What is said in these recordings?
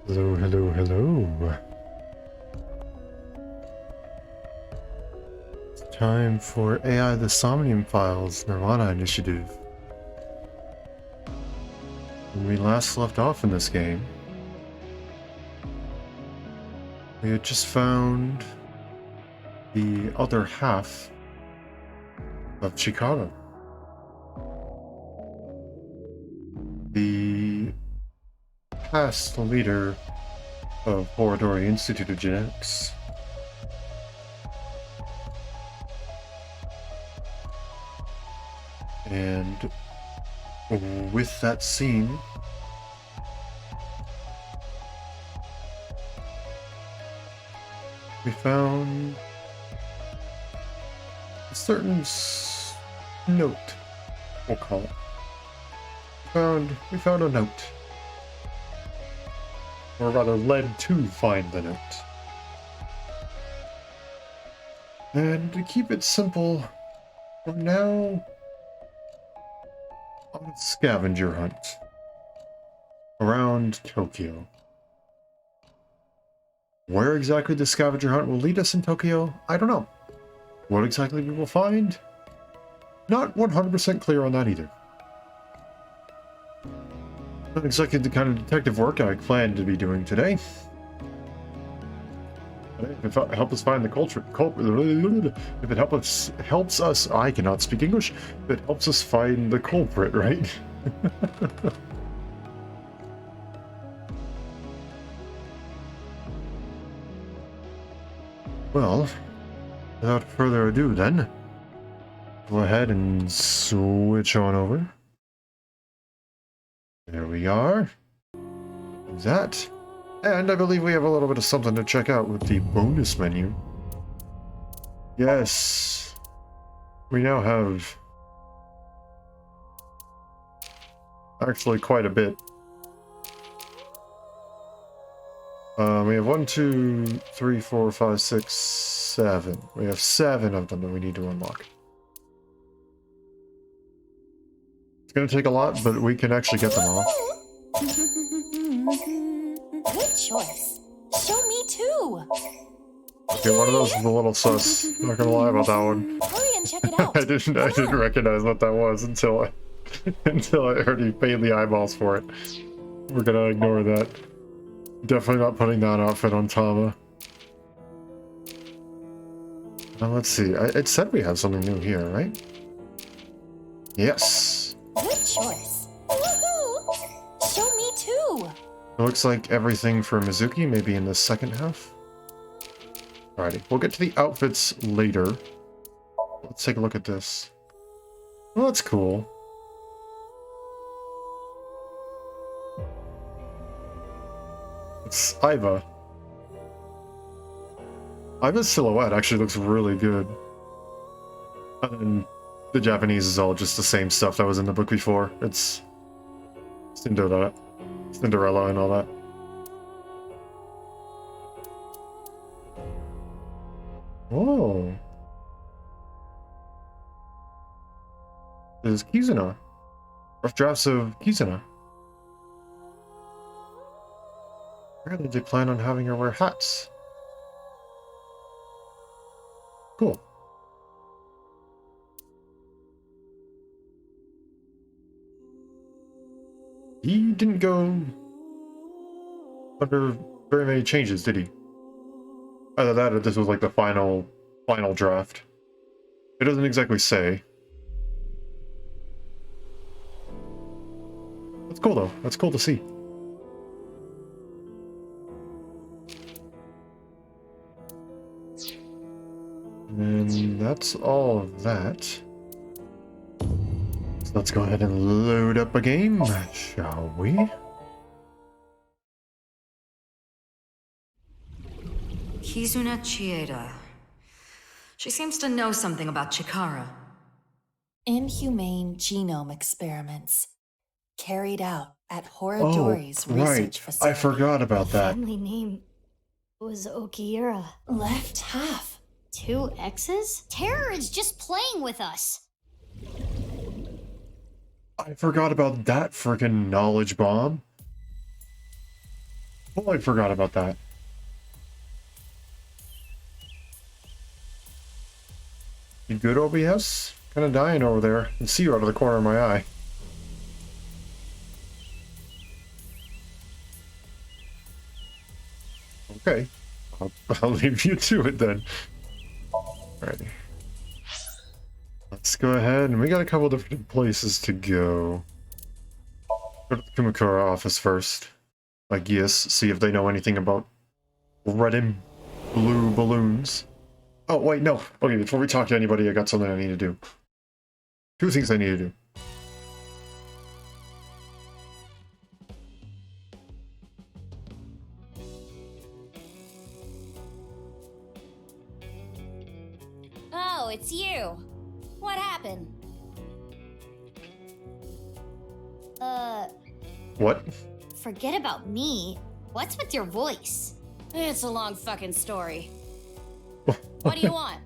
Hello, hello, hello. It's time for AI the Somnium Files NirvanA initiative. When we last left off in this game, we had just found the other half of Chicago. The past leader of Horadori Institute of Genetics. And with that scene, we found a certain note, we'll call it. We found a note. Or rather, led to find the note. And to keep it simple, we're now on a scavenger hunt around Tokyo. Where exactly the scavenger hunt will lead us in Tokyo, I don't know. What exactly we will find? Not 100% clear on that either. Not exactly the kind of detective work I planned to be doing today. If it helps us find the culprit, if it helps us, I cannot speak English. If it helps us find the culprit, right? Well, without further ado then, go ahead and switch on over. There we are. That. And I believe we have a little bit of something to check out with the bonus menu. Yes. We now have actually quite a bit. We have 1, 2, 3, 4, 5, 6, 7. We have 7 of them that we need to unlock. It's going to take a lot, but we can actually get them all. Good choice. Show me too. Okay, one of those is a little sus. I'm not gonna lie about that one. Hurry and check it out. I didn't recognize what that was until I heard you paid the eyeballs for it. We're gonna ignore that. Definitely not putting that outfit on Tama. Now let's see. It said we have something new here, right? Yes. Good choice. Woohoo! Show me too. It looks like everything for Mizuki may be in the second half. Alrighty, we'll get to the outfits later. Let's take a look at this. Well, that's cool. It's Aiba. Aiba's silhouette actually looks really good. And the Japanese is all just the same stuff that was in the book before. It's Cinderella and all that. Whoa. This is Kizuna. Rough drafts of Kizuna. Apparently they plan on having her wear hats. Cool. He didn't go under very many changes, did he? Either that or this was like the final draft. It doesn't exactly say. That's cool though. That's cool to see. And that's all of that. So let's go ahead and load up a game, shall we? Kizuna Chieda. She seems to know something about Chikara. Inhumane genome experiments carried out at Horadori's research right. facility. I forgot about that. Family name was Okiura. Left half. 2 X's? Terror is just playing with us. I forgot about that freaking knowledge bomb. Totally forgot about that. You good, OBS? Kinda dying over there. I can see you out of the corner of my eye. Okay. I'll leave you to it then. Alrighty. Let's go ahead, and we got a couple different places to go. Go to the Kumakura office first. I guess, see if they know anything about red and blue balloons. Oh, wait, no. Okay, before we talk to anybody, I got something I need to do. Two things I need to do. Oh, it's you. What happened? What? Forget about me. What's with your voice? It's a long fucking story. What do you want?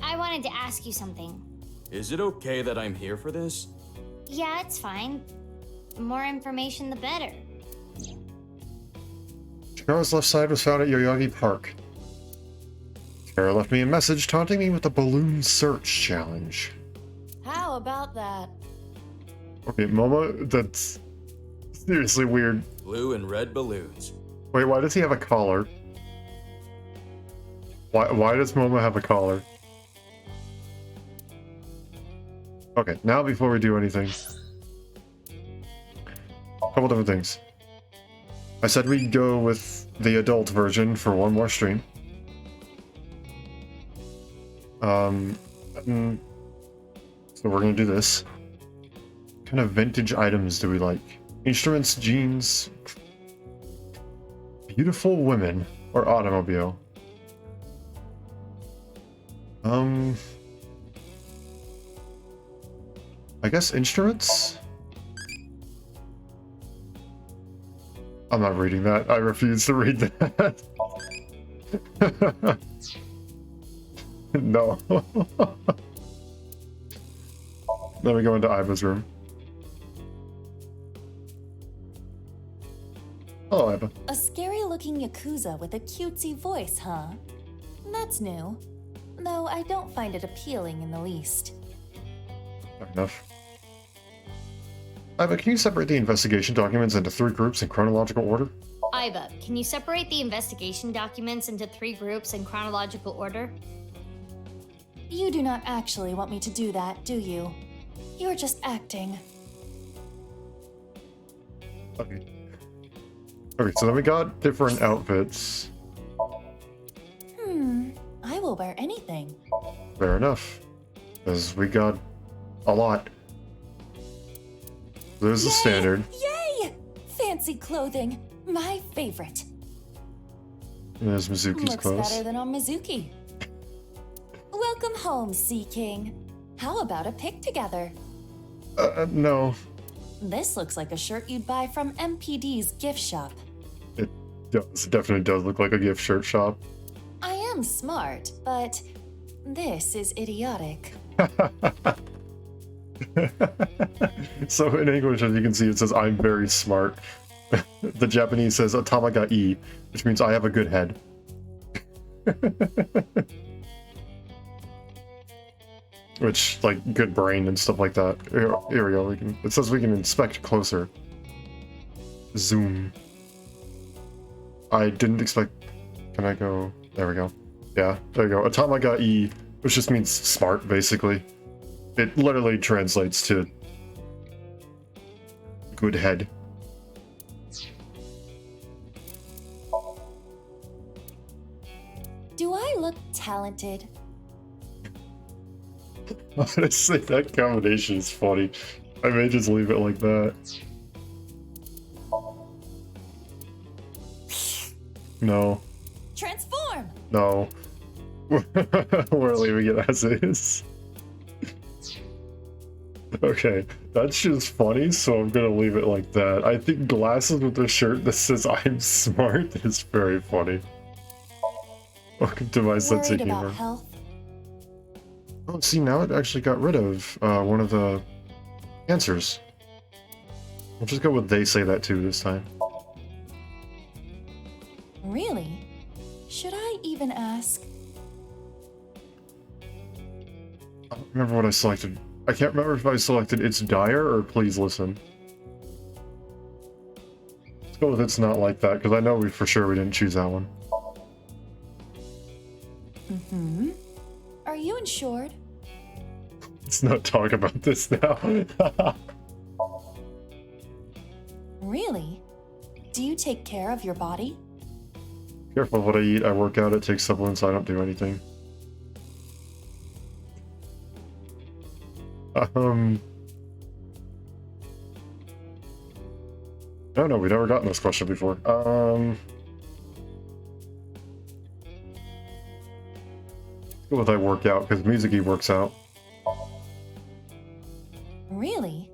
I wanted to ask you something. Is it okay that I'm here for this? Yeah, it's fine. The more information, the better. Chikara's left side was found at Yoyogi Park. Chikara left me a message taunting me with the balloon search challenge. How about that? Okay, Momo, that's seriously weird. Blue and red balloons. Wait, why does he have a collar? Why does Momo have a collar? Okay, now before we do anything, a couple different things. I said we'd go with the adult version for one more stream. So we're gonna do this. What kind of vintage items do we like? Instruments, jeans, beautiful women, or automobile? I guess instruments? I'm not reading that. I refuse to read that. No. Then we go into Iva's room. Hello, Iva. A scary-looking Yakuza with a cutesy voice, huh? That's new. Though I don't find it appealing in the least. Fair enough. Iva, can you separate the investigation documents into 3 groups in chronological order? Iva, can you separate the investigation documents into 3 groups in chronological order? You do not actually want me to do that, do you? You're just acting. Okay. Okay, so then we got different outfits. I will wear anything. Fair enough. Because we got a lot. There's the standard. Yay! Fancy clothing. My favorite. And there's Mizuki's Looks clothes. better than on Mizuki. Welcome home, Sea King. How about a pic together? No. This looks like a shirt you'd buy from MPD's gift shop. It does. It definitely does look like a gift shirt shop. I am smart, but this is idiotic. So in English, as you can see, it says, I'm very smart. The Japanese says, Atama ga ii, which means I have a good head. Which, like, good brain and stuff like that. Here we go. It says we can inspect closer. Zoom. I didn't expect... Can I go... There we go. Yeah, there you go. Atama ga ii, which just means smart, basically. It literally translates to good head. Do I look talented? Honestly, that combination is funny. I may just leave it like that. No. Transform! No. We're leaving it as is. Okay, that's just funny, so I'm gonna leave it like that. I think glasses with a shirt that says I'm smart is very funny. Welcome to my sense of Worried about humor. health? Oh, see, now it actually got rid of one of the answers. We'll just go with they say that too this time. Really? Should I even ask? I don't remember what I selected. I can't remember if I selected It's Dire or Please Listen. Let's go with It's Not Like That, because I know for sure we didn't choose that one. Mm-hmm. Are you insured? Let's not talk about this now. Really? Do you take care of your body? Careful what I eat. I work out, I take supplements, I don't do anything. No, we've never gotten this question before. Let's go with I work out, because Music-y works out. Really?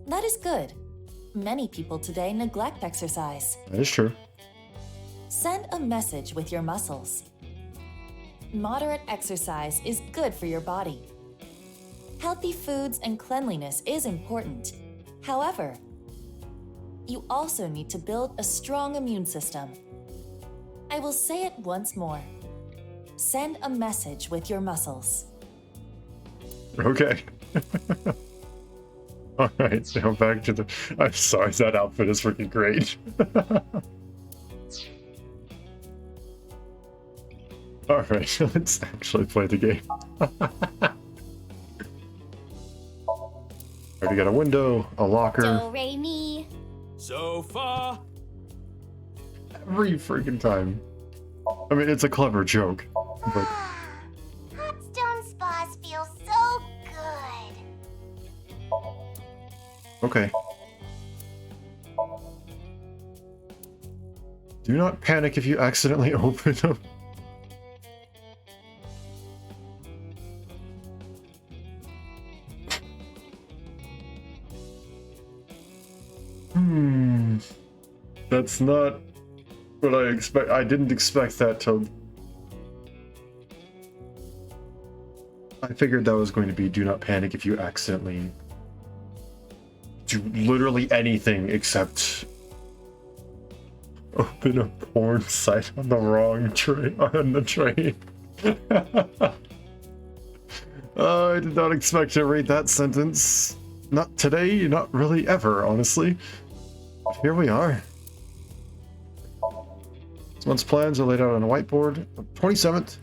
That is good. Many people today neglect exercise. That is true. Send a message with your muscles. Moderate exercise is good for your body. Healthy foods and cleanliness is important. However, you also need to build a strong immune system. I will say it once more. Send a message with your muscles. Okay. Alright, now back to the... I'm sorry, that outfit is freaking great. Alright, let's actually play the game. Already got a window, a locker. Do, re, mi. So far. Every freaking time. I mean, it's a clever joke, but... Hot stone spas feel so good. Okay. Do not panic if you accidentally open them. That's not what I expect. I didn't expect that to... I figured that was going to be do not panic if you accidentally do literally anything except open a porn site on the wrong train on the train. I did not expect to read that sentence. Not today, not really ever, honestly. But here we are. This month's plans are laid out on a whiteboard. 27th.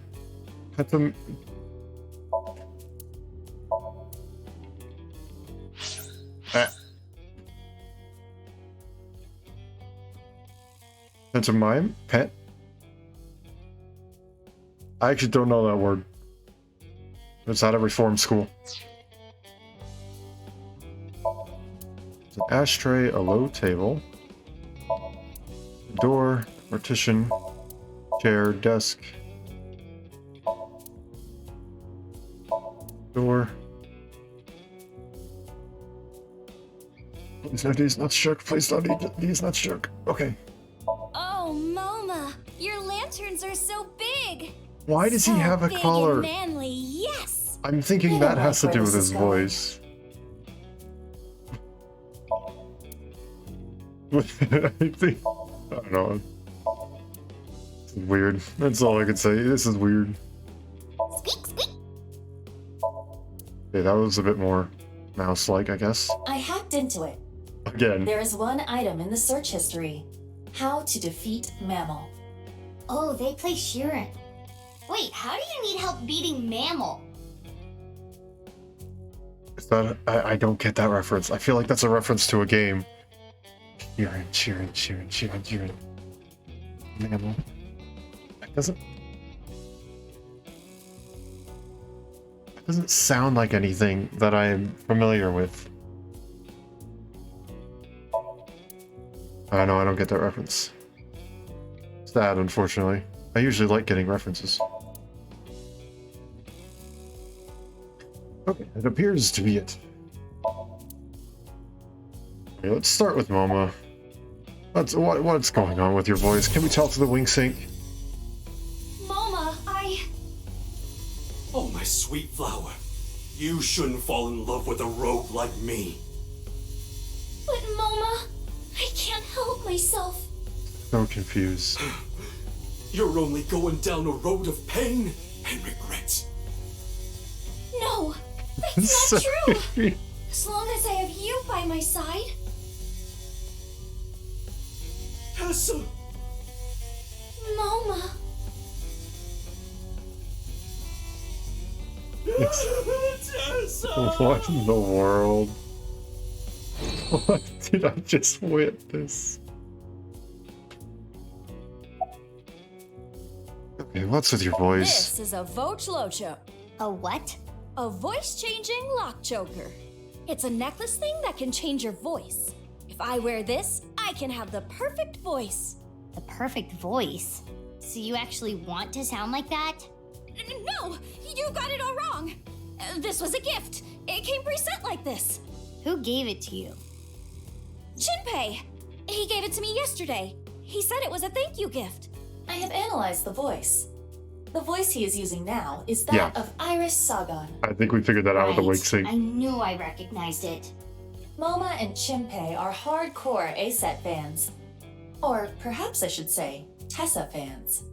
Had them. Pantomime? Pet? I actually don't know that word. It's out of reform school. It's an ashtray, a low table, a door, partition, chair, desk, door. Please no, these nuts shook. Please don't eat these nuts shook. Okay. Oh, Moma, your lanterns are so big. Why does he have a big collar? And manly, yes. I'm thinking I that don't has like to do where with this his is going. voice. I think, I don't know. It's weird. That's all I can say. This is weird. Squeak, squeak. Okay, that was a bit more mouse-like, I guess. I hacked into it. Again. There is one item in the search history. How to defeat Mammal. Oh, they play Sheeran. Wait, how do you need help beating Mammal? Is that I don't get that reference. I feel like that's a reference to a game. Sheeran. Mammal. That doesn't sound like anything that I am familiar with. I know I don't get that reference. Sad, unfortunately. I usually like getting references. Okay, it appears to be it. Okay, let's start with Moma. What's going on with your voice? Can we talk to the wing sync? Moma, Oh, my sweet flower. You shouldn't fall in love with a rogue like me. But Moma, I can't help myself. So confused. You're only going down a road of pain and regret. No, that's not true. As long as I have you by my side. Tessa! Moma. Tessa! What in the world? What did I just witness? Okay, what's with your voice? This is a Vochlocho, A what? a voice-changing lock choker. It's a necklace thing that can change your voice. If I wear this, I can have the perfect voice. The perfect voice. So you actually want to sound like that? No, you got it all wrong. This was a gift. It came preset like this. Who gave it to you? Shinpei. He gave it to me yesterday. He said it was a thank you gift. I have analyzed the voice. The voice he is using now is that Yeah. of Iris Sagan. I think we figured that out with the wake sync. I knew I recognized it. Moma and Shinpei are hardcore ASET fans. Or perhaps I should say, Tessa fans.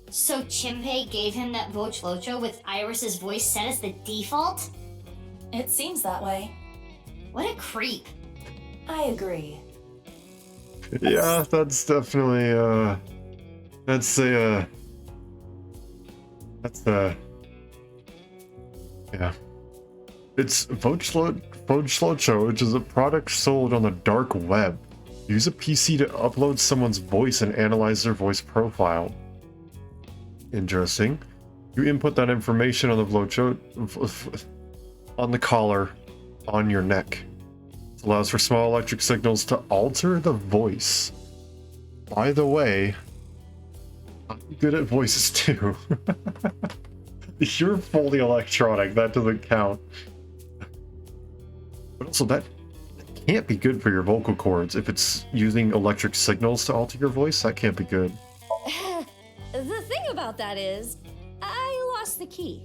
So Chimpei gave him that Vochlocho with Iris's voice set as the default? It seems that way. What a creep. I agree. Yeah, that's definitely, that's the, yeah. It's Vochlocho, which is a product sold on the dark web. Use a PC to upload someone's voice and analyze their voice profile. Interesting. You input that information on the Vochlo on the collar on your neck. It allows for small electric signals to alter the voice. By the way, I'm good at voices too. You're fully electronic, that doesn't count. But also that can't be good for your vocal cords. If it's using electric signals to alter your voice, that can't be good. The thing about that is, I lost the key.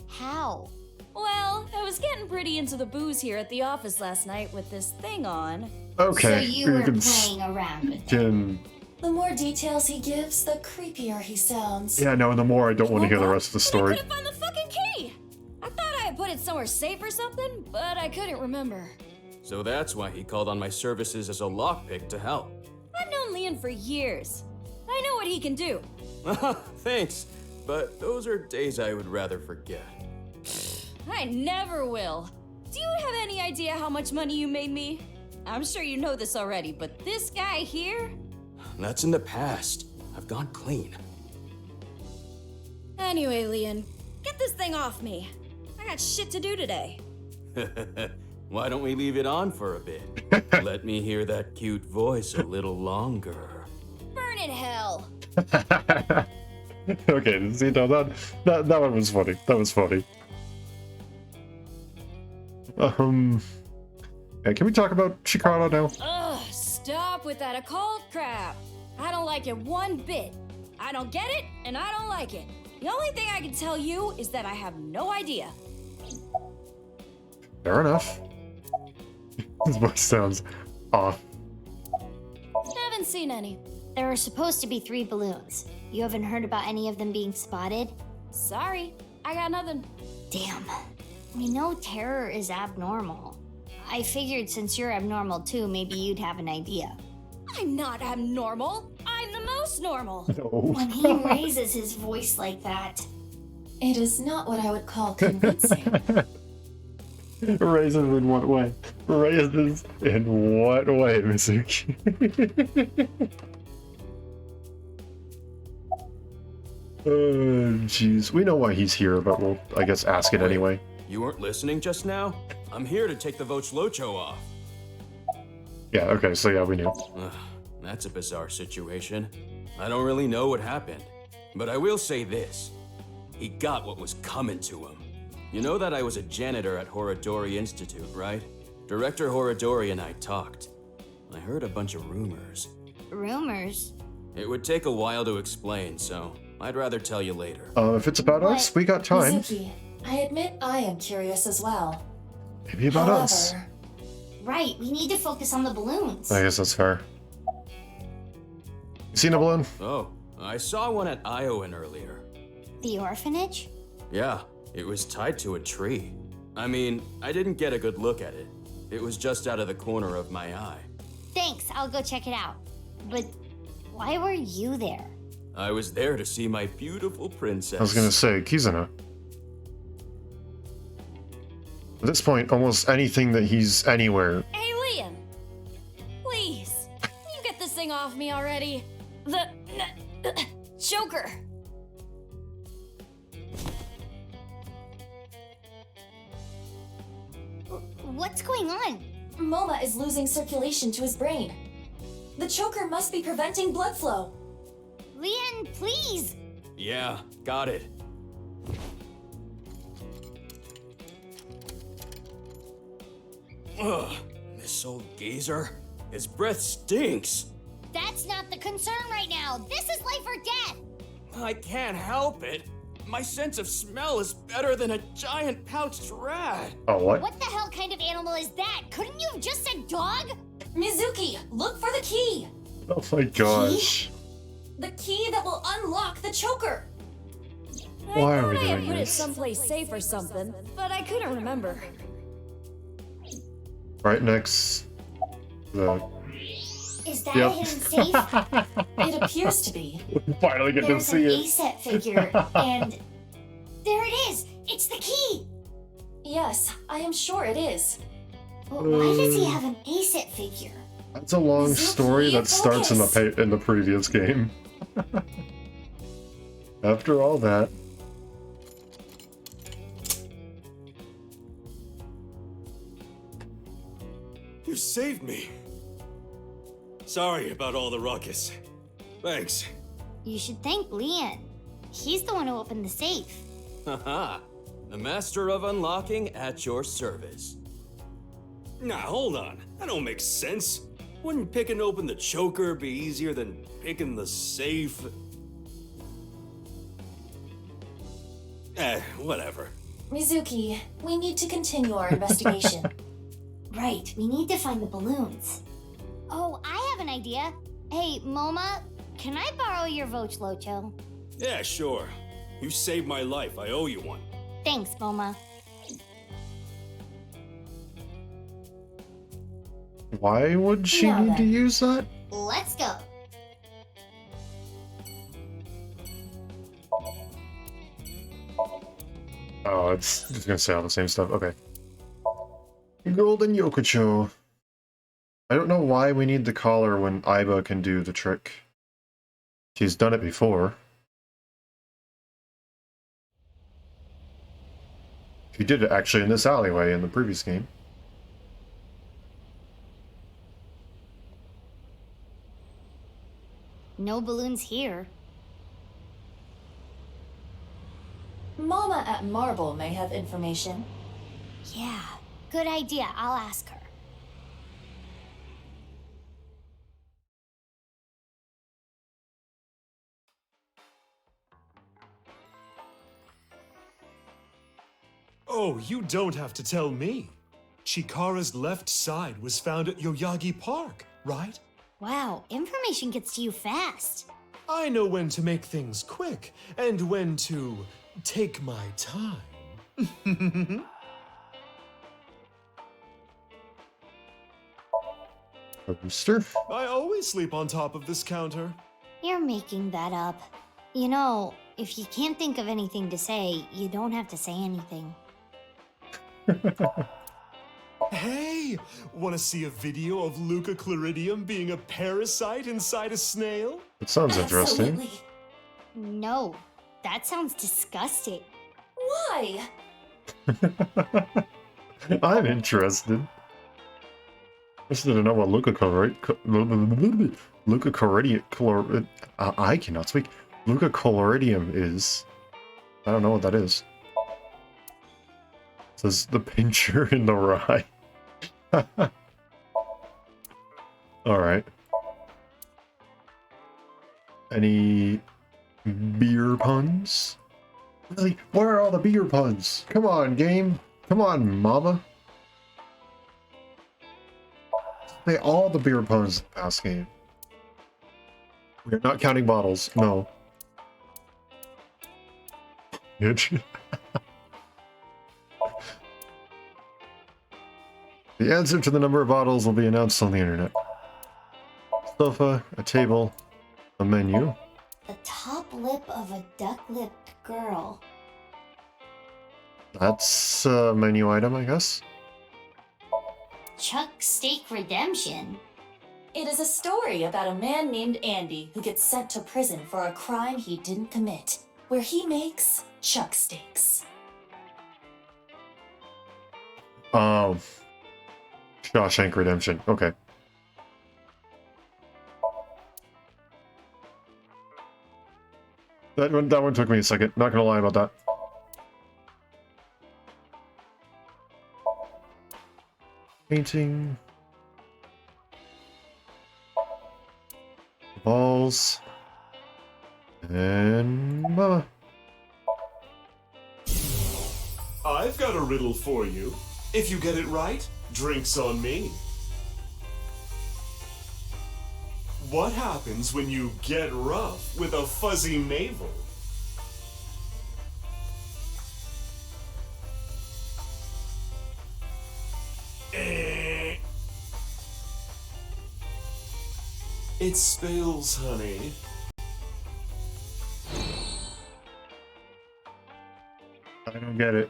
How? Well, I was getting pretty into the booze here at the office last night with this thing on. Okay, So you were can playing around with it. can- The more details he gives, the creepier he sounds. Yeah, no, the more I don't want to hear the rest of the But I story. couldn't find the fucking key! I thought I had put it somewhere safe or something, but I couldn't remember. So that's why he called on my services as a lockpick to help. I've known Leon for years. I know what he can do. Thanks, but those are days I would rather forget. I never will. Do you have any idea how much money you made me? I'm sure you know this already, but this guy here? That's in the past. I've gone clean. Anyway, Leon, get this thing off me. I got shit to do today. Why don't we leave it on for a bit? Let me hear that cute voice a little longer. Burn in hell. Okay, see, no, that one was funny. That was funny. Yeah, can we talk about Chicago now? Ugh, stop with that occult crap. I don't like it one bit. I don't get it, and I don't like it. The only thing I can tell you is that I have no idea. Fair enough. His voice sounds off. Haven't seen any. There are supposed to be 3 balloons. You haven't heard about any of them being spotted? Sorry, I got nothing. Damn. We know terror is abnormal. I figured since you're abnormal too, maybe you'd have an idea. I'm not abnormal. I'm the most normal. No. When he raises his voice like that, It is not what I would call convincing. Raisins in what way? Raisins in what way, Mizuki? Oh, jeez. We know why he's here, but we'll, I guess, ask it anyway. You weren't listening just now? I'm here to take the Vochlocho off. Yeah, okay, so yeah, we knew. Ugh, that's a bizarre situation. I don't really know what happened, but I will say this. He got what was coming to him. You know that I was a janitor at Horodori Institute, right? Director Horodori and I talked. I heard a bunch of rumors. rumors. It would take a while to explain, so I'd rather tell you later. If it's about us, we got time. Mizuki, I admit I am curious as well. Maybe about us. However, Right, we need to focus on the balloons. I guess that's fair. You seen a balloon? Oh, I saw one at Iowan earlier. The orphanage? Yeah, it was tied to a tree. I mean, I didn't get a good look at it. It was just out of the corner of my eye. Thanks, I'll go check it out. But why were you there? I was there to see my beautiful princess. I was gonna say, Kizuna. At this point, almost anything that he's anywhere. Hey, Liam! Please, can you get this thing off me already? The choker! What's going on? Moma is losing circulation to his brain. The choker must be preventing blood flow. Leon, please! Yeah, got it. Ugh, this old geezer. His breath stinks. That's not the concern right now. This is life or death. I can't help it. My sense of smell is better than a giant pouched rat. Oh, what? What the hell kind of animal is that? Couldn't you have just said dog? Mizuki, look for the key! Oh my gosh. The key that will unlock the choker! Why I are we thought I had doing put it this? someplace safe or something, but I couldn't remember. Right next. The. Is that Yep. a hidden safe? It appears to be. Finally get to There's see an it. ASET figure, and there it is! It's the key! Yes, I am sure it is. But why does he have an ASET figure? That's a long Mizuki, story that starts in focus. the previous game. After all that. You saved me. Sorry about all the ruckus. Thanks. You should thank Leon. He's the one who opened the safe. Haha. The master of unlocking at your service. Nah, hold on. That don't make sense. Wouldn't picking open the choker be easier than picking the safe? Whatever. Mizuki, we need to continue our investigation. Right, we need to find the balloons. Oh, I have an idea. Hey, Moma, can I borrow your Vochlocho? Yeah, sure. You saved my life. I owe you one. Thanks, Moma. Why would she Now need to then. use that? Let's go. Oh, it's just gonna say all the same stuff. Okay. Golden Yokocho. I don't know why we need the collar when Aiba can do the trick. She's done it before. She did it actually in this alleyway in the previous game. No balloons here. Mama at Marble may have information. Yeah, good idea. I'll ask her. Oh, you don't have to tell me. Chikara's left side was found at Yoyagi Park, right? Wow, information gets to you fast. I know when to make things quick and when to take my time. A rooster? I always sleep on top of this counter. You're making that up. You know, if you can't think of anything to say, you don't have to say anything. Hey, want to see a video of Luca Chloridium being a parasite inside a snail? It sounds interesting. Absolutely. No, that sounds disgusting. Why? I'm interested. Just didn't know what Luca Chloridium. I cannot speak. Luca Chloridium is. I don't know what that is. It says the pincher in the rye. Alright. Any beer puns? Really? Where are all the beer puns? Come on, game. Come on, mama. Say all the beer puns in the past game. We're not counting bottles. No. Itch. The answer to the number of bottles will be announced on the internet. Sofa, a table, a menu. The top lip of a duck-lipped girl. That's a menu item, I guess. Chuck Steak Redemption. It is a story about a man named Andy who gets sent to prison for a crime he didn't commit, where he makes chuck steaks. Oh. Shawshank Redemption. Okay. That one took me a second. Not gonna lie about that. Painting. Balls. And Mama. I've got a riddle for you. If you get it right, drinks on me. What happens when you get rough with a fuzzy navel? It spills, honey. I don't get it.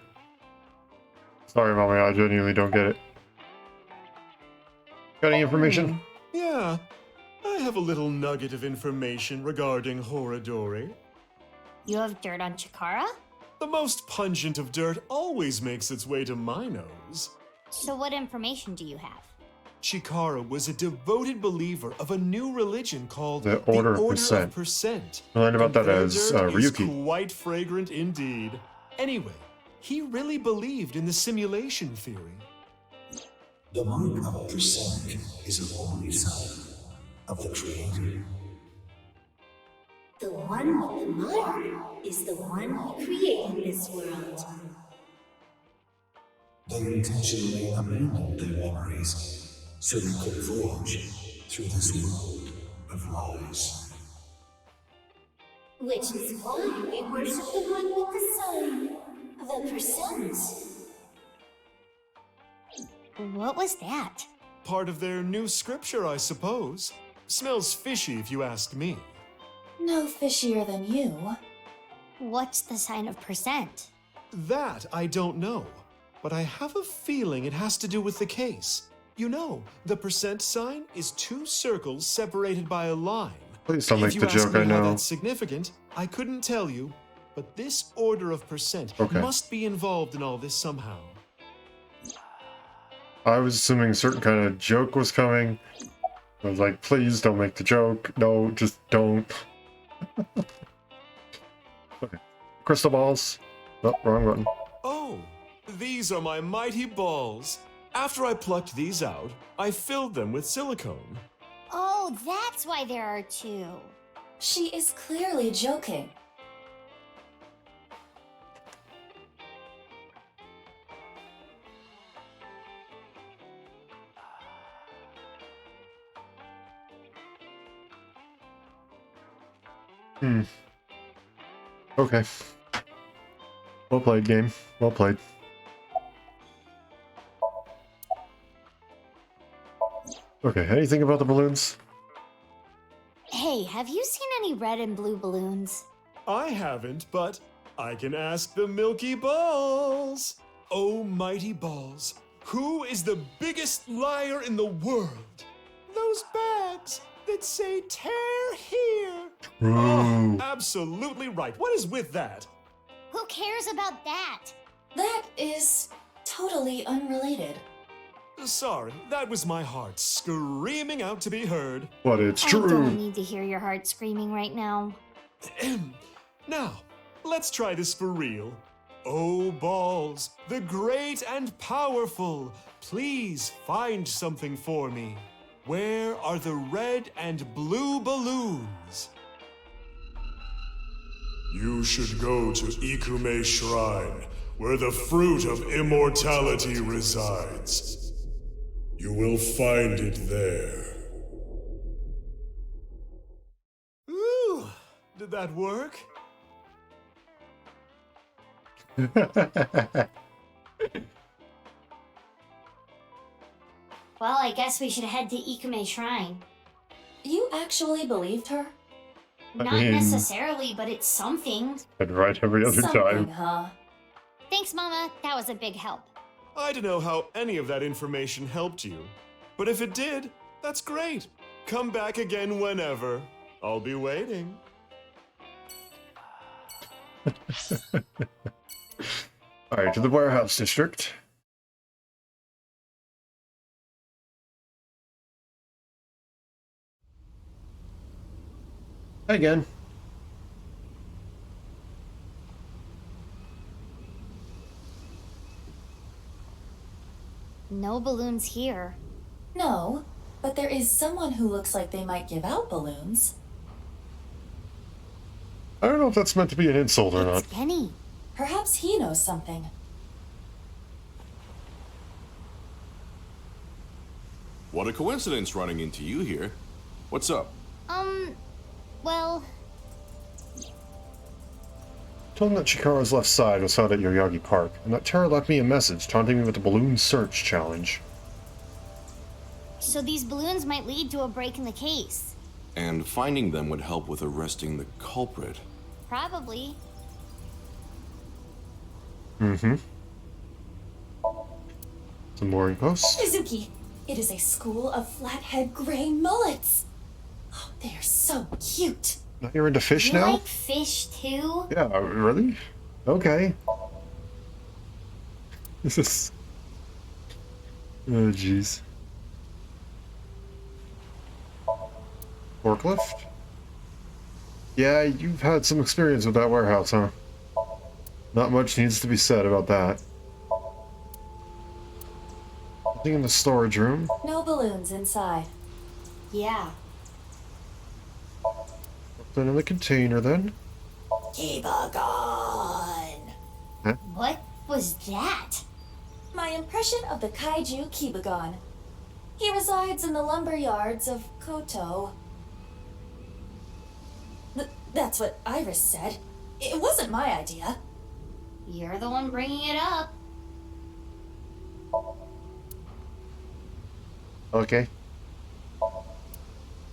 Sorry, Mommy, I genuinely don't get it. Got any information? Yeah, I have a little nugget of information regarding Horadori. You have dirt on Chikara? The most pungent of dirt always makes its way to my nose. So what information do you have? Chikara was a devoted believer of a new religion called The Order of Percent. Percent. I learned about that And their as dirt is Ryuki. quite fragrant indeed. Anyway, he really believed in the simulation theory. The mark of percent is a holy sign of the Creator. The one with the mark is the one who created this world. They intentionally abandoned their memories so they could voyage through this world of lies. Which is why we worship the one with the sign, the percent. What was that? Part of their new scripture, I suppose. Smells fishy if you ask me. No fishier than you. What's the sign of percent? That I don't know, but I have a feeling it has to do with the case. You know, the percent sign is two circles separated by a line. Please don't make If the you ask joke, me I how know. that's significant, I couldn't tell you, but this order of percent Okay. must be involved in all this somehow. I was assuming a certain kind of joke was coming. I was like, please don't make the joke. No, just don't. Okay. Crystal balls. Oh, wrong button. Oh, these are my mighty balls. After I plucked these out, I filled them with silicone. Oh, that's why there are two. She is clearly joking. Okay. Well played, game. Well played. Okay, anything about the balloons? Hey, have you seen any red and blue balloons? I haven't, but I can ask the Milky Balls. Oh, mighty balls, who is the biggest liar in the world? Those bags that say tear here. Oh, absolutely right. What is with that? Who cares about that? That is totally unrelated. Sorry, that was my heart screaming out to be heard. But it's I don't true. need to hear your heart screaming right now. Now, let's try this for real. Oh, balls, the great and powerful, please find something for me. Where are the red and blue balloons? You should go to Ikume Shrine, where the fruit of immortality resides. You will find it there. Did that work? Well, I guess we should head to Ikume Shrine. You actually believed her? Not mean- necessarily, but it's something. I'd write every other Something, time. huh? Thanks, Mama. That was a big help. I don't know how any of that information helped you, but if it did, that's great. Come back again whenever. I'll be waiting. Alright, to the warehouse district. Hi again. No balloons here. No, but there is someone who looks like they might give out balloons. I don't know if that's meant to be an insult or not. It's Penny. Perhaps he knows something. What a coincidence running into you here. What's up? Well, Told him that Chikaro's left side was found at Yoyagi Park, and that Terra left me a message taunting me with the balloon search challenge. so these balloons might lead to a break in the case. And finding them would help with arresting the culprit. Probably. Mm-hmm. Some mooring posts. Mizuki, it is a school of flathead gray mullets. Oh, they are so cute. Now you're into fish You now? like fish too? Yeah, really? Okay. This is... Oh, jeez. Forklift? Yeah, you've had some experience with that warehouse, huh? Not much needs to be said about that. Nothing in the storage room. No balloons inside. Yeah. Nothing in the container, then. Keep a gun. What was that? My impression of the kaiju Kibagon. He resides in the lumber yards of Koto. That's what Iris said. It wasn't my idea. You're the one bringing it up. Okay.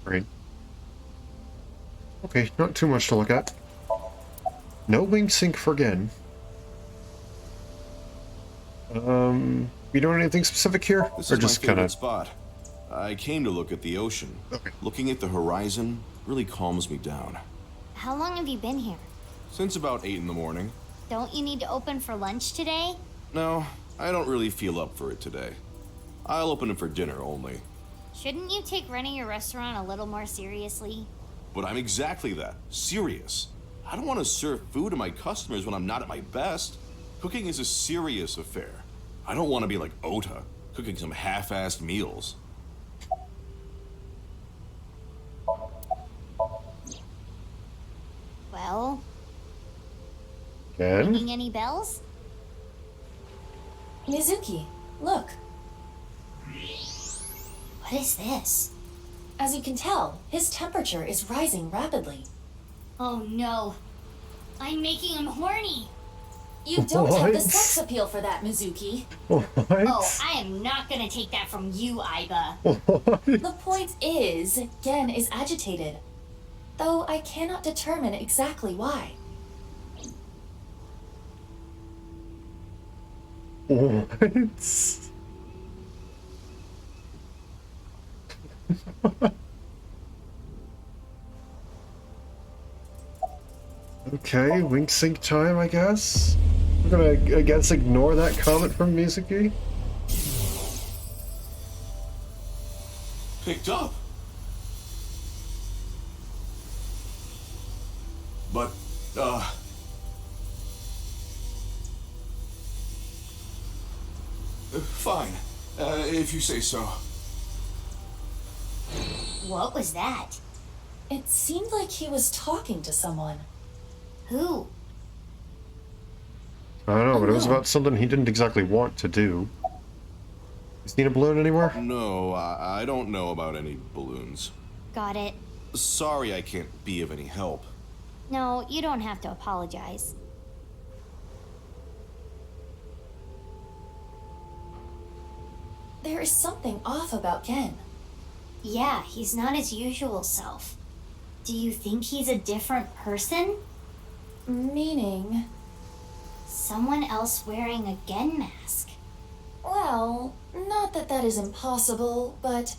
Great. Okay, not too much to look at. No wing sync for again. You doing anything specific here? This Or is just my favorite kind of... spot. I came to look at the ocean. Okay. Looking at the horizon really calms me down. How long have you been here? Since about 8 in the morning. Don't you need to open for lunch today? No, I don't really feel up for it today. I'll open it for dinner only. Shouldn't you take running your restaurant a little more seriously? But I'm exactly that. Serious. I don't want to serve food to my customers when I'm not at my best. Cooking is a serious affair. I don't want to be like Ota, cooking some half-assed meals. Well, Again? ringing any bells? Mizuki, look. What is this? As you can tell, his temperature is rising rapidly. Oh no. I'm making him horny. You don't have the What? sex appeal for that, Mizuki. What? Oh, I am not gonna take that from you, Aiba. What? The point is, Gen is agitated. Though I cannot determine exactly why. What? Okay, wink sync time, I guess. We're gonna, I guess, ignore that comment from Mizuki. Picked up. But, fine. If you say so. What was that? It seemed like he was talking to someone. Who? I don't know, but it was no. about something he didn't exactly want to do. You seen a balloon anywhere? No, I don't know about any balloons. Got it. Sorry I can't be of any help. No, you don't have to apologize. There is something off about Ken. Yeah, he's not his usual self. Do you think he's a different person? Meaning? Someone else wearing a Gen mask. Well, not that that is impossible, but...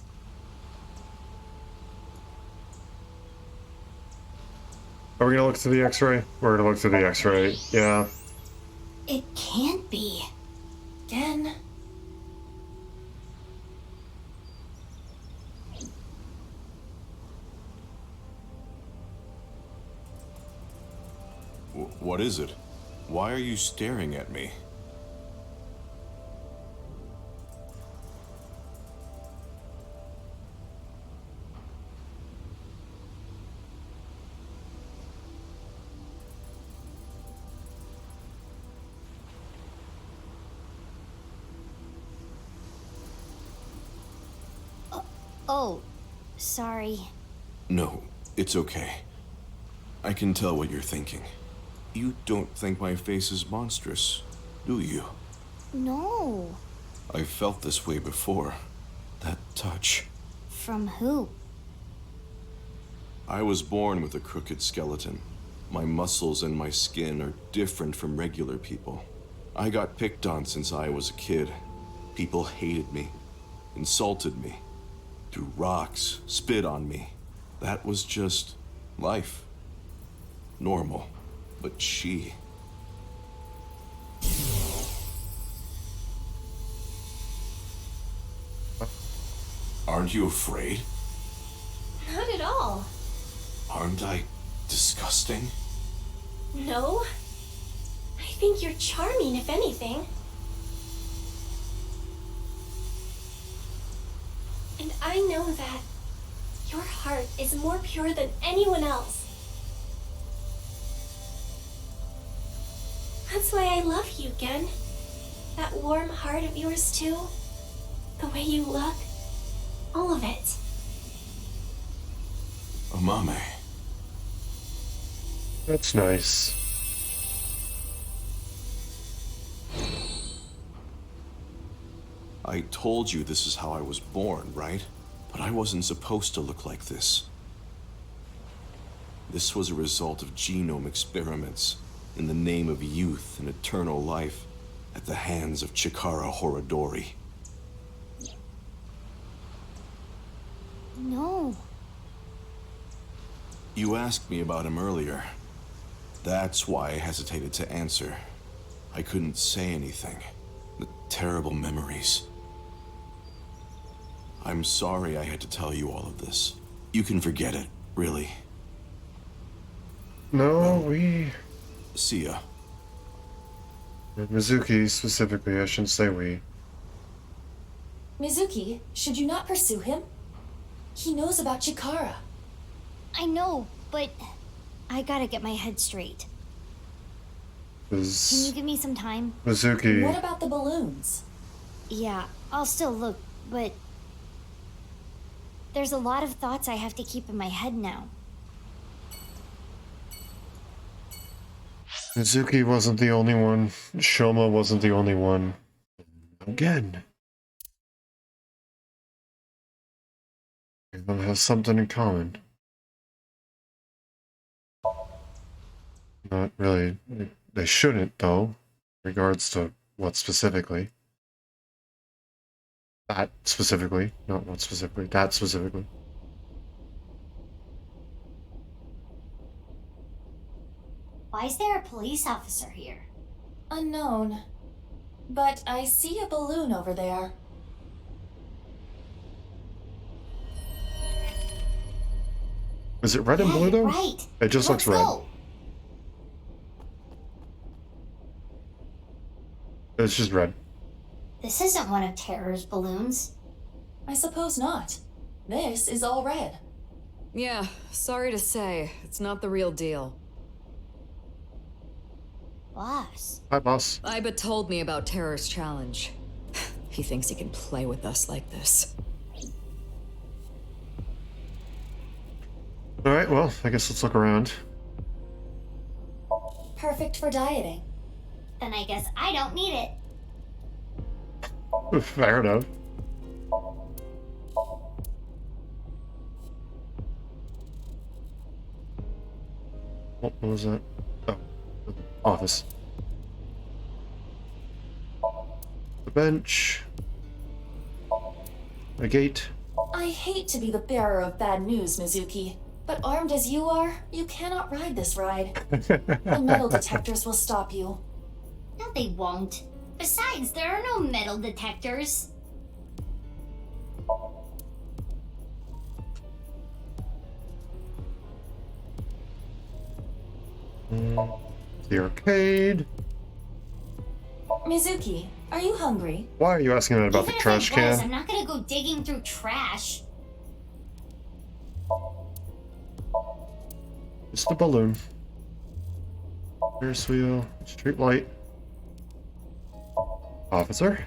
Are we gonna look through the X-ray? We're gonna look through the X-ray. Yeah. It can't be. Ken? What is it? Why are you staring at me? Oh, sorry. No, it's okay. I can tell what you're thinking. You don't think my face is monstrous, do you? No. I've felt this way before. That touch. From who? I was born with a crooked skeleton. My muscles and my skin are different from regular people. I got picked on since I was a kid. People hated me, insulted me, threw rocks, spit on me. That was just life. Normal. But she... Aren't you afraid? Not at all. Aren't I disgusting? No. I think you're charming, if anything. And I know that your heart is more pure than anyone else. That's why I love you, Gen. That warm heart of yours, too. The way you look. All of it. Amame. That's nice. I told you this is how I was born, right? But I wasn't supposed to look like this. This was a result of genome experiments in the name of youth and eternal life at the hands of Chikara Horadori. No. You asked me about him earlier. That's why I hesitated to answer. I couldn't say anything. The terrible memories. I'm sorry I had to tell you all of this. You can forget it, really. No, See ya. Mizuki specifically, I shouldn't say we. Mizuki, should you not pursue him? He knows about Chikara. I know, but I gotta get my head straight. Can you give me some time? Mizuki. What about the balloons? Yeah, I'll still look, but there's a lot of thoughts I have to keep in my head now. Mizuki wasn't the only one. Shoma wasn't the only one. Again. Everyone has something in common. Not really. They shouldn't, though. In regards to what specifically. That specifically. Not what specifically. That specifically. Why is there a police officer here? Unknown. But I see a balloon over there. Is it red and blue, though? Right. It just looks red. Go. It's just red. This isn't one of Terror's balloons. I suppose not. This is all red. Yeah, sorry to say, it's not the real deal. Boss. Hi, boss. Iba told me about Terror's challenge. He thinks he can play with us like this. Alright, well, I guess let's look around. perfect for dieting. Then I guess I don't need it. Fair enough. What was that? Oh, the office. The bench. A gate. I hate to be the bearer of bad news, Mizuki, but armed as you are, you cannot ride this ride. The metal detectors will stop you. No, they won't. Besides, there are no metal detectors. The arcade. Mizuki, are you hungry? Why are you asking me about Even the if trash I was, can? I'm not gonna go digging through trash. It's the balloon. Ferris wheel. Street light. Officer.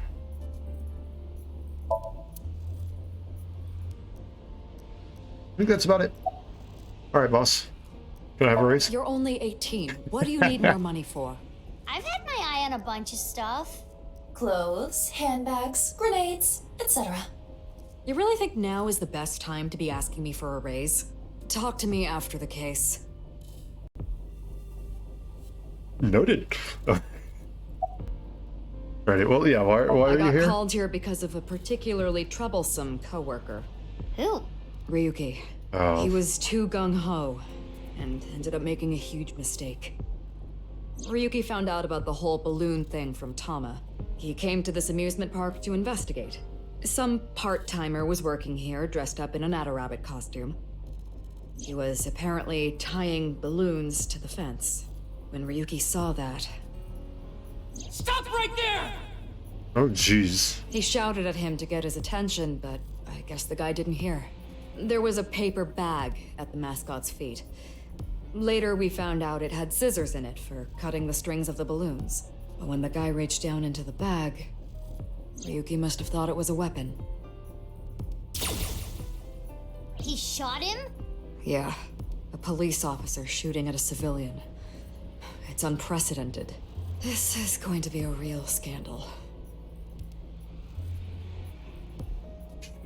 I think that's about it. Alright, boss. Can I have a raise? You're only 18. What do you need more money for? I've had my eye on a bunch of stuff. Clothes, handbags, grenades, etc. You really think now is the best time to be asking me for a raise? Talk to me after the case. Noted. Right, well, yeah, why are you I here? got called here because of a particularly troublesome coworker. Who? Ryuki. Oh. He was too gung-ho and ended up making a huge mistake. Ryuki found out about the whole balloon thing from Tama. He came to this amusement park to investigate. Some part-timer was working here dressed up in an Adarabbit costume. He was apparently tying balloons to the fence. When Ryuki saw that... Stop right there! Oh, jeez. He shouted at him to get his attention, but I guess the guy didn't hear. There was a paper bag at the mascot's feet. Later, we found out it had scissors in it for cutting the strings of the balloons. But when the guy reached down into the bag, Ryuki must have thought it was a weapon. He shot him? Yeah, a police officer shooting at a civilian. It's unprecedented. This is going to be a real scandal.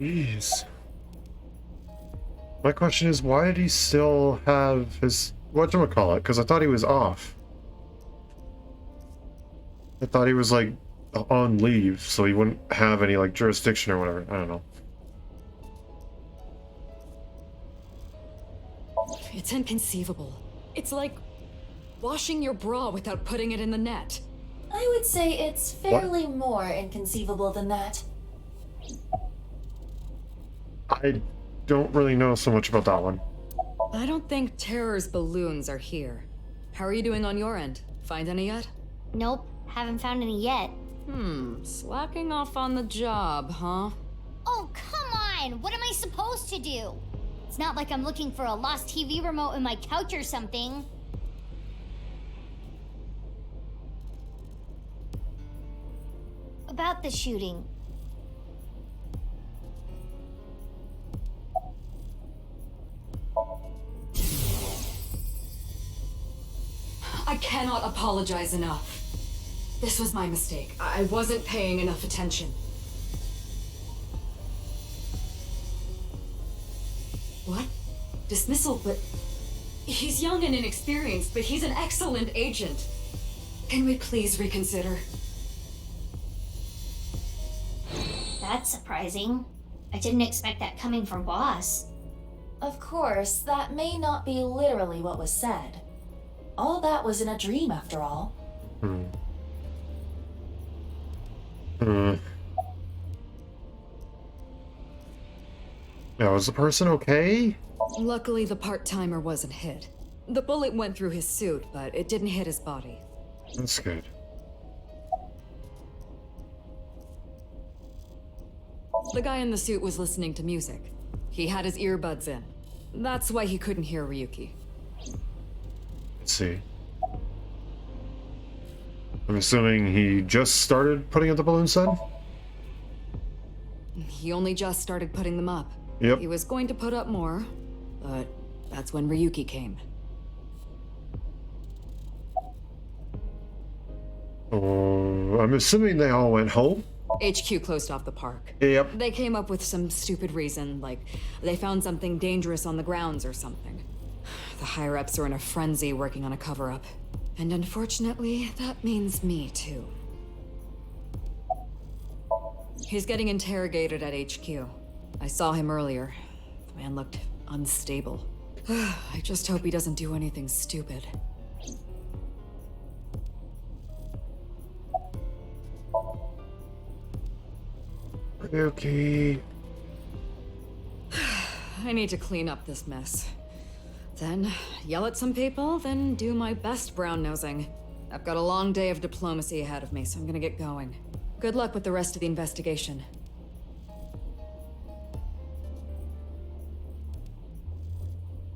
Jeez. My question is, why did he still have his... whatchamacallit? Because I thought he was off. I thought he was, like, on leave, so he wouldn't have any, like, jurisdiction or whatever. I don't know. It's inconceivable. It's like washing your bra without putting it in the net. I would say it's fairly more inconceivable than that. I don't really know so much about that one. I don't think Terror's balloons are here. How are you doing on your end? Find any yet? Nope, haven't found any yet. Slacking off on the job, huh? Oh, come on! What am I supposed to do? It's not like I'm looking for a lost TV remote in my couch or something. About the shooting. I cannot apologize enough. This was my mistake. I wasn't paying enough attention. What? Dismissal, but... He's young and inexperienced, but he's an excellent agent. Can we please reconsider? That's surprising. I didn't expect that coming from Boss. Of course, that may not be literally what was said. All that was in a dream, after all. Yeah, was the person okay? Luckily, the part-timer wasn't hit. The bullet went through his suit, but it didn't hit his body. That's good. The guy in the suit was listening to music. He had his earbuds in. That's why he couldn't hear Ryuki. Let's see. I'm assuming he just started putting up the balloons then? He only just started putting them up. Yep. He was going to put up more, but that's when Ryuki came. Oh, I'm assuming they all went home. HQ closed off the park. Yep. They came up with some stupid reason, like they found something dangerous on the grounds or something. The higher-ups are in a frenzy working on a cover-up. And unfortunately, that means me too. He's getting interrogated at HQ. I saw him earlier. The man looked unstable. I just hope he doesn't do anything stupid. Okay. I need to clean up this mess. Then yell at some people, then do my best brown-nosing. I've got a long day of diplomacy ahead of me, so I'm gonna get going. Good luck with the rest of the investigation.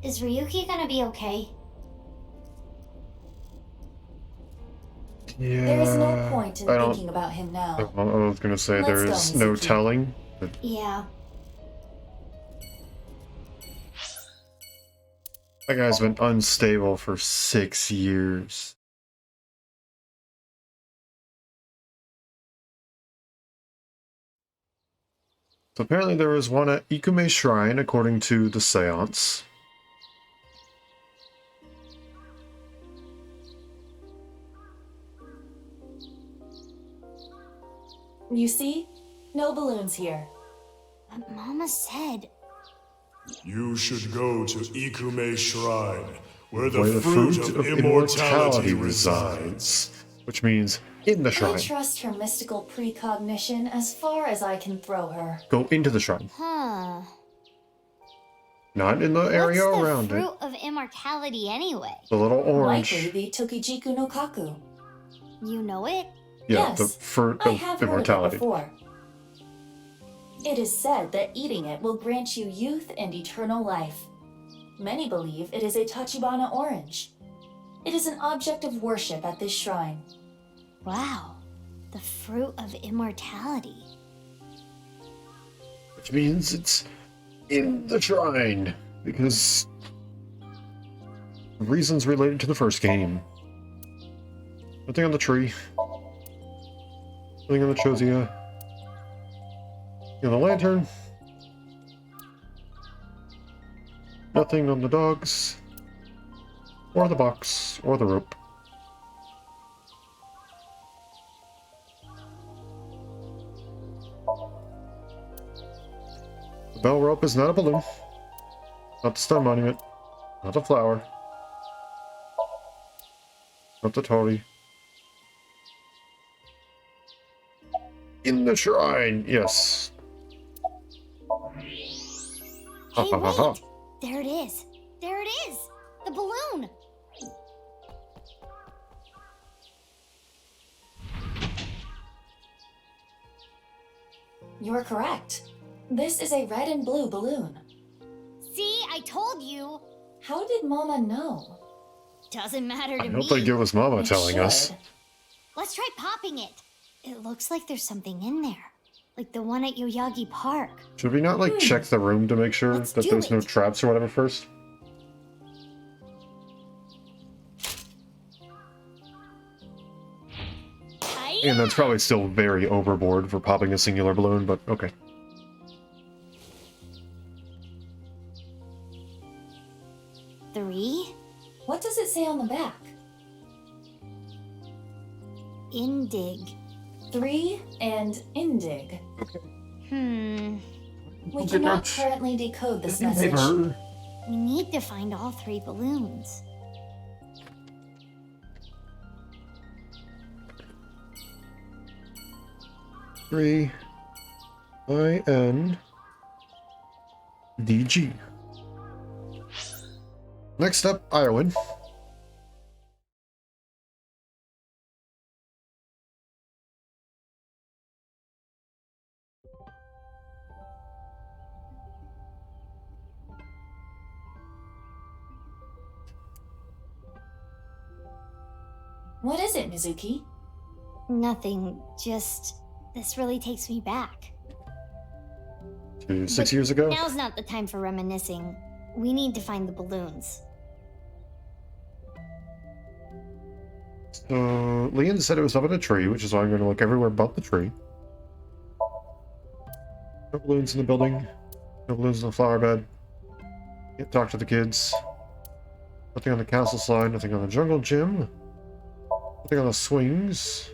Is Ryuki gonna be okay? Yeah. There is no point in I don't- thinking about him now. I was gonna say Let's there go, is no Mizuki. telling. But Yeah. that guy's been unstable for 6 years. So apparently there was one at Ikume Shrine, according to the seance. You see? No balloons here. But Mama said... You should go to Ikume Shrine, where Where the fruit of immortality resides. Which means in the I shrine. trust her mystical precognition as far as I can throw her. Go into the shrine. Huh. Not in the area What's the around it. fruit of immortality anyway? The little orange. Likely the Tokijiku no Kaku. You know it? Yeah, Yes, the fruit I of have heard of it immortality. before. It is said that eating it will grant you youth and eternal life. Many believe it is a Tachibana orange. It is an object of worship at this shrine. Wow. The fruit of immortality. Which means it's in the shrine. Because reasons related to the first game. Nothing on the tree. Nothing on the Chosia. In the lantern. Nothing on the dogs. Or the box. Or the rope. The bell rope is not a balloon. Not the stone monument. Not the flower. Not the torii. In the shrine, yes. Hey, wait! There it is. There it is! The balloon! You're correct. This is a red and blue balloon. See, I told you! How did Mama know? Doesn't matter to I me. don't think it was Mama It telling us. should. Let's try popping it. It looks like there's something in there. Like the one at Yoyagi Park. Should we not, like, check the room to make sure Let's that do there's no it. traps or whatever first? And that's probably still very overboard for popping a singular balloon, but okay. Three? What does it say on the back? Indig. 3 and Indig. We cannot currently decode this message. We need to find all 3 balloons. Three INDG. Next up, Iowin. What is it, Mizuki? Nothing, just... This really takes me back. To 6 years ago? Now's not the time for reminiscing. We need to find the balloons. So, Leon said it was up in a tree, which is why I'm going to look everywhere but the tree. No balloons in the building. No balloons in the flower bed. Can't talk to the kids. Nothing on the castle side. Nothing on the jungle gym. Nothing on the swings.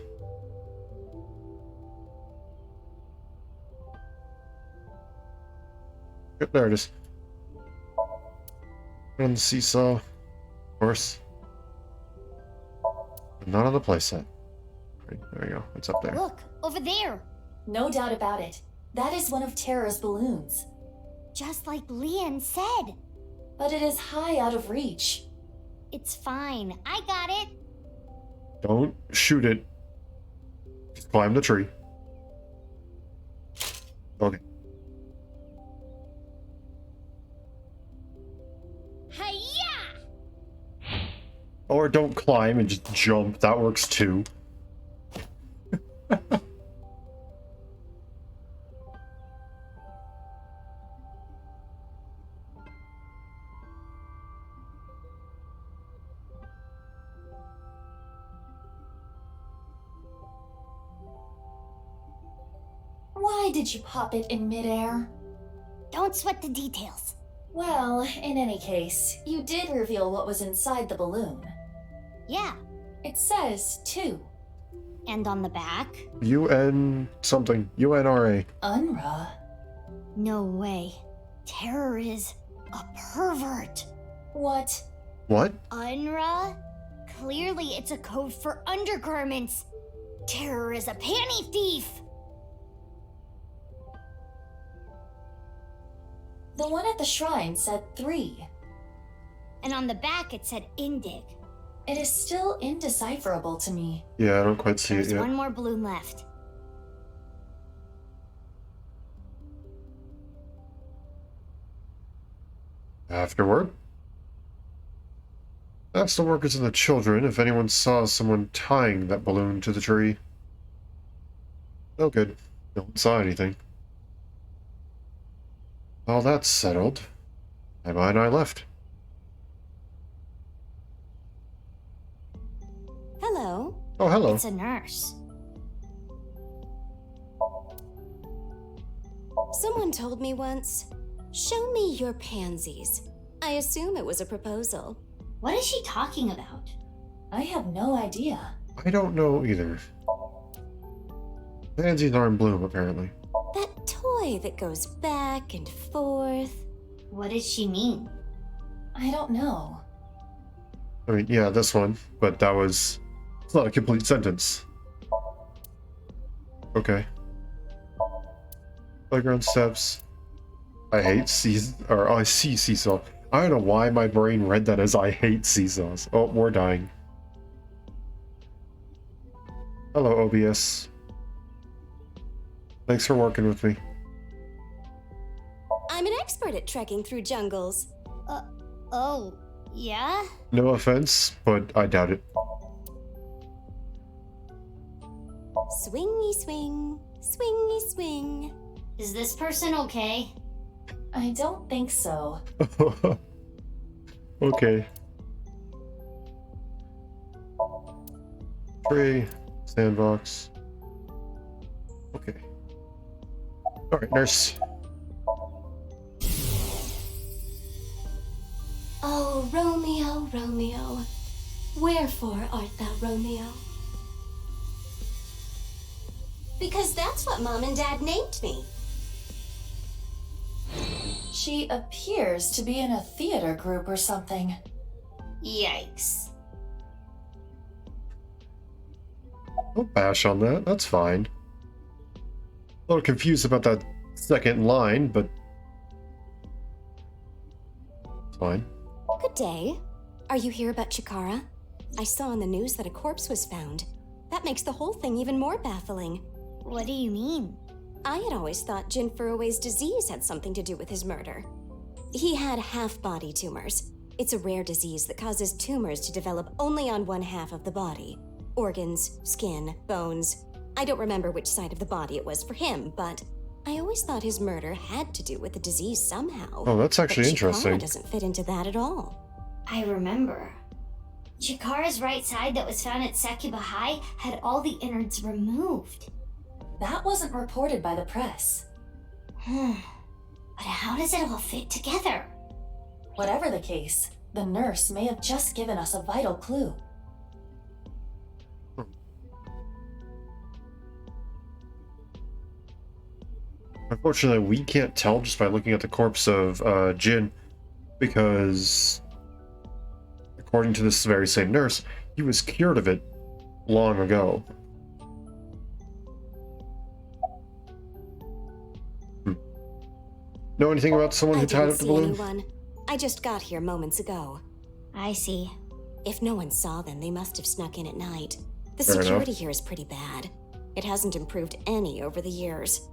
Yep, there it is. On the seesaw, of course. Not on the playset. Right, there we go. It's up there. Look, over there. No doubt about it. That is one of Terra's balloons. Just like Leon said. But it is high out of reach. It's fine. I got it. Don't shoot it. Just climb the tree. Okay. Hiya! Or don't climb and just jump. That works too. Why did you pop it in midair? Don't sweat the details. Well, in any case, you did reveal what was inside the balloon. Yeah. It says 2. And on the back? UN something. UNRA. UNRWA? No way. Terror is a pervert. What? What? UNRWA? Clearly it's a code for undergarments. Terror is a panty thief. The one at the shrine said 3. And on the back it said Indig. It is still indecipherable to me. Yeah, I don't quite see There's it yet. one more balloon left. Afterward. Ask the workers and the children if anyone saw someone tying that balloon to the tree. Oh, good. No one saw anything. Well, that's settled. Emma and I left. Hello. Oh, hello. It's a nurse. Someone told me once, show me your pansies. I assume it was a proposal. What is she talking about? I have no idea. I don't know either. Pansies are in bloom, apparently. That toy that goes back and forth. What does she mean? I don't know. I mean, yeah, this one, but that was... It's not a complete sentence. Okay. Playground steps. I hate I see seesaw. I don't know why my brain read that as I hate seesaws. Oh, we're dying. Hello, OBS. Thanks for working with me. I'm an expert at trekking through jungles. Oh, yeah? No offense, but I doubt it. Swingy swing, swingy swing. Is this person okay? I don't think so. Okay. Tree, sandbox. Okay. Alright, nurse. Oh, Romeo, Romeo, wherefore art thou Romeo? Because that's what Mom and Dad named me. She appears to be in a theater group or something. Yikes. Don't bash on that, that's fine. A little confused about that second line, but... it's fine. Good day. Are you here about Chikara? I saw on the news that a corpse was found. That makes the whole thing even more baffling. What do you mean? I had always thought Jin Furui's disease had something to do with his murder. He had half-body tumors. It's a rare disease that causes tumors to develop only on one half of the body. Organs, skin, bones. I don't remember which side of the body it was for him, but I always thought his murder had to do with the disease somehow. Oh, that's actually but interesting. Chikara doesn't fit into that at all. I remember. Chikara's right side that was found at Sakuba High had all the innards removed. That wasn't reported by the press. But how does it all fit together? Whatever the case, the nurse may have just given us a vital clue. Unfortunately, we can't tell just by looking at the corpse of Jin, because according to this very same nurse, he was cured of it long ago. Know anything about someone who tied up the balloon? Anyone. I just got here moments ago. I see. If no one saw them, they must have snuck in at night. The Fair security enough. here is pretty bad. It hasn't improved any over the years.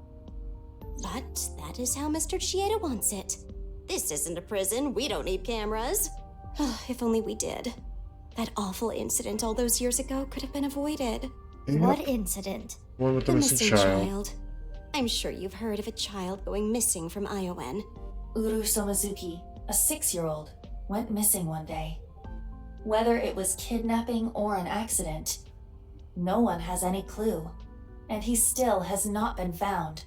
But that is how Mr. Chieda wants it. This isn't a prison. We don't need cameras. If only we did. That awful incident all those years ago could have been avoided. Yep. What incident? One with the missing missing child. I'm sure you've heard of a child going missing from Iowan. Uru Somazuki, a 6-year-old, went missing one day. Whether it was kidnapping or an accident, no one has any clue, and he still has not been found.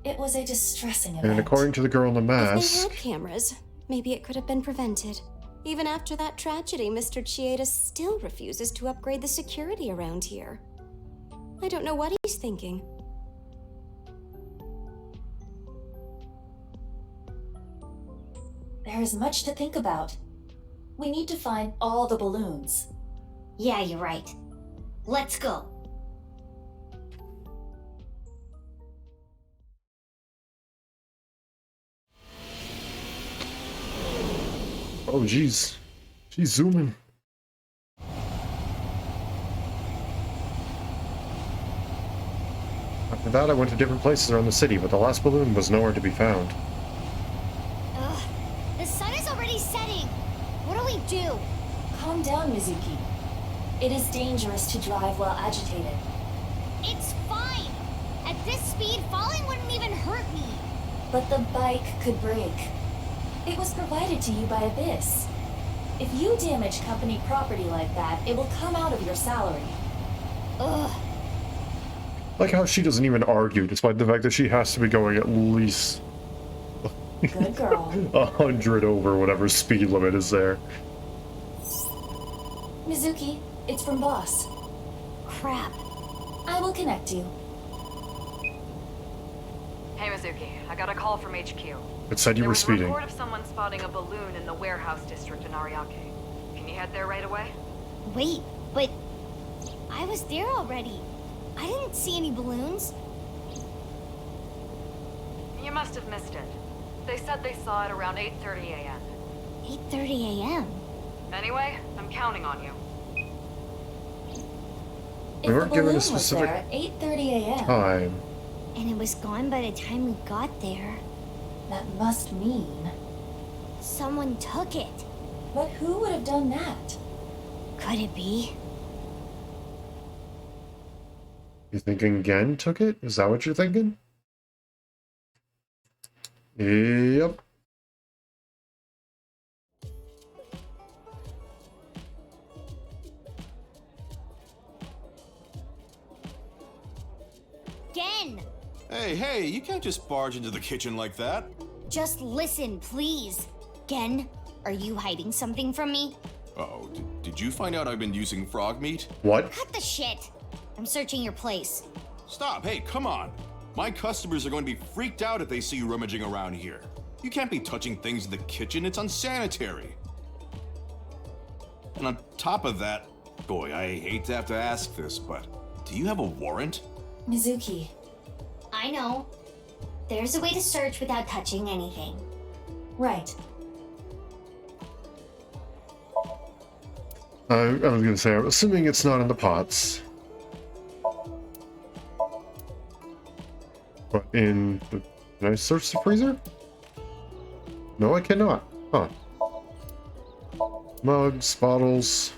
It was a distressing event. And according to the girl in the If they mask, had cameras, maybe it could have been prevented. Even after that tragedy, Mr. Chieda still refuses to upgrade the security around here. I don't know what he's thinking. There is much to think about. We need to find all the balloons. Yeah, you're right. Let's go. oh jeez, she's zooming. After that, I went to different places around the city, but the last balloon was nowhere to be found. Ugh, the sun is already setting. What do we do? Calm down, Mizuki. It is dangerous to drive while agitated. It's fine. At this speed, falling wouldn't even hurt me. But the bike could break. It was provided to you by Abyss. If you damage company property like that, it will come out of your salary. Ugh. Like how she doesn't even argue, despite the fact that she has to be going at least Good girl. 100 over whatever speed limit is there. Mizuki, it's from Boss. Crap. I will connect you. Hey, Mizuki, I got a call from HQ. It said you were There was a speeding. report of someone spotting a balloon in the warehouse district in Ariake. Can you head there right away? Wait, but I was there already. I didn't see any balloons. You must have missed it. They said they saw it around 8:30 a.m. 8:30 a.m. Anyway, I'm counting on you. We If weren't the given balloon a was specific there at 8:30 a.m., time. And it was gone by the time we got there. that must mean... Someone took it. But who would have done that? Could it be? You thinking Gen took it? Is that what you're thinking? Yep. Gen! Hey, you can't just barge into the kitchen like that. Just listen, please. Gen, are you hiding something from me? Uh-oh, did you find out I've been using frog meat? What? Cut the shit. I'm searching your place. Stop, hey, come on. My customers are going to be freaked out if they see you rummaging around here. You can't be touching things in the kitchen, it's unsanitary. And on top of that, boy, I hate to have to ask this, but do you have a warrant? Mizuki, I know. There's a way to search without touching anything. right. I was gonna say, I'm assuming it's not in the pots. But in the... Can I search the freezer? No, I cannot. Huh. Mugs, bottles...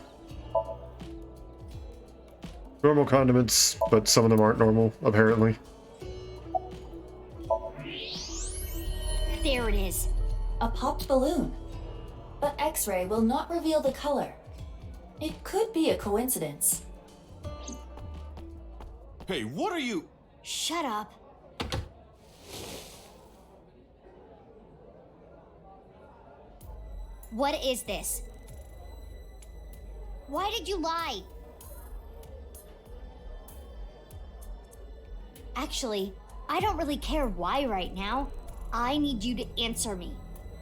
Normal condiments, but some of them aren't normal, apparently. There it is. A popped balloon. But X-ray will not reveal the color. It could be a coincidence. Hey, what are you? Shut up. What is this? Why did you lie? Actually, I don't really care why right now. I need you to answer me.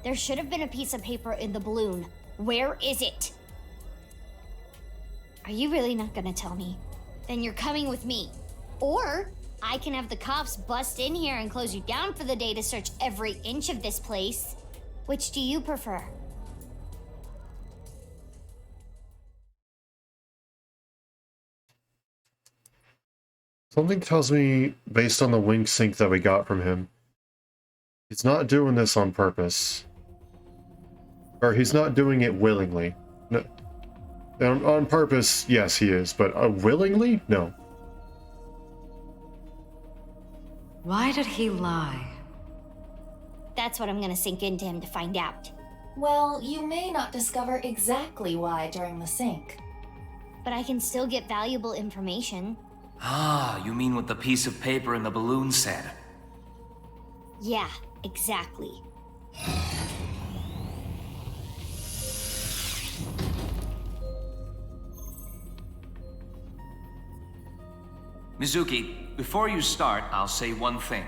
There should have been a piece of paper in the balloon. Where is it? Are you really not gonna tell me? Then you're coming with me. Or I can have the cops bust in here and close you down for the day to search every inch of this place. Which do you prefer? Something tells me, based on the wink sync that we got from him, he's not doing this on purpose. Or he's not doing it willingly. No, on purpose, yes, he is, but willingly? No. Why did he lie? That's what I'm gonna sink into him to find out. Well, you may not discover exactly why during the sync. But I can still get valuable information. Ah, you mean what the piece of paper in the balloon said? Yeah, exactly. Mizuki, before you start, I'll say one thing.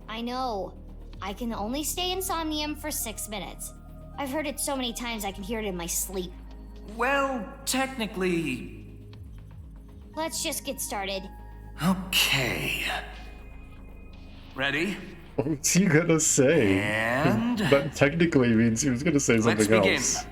I know. I can only stay in Somnium for 6 minutes. I've heard it so many times I can hear it in my sleep. Well, technically... Let's just get started. Okay. Ready? What's he gonna say? And... That technically means he was gonna say something Let's begin. else.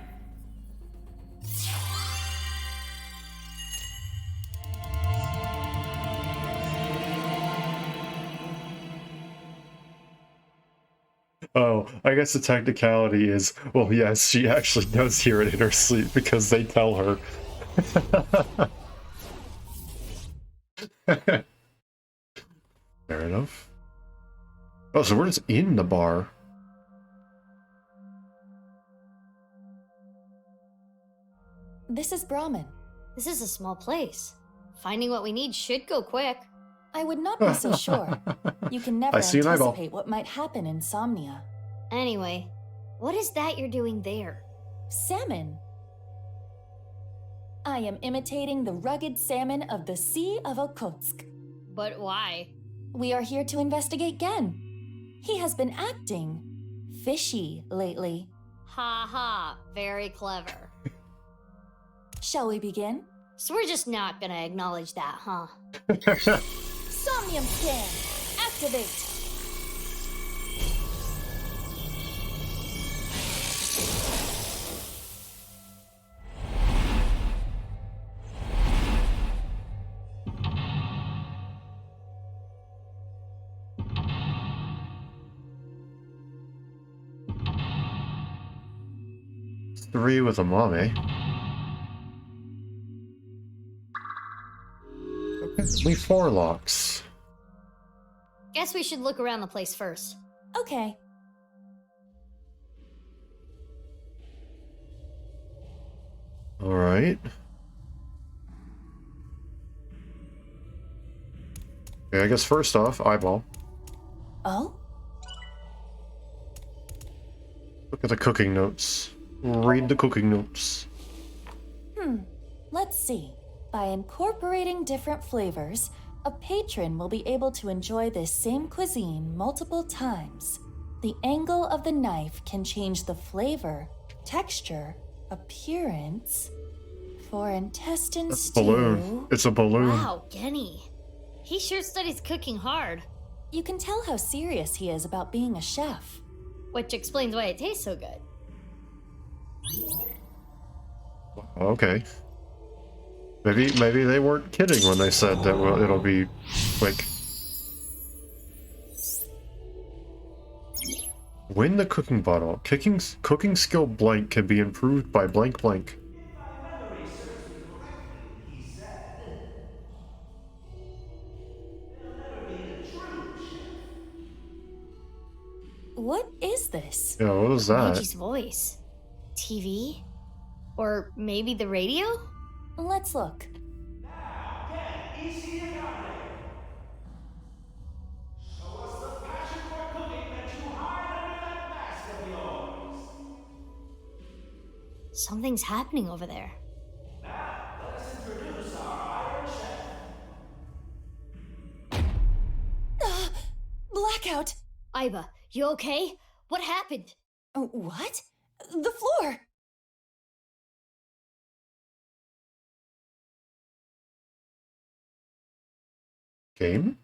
Oh, I guess the technicality is, well, yes, she actually does hear it in her sleep because they tell her. Fair enough. Oh, so we're just in the bar. This is Brahmin. This is a small place. Finding what we need should go quick. I would not be so sure. You can never I see an eyeball. anticipate what might happen in Somnia. Anyway, what is that you're doing there? Salmon. I am imitating the rugged salmon of the Sea of Okhotsk. But why? We are here to investigate Gen. He has been acting fishy lately. Ha ha, very clever. Shall we begin? So we're just not gonna acknowledge that, huh? Somnium scan! Activate! Three with a mom, eh? Only 4 locks. Guess we should look around the place first. Okay. Alright. Okay, I guess first off, eyeball. Oh? Look at the cooking notes. Read the cooking notes. Let's see. By incorporating different flavors, a patron will be able to enjoy this same cuisine multiple times. The angle of the knife can change the flavor, texture, appearance. For intestine That's a stew... balloon. It's a balloon. Wow, Genny. He sure studies cooking hard. You can tell how serious he is about being a chef. Which explains why it tastes so good. Okay. Maybe they weren't kidding when they said that it'll be quick. Win the cooking bottle. Cooking skill blank can be improved by blank blank. What is this? Yeah, what was that? Reggie's voice. TV? Or maybe the radio? Let's look. Something's happening over there. Blackout! Iba, you okay? What happened? What? The floor! Game?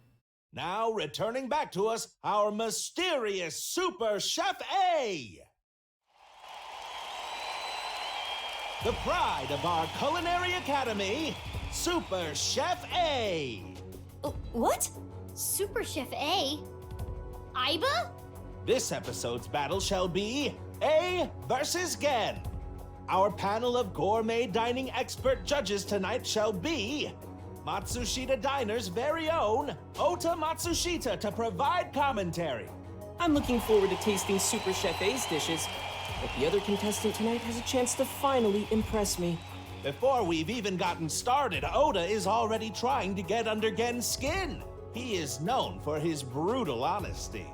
Now returning back to us, our mysterious Super Chef A! The pride of our culinary academy, Super Chef A! What? Super Chef A? Iba? This episode's battle shall be A versus Gen. Our panel of gourmet dining expert judges tonight shall be Matsushita Diner's very own Ota Matsushita to provide commentary. I'm looking forward to tasting Super Chef A's dishes, but the other contestant tonight has a chance to finally impress me. Before we've even gotten started, Ota is already trying to get under Gen's skin. He is known for his brutal honesty.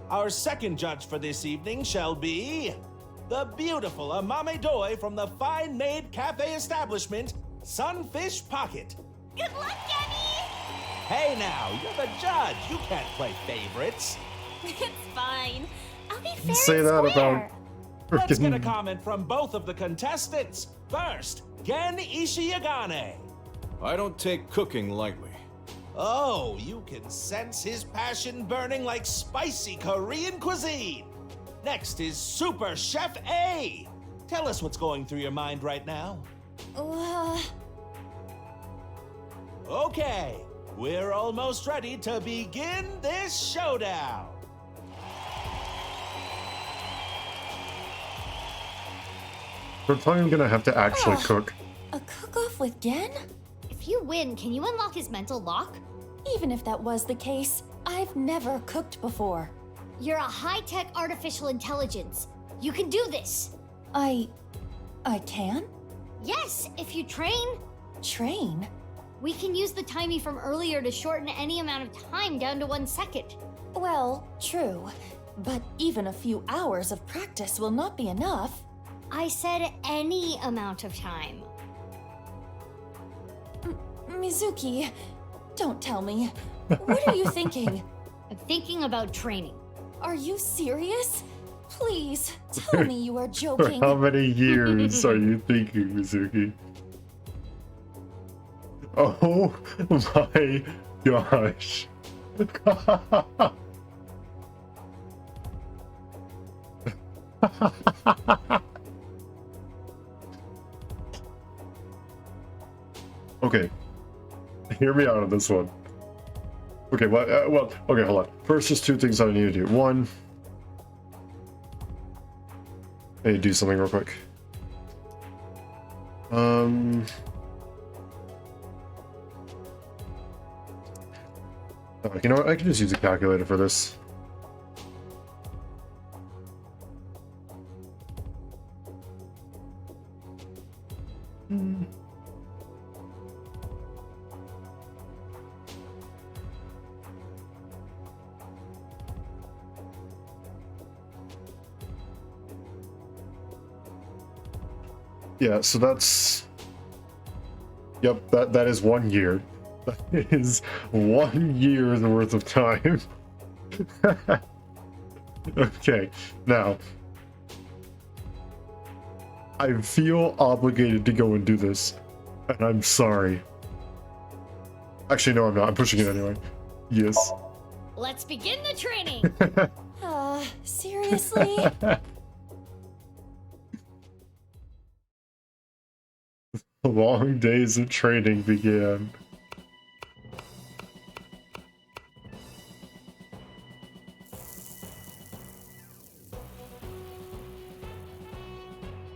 Our second judge for this evening shall be the beautiful Amame Doi from the fine-made cafe establishment, Sunfish Pocket. Good luck, Jenny! Hey now, you're the judge. You can't play favorites. It's fine. I'll be fair Say and that square. about Let's get a freaking. comment from both of the contestants. First, Gen Ishiyagane. I don't take cooking lightly. Oh, you can sense his passion burning like spicy Korean cuisine. Next is Super Chef A. Tell us what's going through your mind right now. Okay, we're almost ready to begin this showdown. For time, I'm gonna have to actually cook. A cook-off with Gen? If you win, can you unlock his mental lock? Even if that was the case, I've never cooked before. You're a high-tech artificial intelligence. You can do this. I can? Yes, if you train. Train? We can use the timey from earlier to shorten any amount of time down to 1 second. Well, true. But even a few hours of practice will not be enough. I said any amount of time. Mizuki, don't tell me. What are you thinking? I'm thinking about training. Are you serious? Please, tell me you are For joking. how many years are you thinking, Mizuki? Oh my gosh. Okay, hear me out on this one. Okay, well, okay, hold on. First, just two things I need to do. One, I need to do something real quick. You know what? I can just use a calculator for this. Yeah, so that's... Yep, that is 1 year. That is 1 year's worth of time. Okay, now... I feel obligated to go and do this. And I'm sorry. Actually, no, I'm not. I'm pushing it anyway. Yes. Let's begin the training. Seriously? Long days of training began.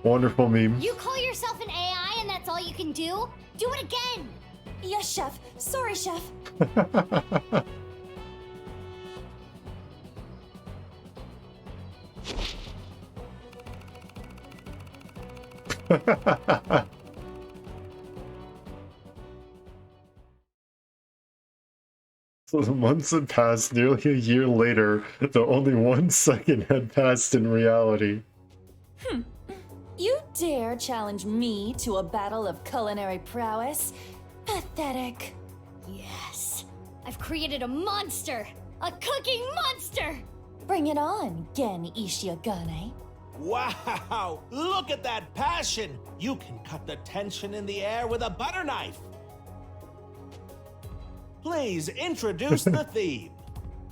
Wonderful meme. You call yourself an AI and that's all you can do? Do it again! Yes, Chef. Sorry, Chef. So the months had passed. Nearly a year later, though only 1 second had passed in reality. You dare challenge me to a battle of culinary prowess? Pathetic. Yes. I've created a monster! A cooking monster! Bring it on, Gen Ishiagane. Wow! Look at that passion! You can cut the tension in the air with a butter knife! Please introduce the theme.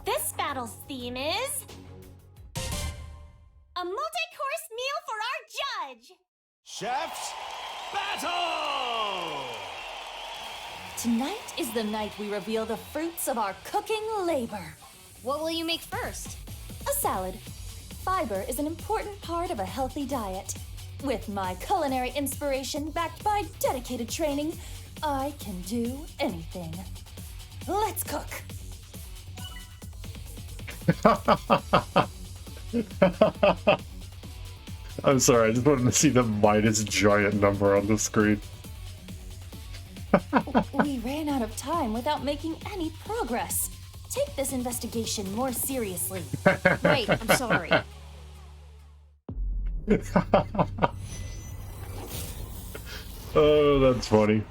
This battle's theme is a multi-course meal for our judge. Chef's Battle! Tonight is the night we reveal the fruits of our cooking labor. What will you make first? A salad. Fiber is an important part of a healthy diet. With my culinary inspiration backed by dedicated training, I can do anything. Let's cook. I'm sorry, I just wanted to see the minus giant number on the screen. We ran out of time without making any progress. Take this investigation more seriously. Right, I'm sorry. Oh, that's funny.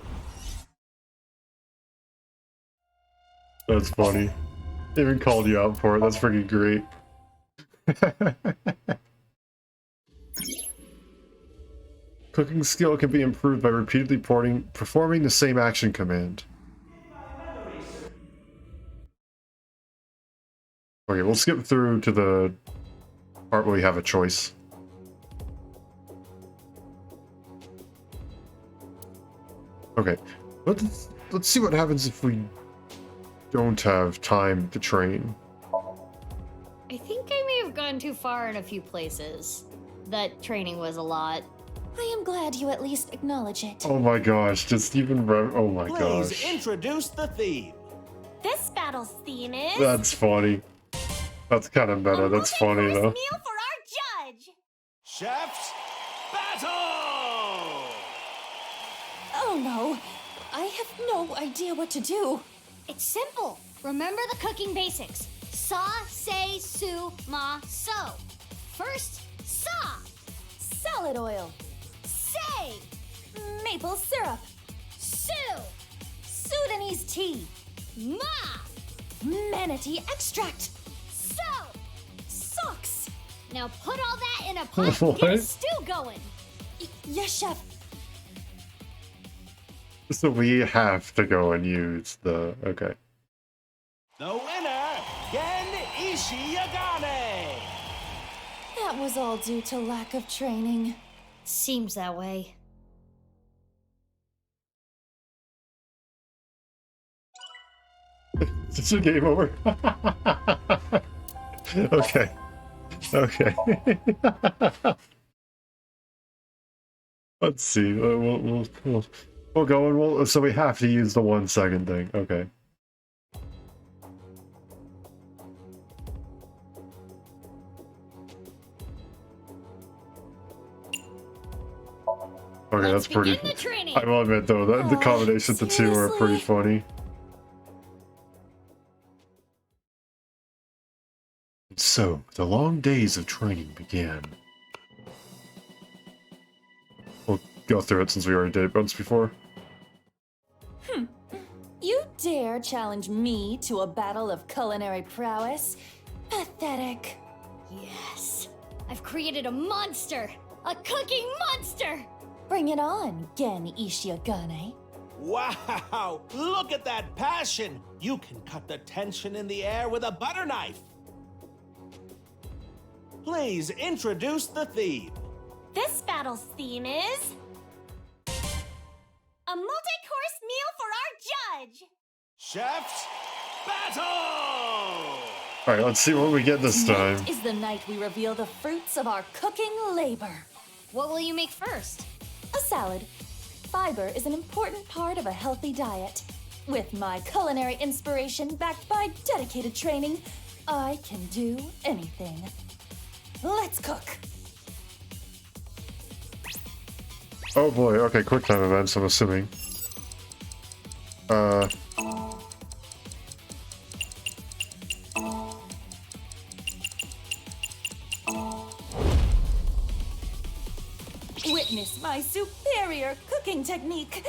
That's funny. They even called you out for it. That's freaking great. Cooking skill can be improved by repeatedly performing the same action command. Okay, we'll skip through to the part where we have a choice. Okay, let's see what happens if we don't have time to train. I think I may have gone too far in a few places. That training was a lot. I am glad you at least acknowledge it. Oh my gosh, just even oh my Please gosh. introduce the theme. This battle's theme is That's funny. That's kind of meta. That's funny though. meal for our judge. Chef's Battle! Oh no, I have no idea what to do. It's simple. Remember the cooking basics. Sa, say, su, ma, so. First, sa. Salad oil. Say. Maple syrup. Su. Sudanese tea. Ma. Manatee extract. So. Socks. Now put all that in a pot and get a What? stew going. Yes, chef. So we have to go and use the... Okay. The winner, Gen Ishiagane! That was all due to lack of training. Seems that way. Is it game over? Okay. Okay. Let's see. We'll go and so we have to use the 1 second thing. Okay. Okay, that's pretty. begin the training. I will admit though that the combination of the two are pretty funny. So, the long days of training began. We'll go through it since we already did it once before. You dare challenge me to a battle of culinary prowess? Pathetic. Yes. I've created a monster. A cooking monster. Bring it on, Gen Ishiagane. Wow! Look at that passion! You can cut the tension in the air with a butter knife. Please introduce the theme. This battle's theme is a multi-course meal for our judge. Chef's Battle! Alright, let's see what we get this time. Tonight is the night we reveal the fruits of our cooking labor. What will you make first? A salad. Fiber is an important part of a healthy diet. With my culinary inspiration backed by dedicated training, I can do anything. Let's cook. Oh boy, okay, quick time events, I'm assuming. Witness my superior cooking technique.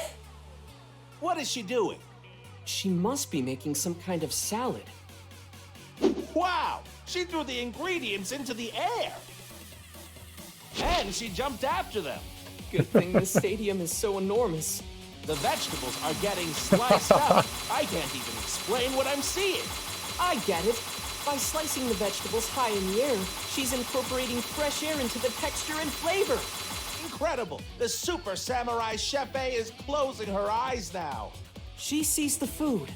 What is she doing? She must be making some kind of salad. Wow! She threw the ingredients into the air! And she jumped after them. Good thing the stadium is so enormous. The vegetables are getting sliced up. I can't even explain what I'm seeing. I get it. By slicing the vegetables high in the air, she's incorporating fresh air into the texture and flavor. Incredible! The super samurai chef is closing her eyes now. She sees the food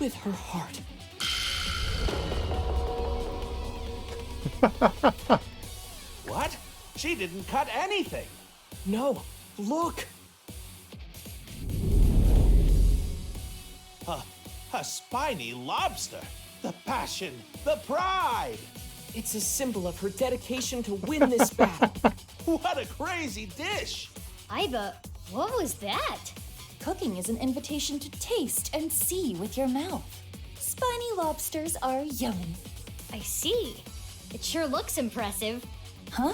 with her heart. What? She didn't cut anything. No, look. A spiny lobster. The passion, the pride. It's a symbol of her dedication to win this battle. What a crazy dish. Iba, what was that? Cooking is an invitation to taste and see with your mouth. Spiny lobsters are yummy. I see. It sure looks impressive. Huh?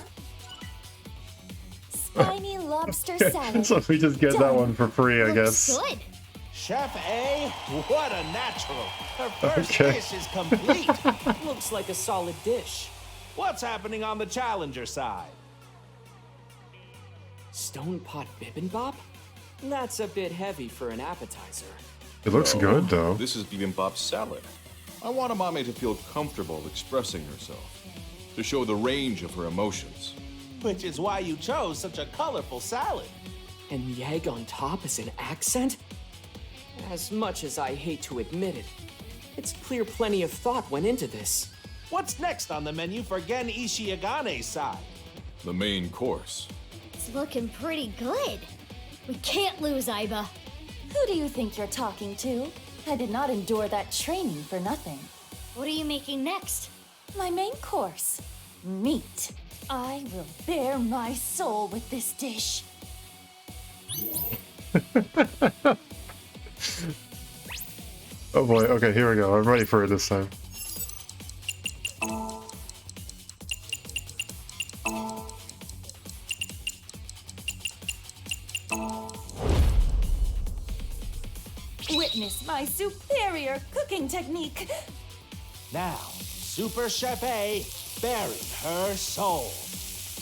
Spiny lobster salad. So we just get that one for free, I guess. Looks good. Chef A, what a natural. Her first Okay. dish is complete. Looks like a solid dish. What's happening on the challenger side? Stone pot bibimbap? That's a bit heavy for an appetizer. It looks good, though. This is bibimbap salad. I want Amame to feel comfortable expressing herself, to show the range of her emotions. Which is why you chose such a colorful salad. And the egg on top is an accent? As much as I hate to admit it, it's clear plenty of thought went into this. What's next on the menu for Gen Ishiagane's side? The main course. It's looking pretty good. We can't lose, Iba. Who do you think you're talking to? I did not endure that training for nothing. What are you making next? My main course, meat. I will bare my soul with this dish. Oh boy, okay, here we go. I'm ready for it this time. Witness my superior cooking technique. Now, Super Chef A buried her soul.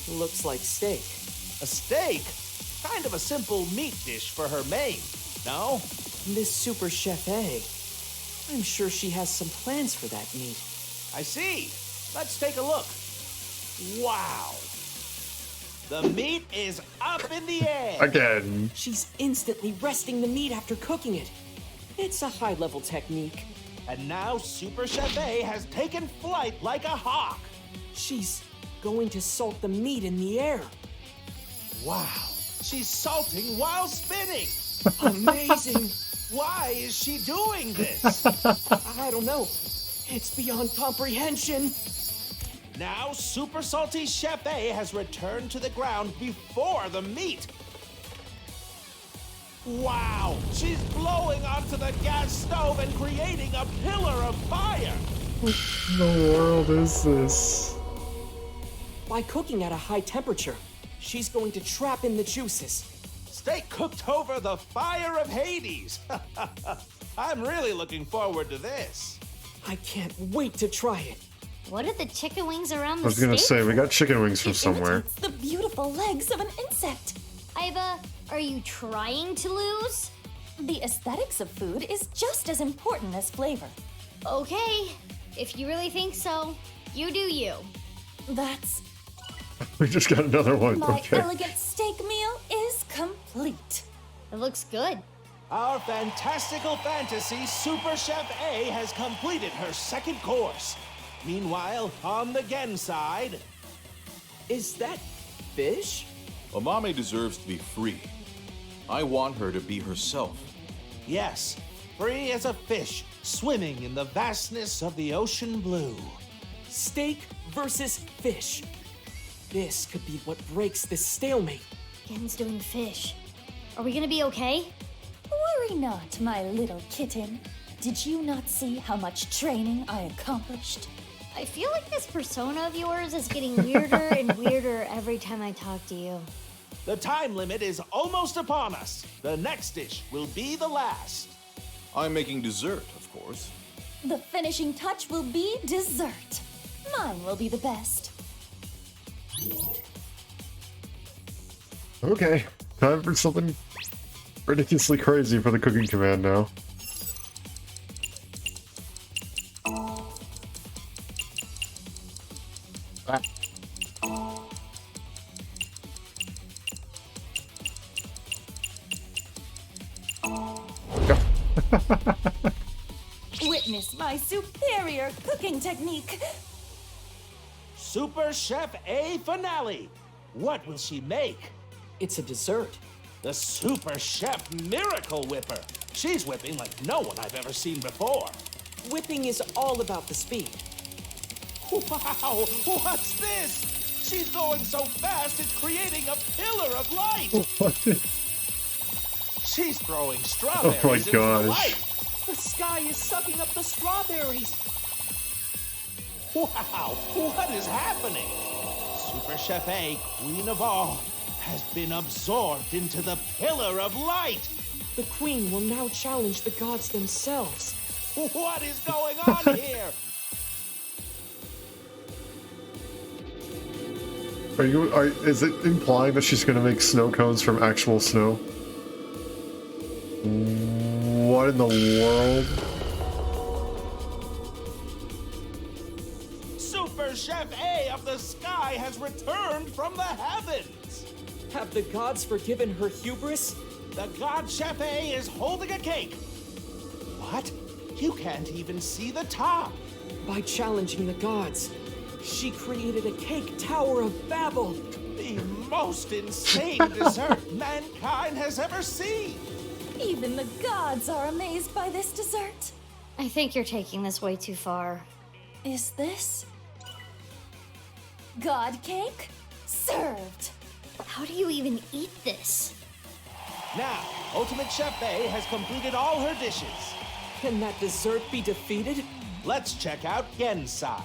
Looks like steak. A steak? Kind of a simple meat dish for her main, no? Miss Super Chef A. I'm sure she has some plans for that meat. I see. Let's take a look. Wow. The meat is up in the air. Again. She's instantly resting the meat after cooking it. It's a high-level technique. And now Super Chef A has taken flight like a hawk. She's going to salt the meat in the air. Wow. She's salting while spinning. Amazing. Why is she doing this? I don't know. It's beyond comprehension. Now Super Salty Chef A has returned to the ground before the meat. Wow! She's blowing onto the gas stove and creating a pillar of fire! What in the world is this? By cooking at a high temperature, she's going to trap in the juices. Steak cooked over the fire of Hades! I'm really looking forward to this. I can't wait to try it. What are the chicken wings around the I was gonna steak? say, we got chicken wings from It somewhere. imitates the beautiful legs of an insect. Iba, are you trying to lose? The aesthetics of food is just as important as flavor. Okay, if you really think so, you do you. That's We just got another one. my Okay. elegant steak meal is complete. It looks good. Our fantastical fantasy Super Chef A has completed her second course. Meanwhile, on the Gen side... Is that fish? Amame deserves to be free. I want her to be herself. Yes, free as a fish, swimming in the vastness of the ocean blue. Steak versus fish. This could be what breaks this stalemate. Gen's doing fish. Are we gonna be okay? Worry not, my little kitten. Did you not see how much training I accomplished? I feel like this persona of yours is getting weirder and weirder every time I talk to you. The time limit is almost upon us. The next dish will be the last. I'm making dessert, of course. The finishing touch will be dessert. Mine will be the best. Okay, time for something ridiculously crazy for the cooking command now. Witness my superior cooking technique. Super Chef A finale. What will she make? It's a dessert. The Super Chef Miracle Whipper. She's whipping like no one I've ever seen before. Whipping is all about the speed. Wow, what's this? She's going so fast it's creating a pillar of light. She's throwing strawberries into the light. The sky is sucking up the strawberries. Wow, what is happening? Super Chef A, queen of all, has been absorbed into the pillar of light. The queen will now challenge the gods themselves. What is going on here? Is it implying that she's gonna make snow cones from actual snow? What in the world? Super Chef A of the sky has returned from the heavens. Have the gods forgiven her hubris? The god Chef A is holding a cake. What? You can't even see the top. By challenging the gods, she created a cake tower of Babel. The most insane dessert mankind has ever seen. Even the gods are amazed by this dessert. I think you're taking this way too far. Is this God cake? Served. How do you even eat this? Now, Ultimate Chef A has completed all her dishes. Can that dessert be defeated? Let's check out Gen's side.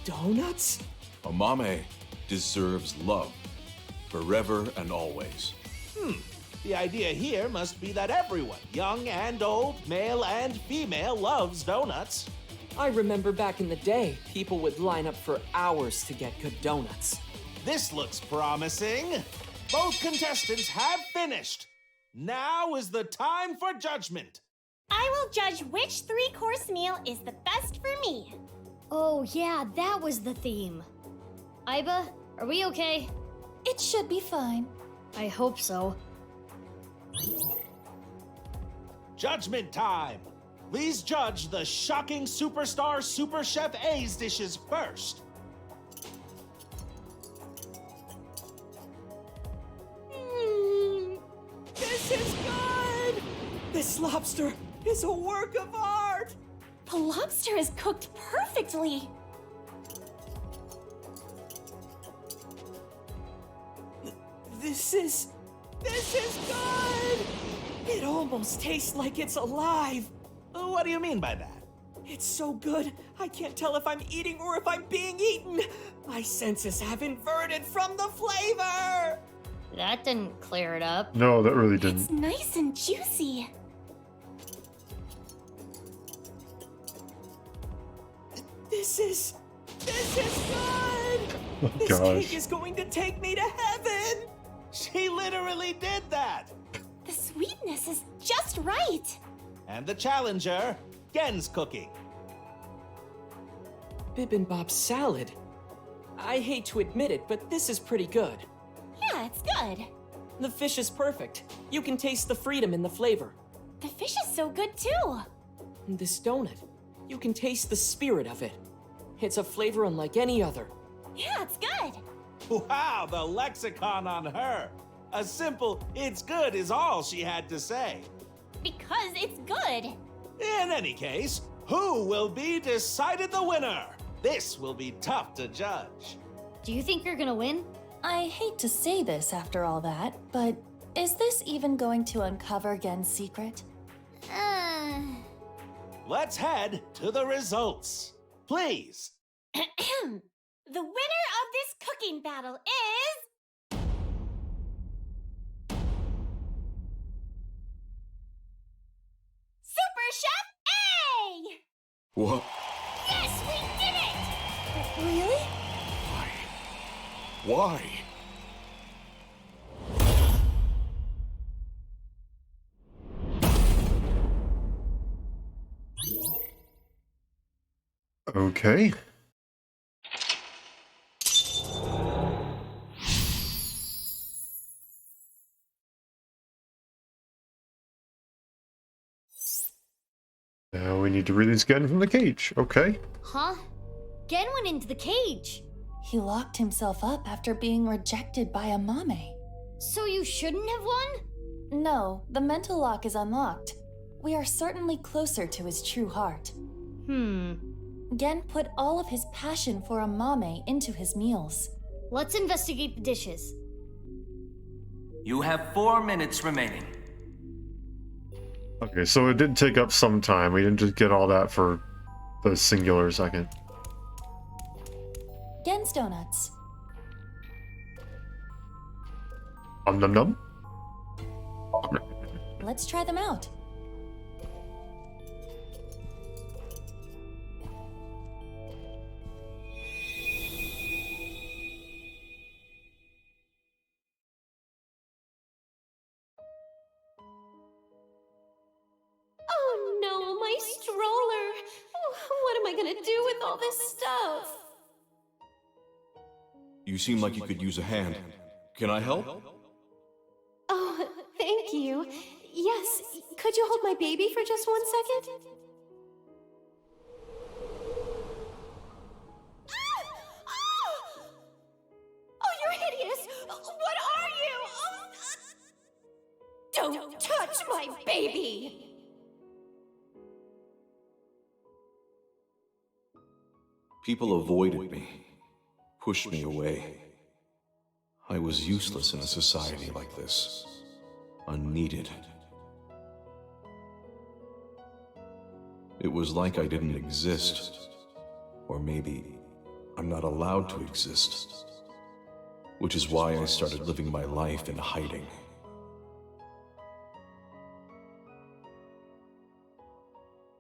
Donuts? Amame deserves love, forever and always. The idea here must be that everyone, young and old, male and female, loves donuts. I remember back in the day, people would line up for hours to get good donuts. This looks promising. Both contestants have finished. Now is the time for judgment. I will judge which 3-course meal is the best for me. Oh yeah, that was the theme. Iba, are we okay? It should be fine. I hope so. Judgment time. Please judge the shocking superstar Super Chef A's dishes first. This is good! This lobster is a work of art! The lobster is cooked perfectly. This is good! It almost tastes like it's alive. What do you mean by that? It's so good, I can't tell if I'm eating or if I'm being eaten. My senses have inverted from the flavor. That didn't clear it up. No, that really It's didn't. nice and juicy. This is good. Oh, This gosh. cake is going to take me to heaven. She literally did that. The sweetness is just right. And the challenger, Gen's cooking. Bibimbap salad. I hate to admit it, but this is pretty good. Yeah, it's good. The fish is perfect. You can taste the freedom in the flavor. The fish is so good too. And this donut, you can taste the spirit of it. It's a flavor unlike any other. Yeah, it's good. Wow, the lexicon on her. A simple, it's good is all she had to say. Because it's good. In any case, who will be decided the winner? This will be tough to judge. Do you think you're gonna win? I hate to say this after all that, but is this even going to uncover Gen's secret? Let's head to the results. Please. The winner of this cooking battle is... Super Chef A! What? Yes, we did it! Really? Why? Okay. Now we need to release Gen from the cage. Okay. Huh? Gen went into the cage. He locked himself up after being rejected by a mame. So you shouldn't have won? No, the mental lock is unlocked. We are certainly closer to his true heart. Gen put all of his passion for a mame into his meals. Let's investigate the dishes. You have 4 minutes remaining. Okay, so it did take up some time. We didn't just get all that for the singular second. Gen's donuts. Num num. Let's try them out. Oh no, my stroller! What am I gonna do with all this stuff? You seem like you could use a hand. Can I help? Oh, thank you. Yes, could you hold my baby for just 1 second? Oh, you're hideous! What are you? Don't touch my baby! People avoided me, pushed me away. I was useless in a society like this, unneeded. It was like I didn't exist, or maybe I'm not allowed to exist, which is why I started living my life in hiding.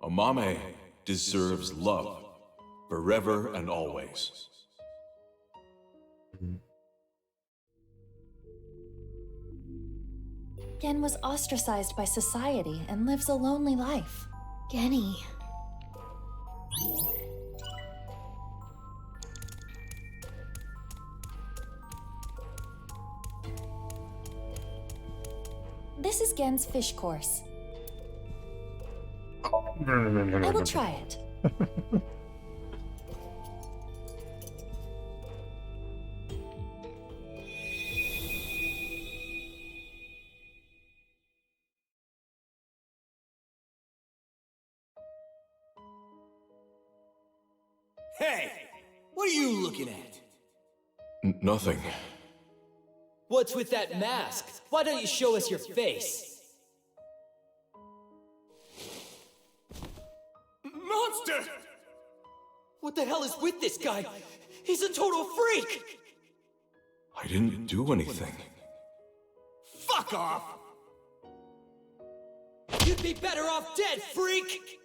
A mame deserves love, forever and always. Gen was ostracized by society and lives a lonely life. Genny. This is Gen's fish course. I will try it. Hey! What are you looking at? Nothing. What's with that mask? Why don't you show us your face? Monster! What the hell is with this guy? He's a total freak! I didn't do anything. Fuck off! You'd be better off dead, freak!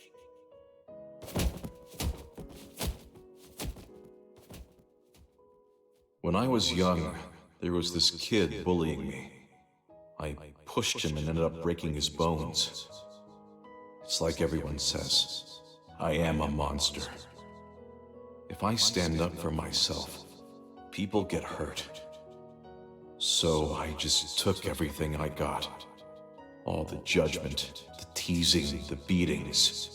When I was young, there was this kid bullying me. I pushed him and ended up breaking his bones. It's like everyone says, I am a monster. If I stand up for myself, people get hurt. So I just took everything I got. All the judgment, the teasing, the beatings.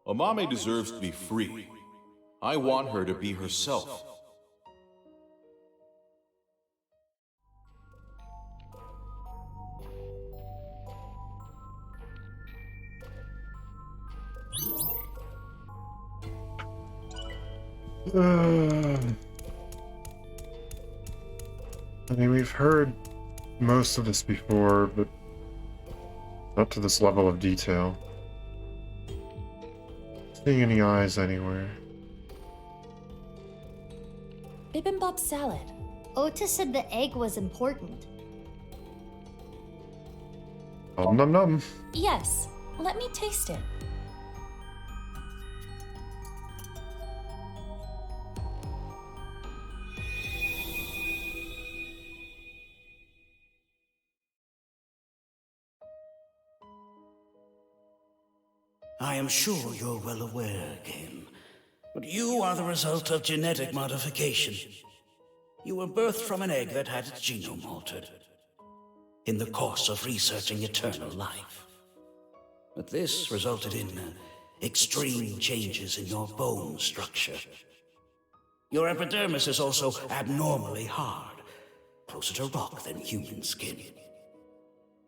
Amame deserves to be free. I want her to be herself. I mean, we've heard most of this before, but not to this level of detail. Seeing any eyes anywhere? Bibimbap salad. Ota said the egg was important. Nom nom nom. Yes, let me taste it. I am sure you're well aware, Game, but you are the result of genetic modification. You were birthed from an egg that had its genome altered in the course of researching eternal life. But this resulted in extreme changes in your bone structure. Your epidermis is also abnormally hard, closer to rock than human skin.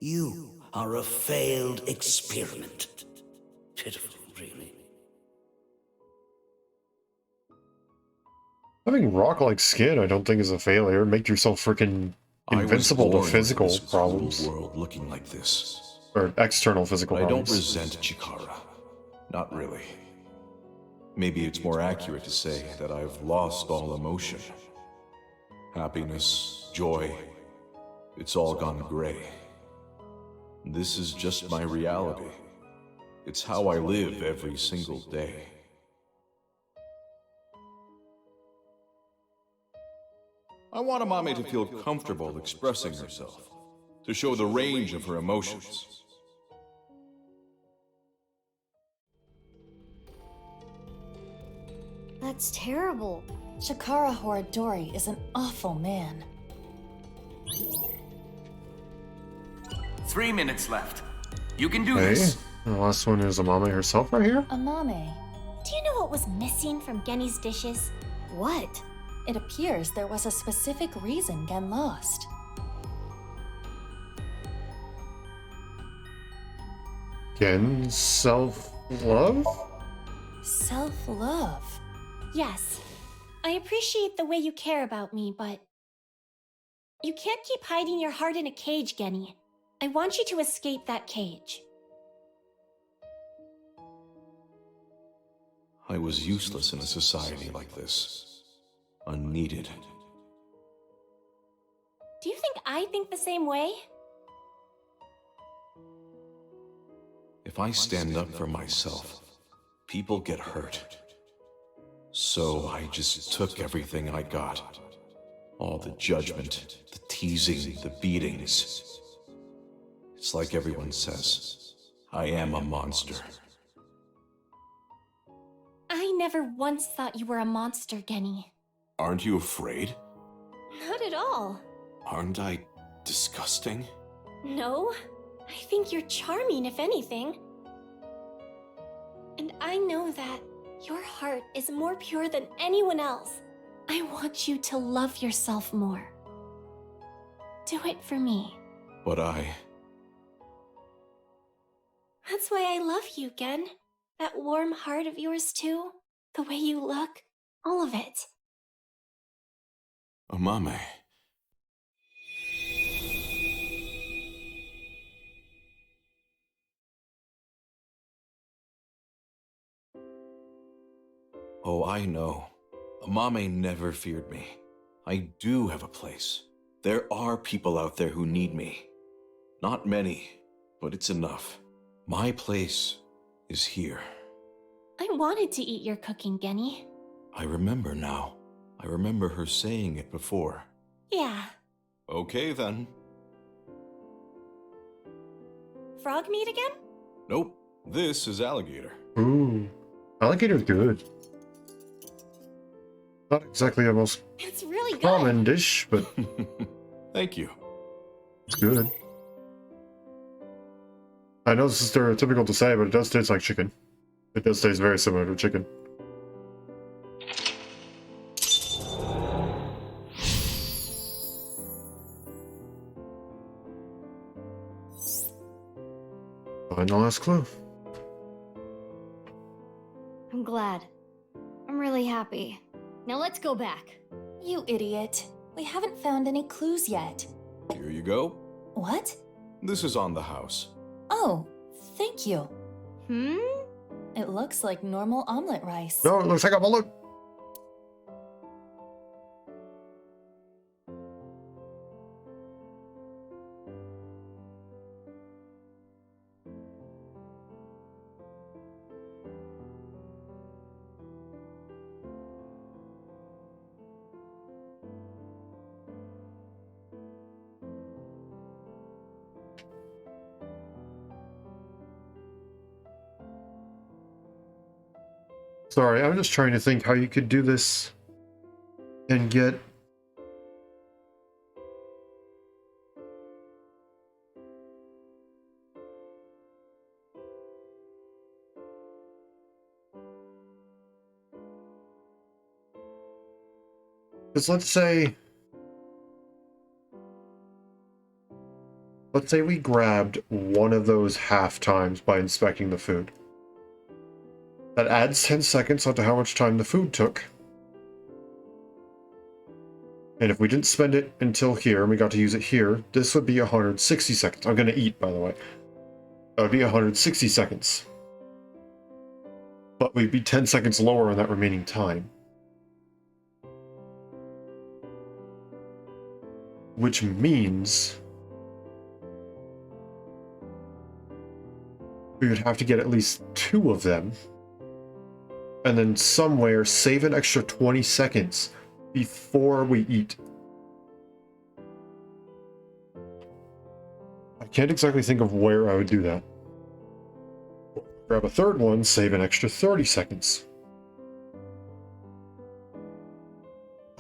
You are a failed experiment. Pitiful, really. Having rock-like skin, I don't think is a failure. Make yourself freaking invincible to physical problems. World looking like this. Or external physical I don't problems. resent Chikara. Not really. Maybe it's more accurate to say that I've lost all emotion. Happiness, joy, it's all gone gray. This is just my reality. It's how I live every single day. I want Amame to feel comfortable expressing herself, to show the range of her emotions. That's terrible. Chikara Horadori is an awful man. 3 minutes left. You can do Hey, this. the last one is Amame herself right here? Amame. Do you know what was missing from Genny's dishes? What? It appears there was a specific reason Gen lost. Gen self-love? Self-love? Yes. I appreciate the way you care about me, but you can't keep hiding your heart in a cage, Genny. I want you to escape that cage. I was useless in a society like this. Unneeded. Do you think I think the same way? If I stand up for myself, people get hurt. So I just took everything I got. All the judgment, the teasing, the beatings. It's like everyone says, I am a monster. I never once thought you were a monster, Genny. Aren't you afraid? Not at all. Aren't I disgusting? No. I think you're charming, if anything. And I know that your heart is more pure than anyone else. I want you to love yourself more. Do it for me. But That's why I love you, Gen. That warm heart of yours, too. The way you look. All of it. Amame. Oh, I know. Amame never feared me. I do have a place. There are people out there who need me. Not many, but it's enough. My place is here. I wanted to eat your cooking, Genny. I remember now. I remember her saying it before. Yeah. Okay, then. Frog meat again? Nope. This is alligator. Ooh. Alligator's good. Not exactly the most It's really good. common dish, but Thank you. it's good. I know this is stereotypical to say, but it does taste like chicken. It does taste very similar to chicken. Find the last clue. I'm glad. I'm really happy. Now let's go back. You idiot. We haven't found any clues yet. Here you go. What? This is on the house. Oh, thank you. Hmm? It looks like normal omelet rice. No, it looks like a bullet. Sorry, I'm just trying to think how you could do this and get... Because let's say we grabbed one of those half times by inspecting the food. That adds 10 seconds onto how much time the food took. And if we didn't spend it until here, and we got to use it here, this would be 160 seconds. I'm going to eat, by the way. That would be 160 seconds. But we'd be 10 seconds lower on that remaining time. Which means we would have to get at least 2 of them. And then somewhere save an extra 20 seconds before we eat. I can't exactly think of where I would do that. Grab a third one, save an extra 30 seconds.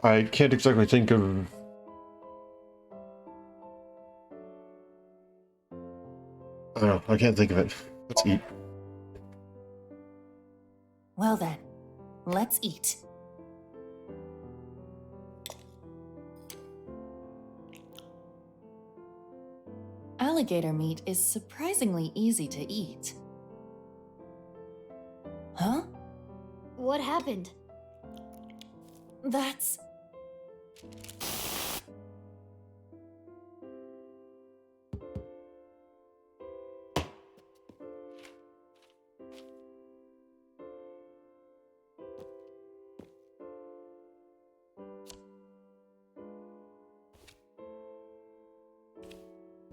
I can't exactly think of... I don't know, I can't think of it. Let's eat. Well then, let's eat. Alligator meat is surprisingly easy to eat. Huh? What happened? That's...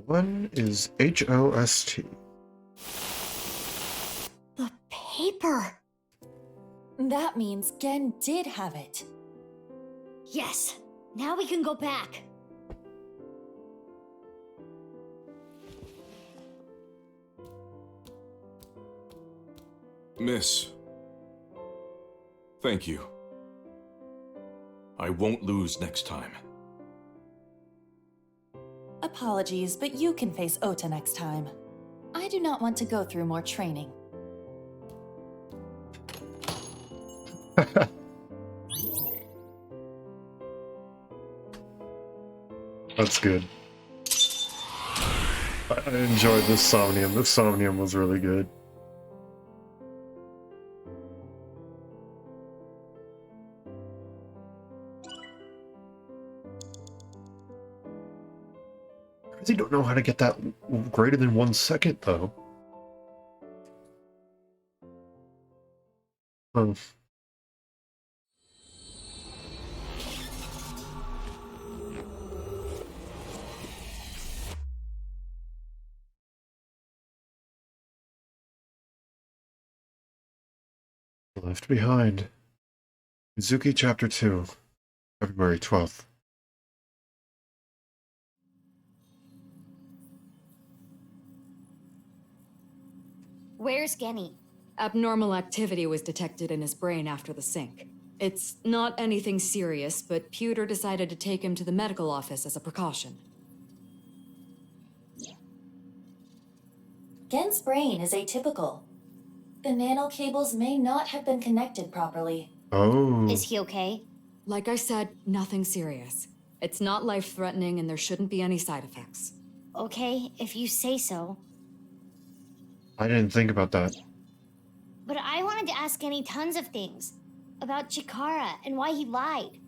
One is HOST. The paper! That means Gen did have it. Yes! Now we can go back. Miss. Thank you. I won't lose next time. Apologies, but you can face Ota next time. I do not want to go through more training. That's good. I enjoyed this Somnium. This Somnium was really good. I really don't know how to get that greater than 1 second, though. Left Behind. Mizuki Chapter 2. February 12th. Where's Genny? Abnormal activity was detected in his brain after the sync. It's not anything serious, but Pewter decided to take him to the medical office as a precaution. Gen's brain is atypical. The nanocables may not have been connected properly. Oh. Is he okay? Like I said, nothing serious. It's not life-threatening and there shouldn't be any side effects. Okay, if you say so. I didn't think about that. But I wanted to ask Genny tons of things. About Chikara and why he lied.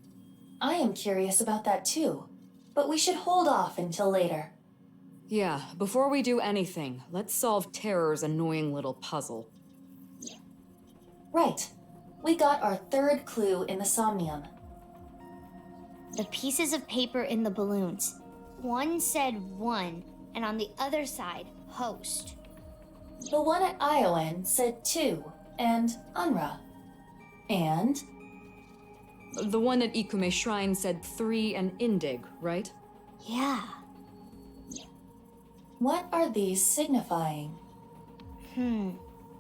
I am curious about that too, but we should hold off until later. Yeah, before we do anything, let's solve Terror's annoying little puzzle. Right. We got our third clue in the Somnium. The pieces of paper in the balloons. One said one, and on the other side, host. The one at Iowan said 2 and Unra. And? The one at Ikume Shrine said 3 and Indig, right? Yeah. What are these signifying?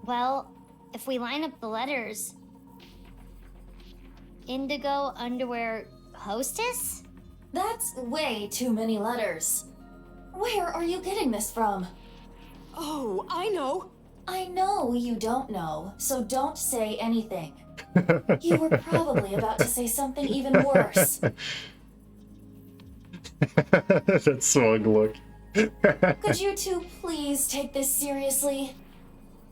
Well, if we line up the letters... Indigo underwear hostess? That's way too many letters. Where are you getting this from? Oh, I know! I know you don't know, so don't say anything. You were probably about to say something even worse. That smug look. Could you two please take this seriously?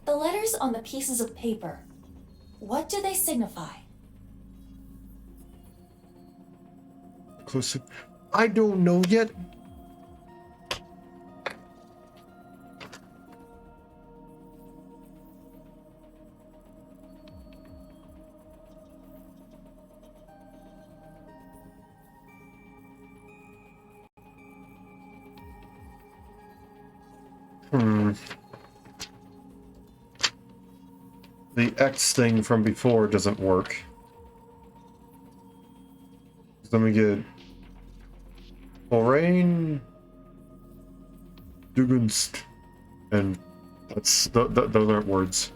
The letters on the pieces of paper, what do they signify? Close. I don't know yet. The X thing from before doesn't work. Let me get Lorraine Dugunst, and that's those aren't words.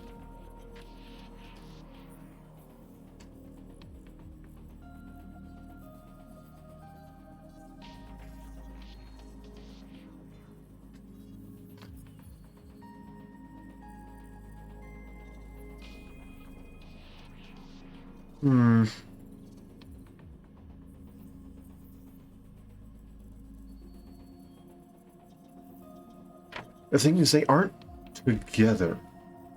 The thing is, they aren't together.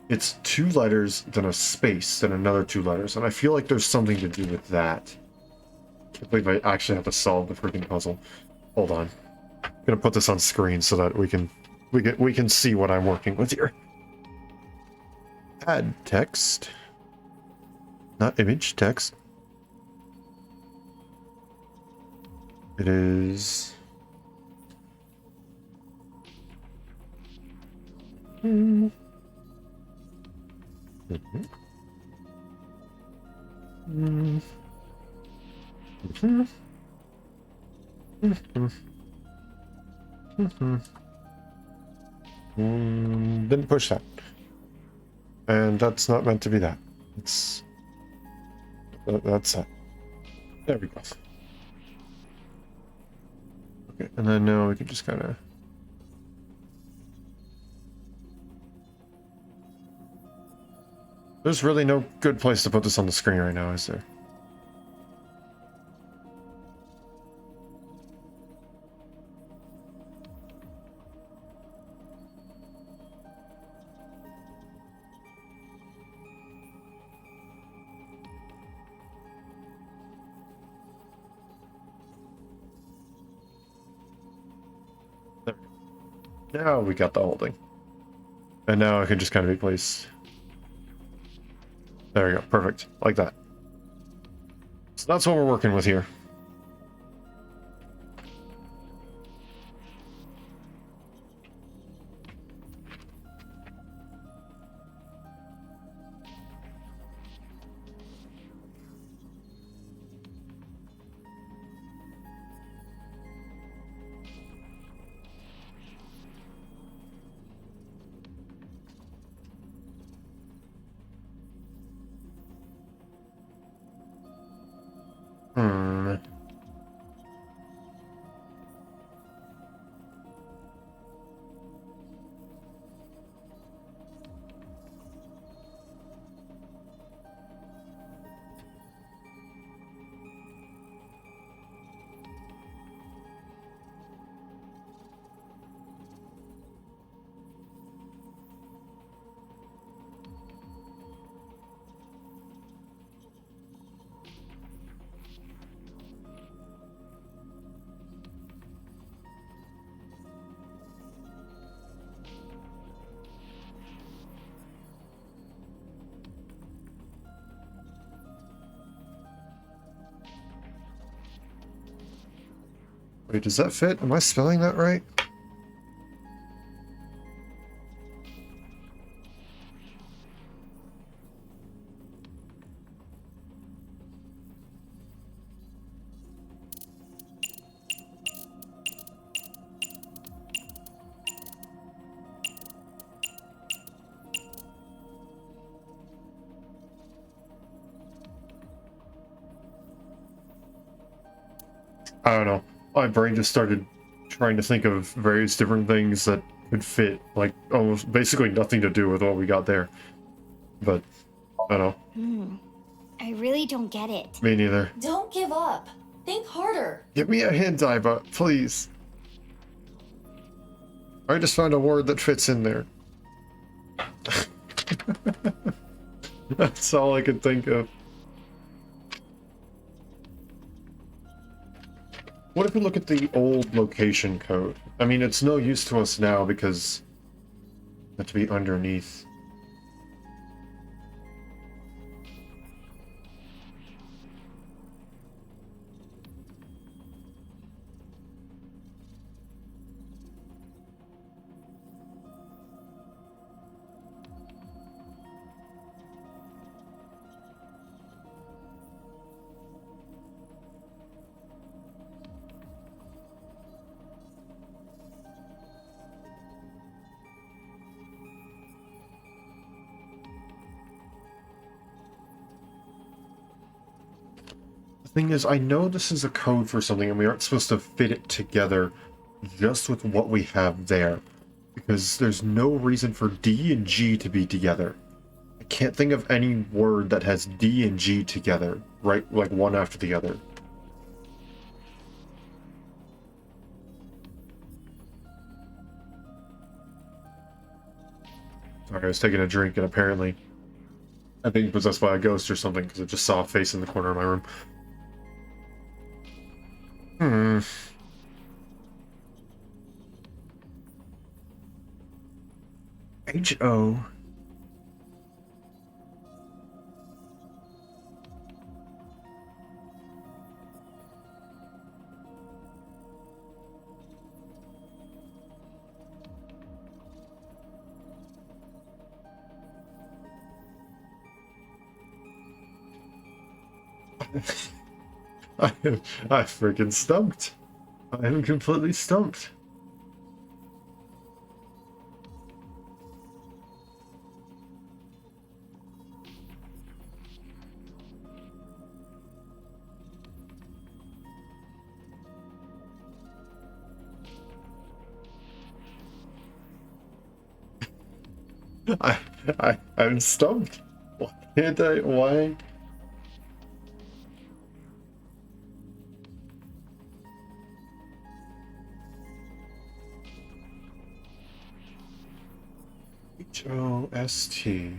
It's 2 letters, then a space, then another 2 letters, and I feel like there's something to do with that. I believe I actually have to solve the freaking puzzle. Hold on. I'm gonna put this on screen so that we can see what I'm working with here. Add text. Not image, text. It is... Didn't push that. And that's not meant to be that. It's... That's it. There we go. Okay, and then now we can just kind of... There's really no good place to put this on the screen right now, is there? There we go. Now we got the holding. And now I can just kind of be placed. There we go, perfect, like that. So that's what we're working with here. Wait, does that fit? Am I spelling that right? I don't know. My brain just started trying to think of various different things that could fit, like almost basically nothing to do with what we got there. But I don't know. I really don't get it. Me neither. Don't give up. Think harder. Give me a hint, Iva, please. I just found a word that fits in there. That's all I could think of. What if we look at the old location code? I mean, it's no use to us now because it had to be underneath. Thing is, I know this is a code for something and we aren't supposed to fit it together just with what we have there. Because there's no reason for D and G to be together. I can't think of any word that has D and G together, right? Like one after the other. Sorry, I was taking a drink and apparently I think possessed by a ghost or something because I just saw a face in the corner of my room. H-O. I freaking stumped. I am completely stumped. I'm stumped. Why can't I? Why? H-O-S-T.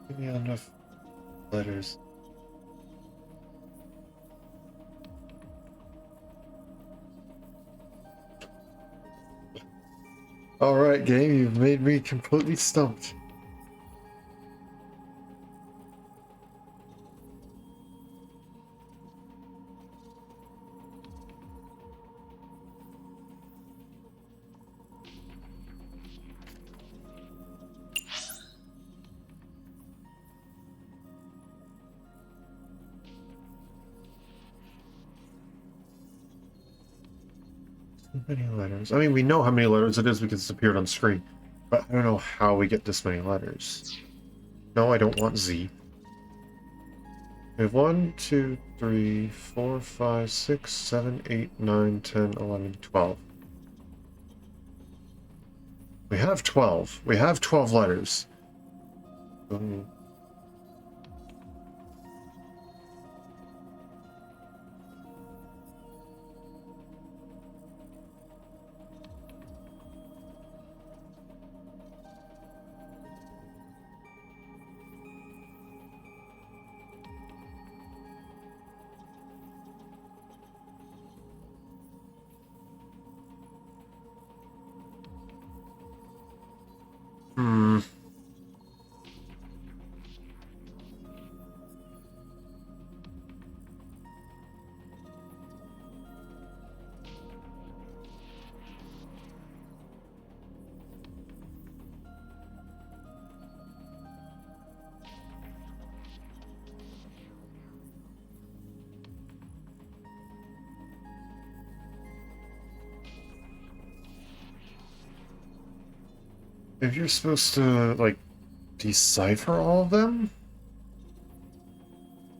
Give me enough letters. Alright, game, you've made me completely stumped. Many letters. I mean, we know how many letters it is because it's appeared on screen, but I don't know how we get this many letters. No, I don't want Z. We have 1, 2, 3, 4, 5, 6, 7, 8, 9, 10, 11, 12. We have 12. We have 12 letters. Ooh. If you're supposed to, like, decipher all of them?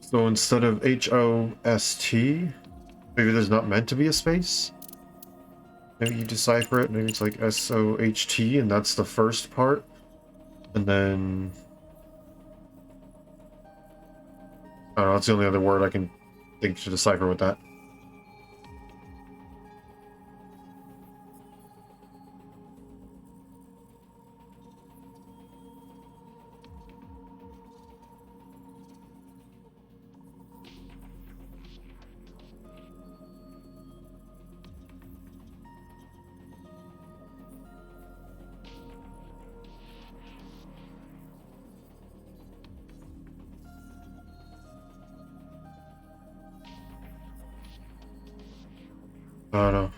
So instead of H-O-S-T, maybe there's not meant to be a space? Maybe you decipher it, maybe it's like S-O-H-T, and that's the first part. And then... I don't know, that's the only other word I can think to decipher with that. I don't know.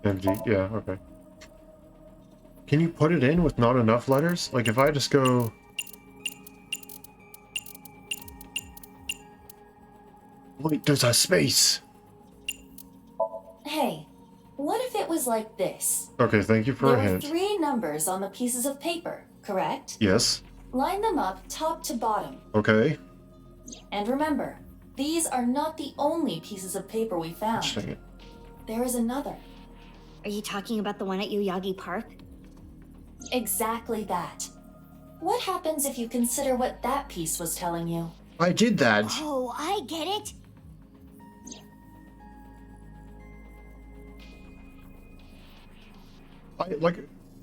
MG, yeah, okay. Can you put it in with not enough letters? Like if I just go... Wait, there's a space! Hey, what if it was like this? Okay, thank you for There a are hint. 3 numbers on the pieces of paper, correct? Yes. Line them up top to bottom. Okay. And remember, these are not the only pieces of paper we found. Dang it. There is another. Are you talking about the one at Yoyagi Park? Exactly that. What happens if you consider what that piece was telling you? I did that! Oh, I get it.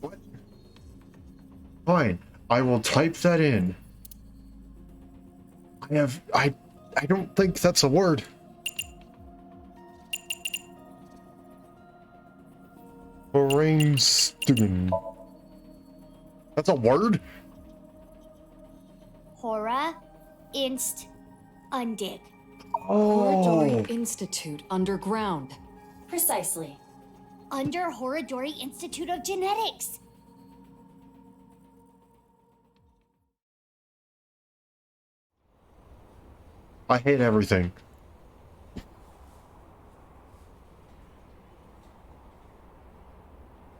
What? Fine. I will type that in. I don't think that's a word. Brainstorm. That's a word? Hora, Inst, Undig. Horadori Institute underground. Precisely. Under Horadori Institute of Genetics. I hate everything.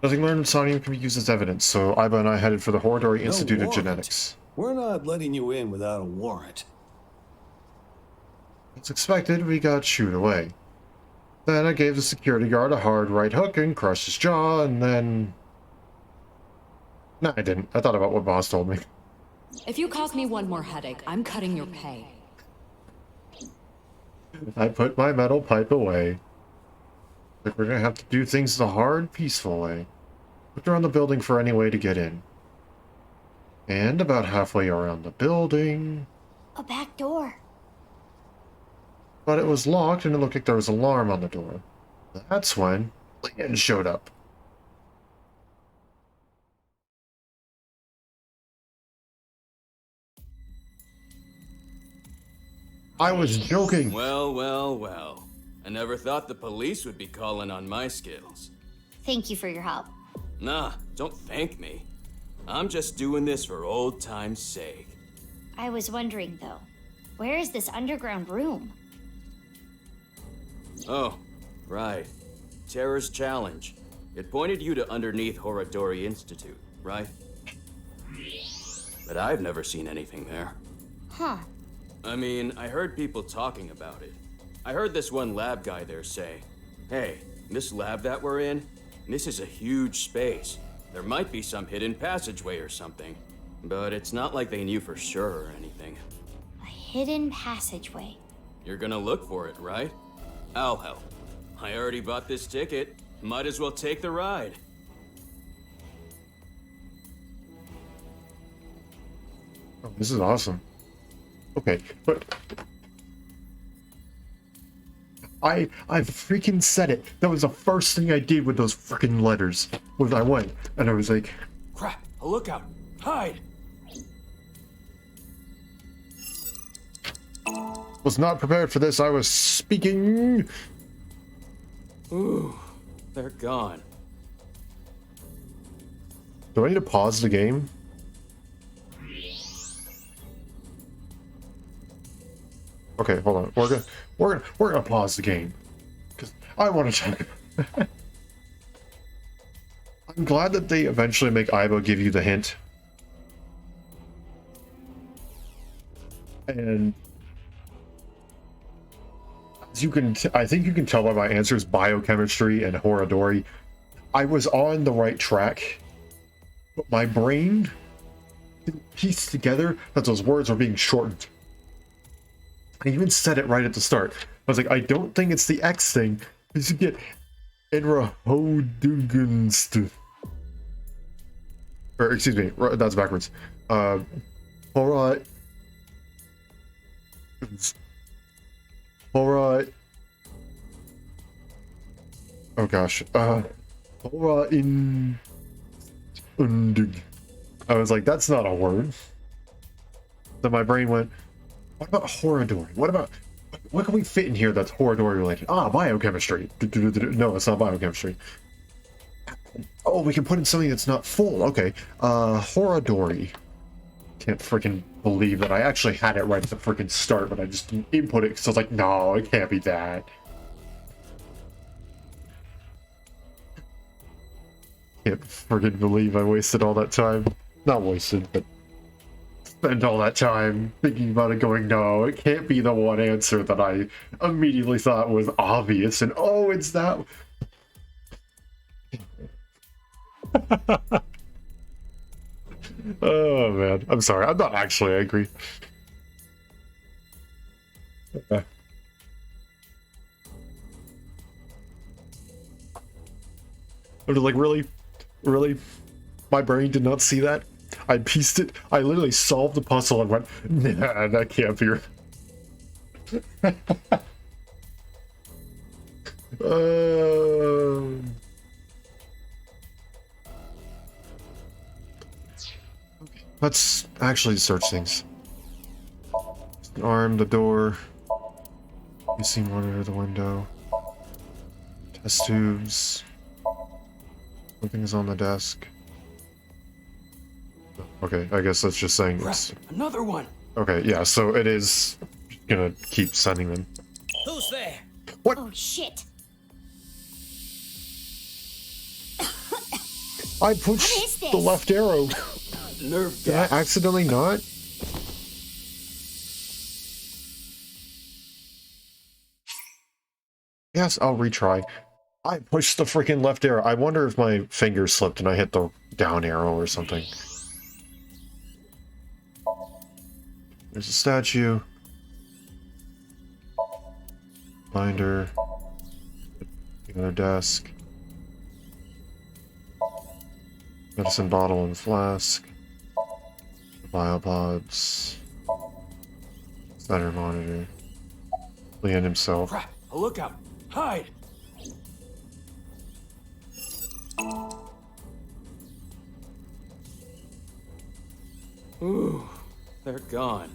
Nothing learned in Somnium can be used as evidence, so Iba and I headed for the Horadori Institute of Genetics. We're not letting you in without a warrant. As expected, we got shooed away. Then I gave the security guard a hard right hook and crushed his jaw, and then... No, I didn't. I thought about what Boss told me. If you cause me one more headache, I'm cutting your pay. I put my metal pipe away. Like we're gonna have to do things the hard, peaceful way. Looked around the building for any way to get in. And about halfway around the building... A back door. But it was locked and it looked like there was an alarm on the door. That's when Leon showed up. I was joking. Well, well, well. I never thought the police would be calling on my skills. Thank you for your help. Nah, don't thank me. I'm just doing this for old time's sake. I was wondering, though, where is this underground room? Oh, right. Terror's Challenge. It pointed you to underneath Horadori Institute, right? But I've never seen anything there. Huh. I mean, I heard people talking about it. I heard this one lab guy there say, hey, this lab that we're in, this is a huge space. There might be some hidden passageway or something. But it's not like they knew for sure or anything. A hidden passageway. You're gonna look for it, right? I'll help. I already bought this ticket. Might as well take the ride. Oh, this is awesome. Okay, but... I freaking said it. That was the first thing I did with those freaking letters. Was I went, and I was like... Crap, a lookout. Hide! Was not prepared for this. I was speaking. Ooh, they're gone. Do I need to pause the game? Okay, hold on. We're gonna pause the game because I want to check. I'm glad that they eventually make Aibo give you the hint. And as you can, I think you can tell by my answers, biochemistry and Horadori. I was on the right track, but my brain didn't piece together that those words were being shortened. I even said it right at the start. I was like, I don't think it's the X thing. You should get Enrahodugunst. Or excuse me, that's backwards. Hora. Hora. Oh gosh. Hora in. Undug. I was like, that's not a word. Then my brain went, what about Horadori? What can we fit in here that's Horadori related? Ah, biochemistry. No, it's not biochemistry. Oh, we can put in something that's not full. Okay. Horadori. Can't freaking believe that I actually had it right at the freaking start, but I just didn't input it because I was like, no, it can't be that. Can't freaking believe I wasted all that time. Not wasted, but spent all that time thinking about it going, no, it can't be the one answer that I immediately thought was obvious, and oh, it's that. Oh man, I'm sorry, I'm not actually angry. I'm just like, really? My brain did not see that? I pieced it. I literally solved the puzzle and went, nah, that can't be. Let's actually search things. Arm, the door. Missing monitor, the window. Test tubes. Something's on the desk. Okay, I guess that's just saying it's... Another one! Okay, yeah, so it is gonna keep sending them. Who's there? What? Oh, shit. I pushed the left arrow. Nerve Did I accidentally not? Yes, I'll retry. I pushed the freaking left arrow. I wonder if my finger slipped and I hit the down arrow or something. There's a statue. Binder. Another desk. Medicine bottle and flask. Biopods. Center monitor. Leon himself. Crap! A lookout! Hide! Ooh, they're gone.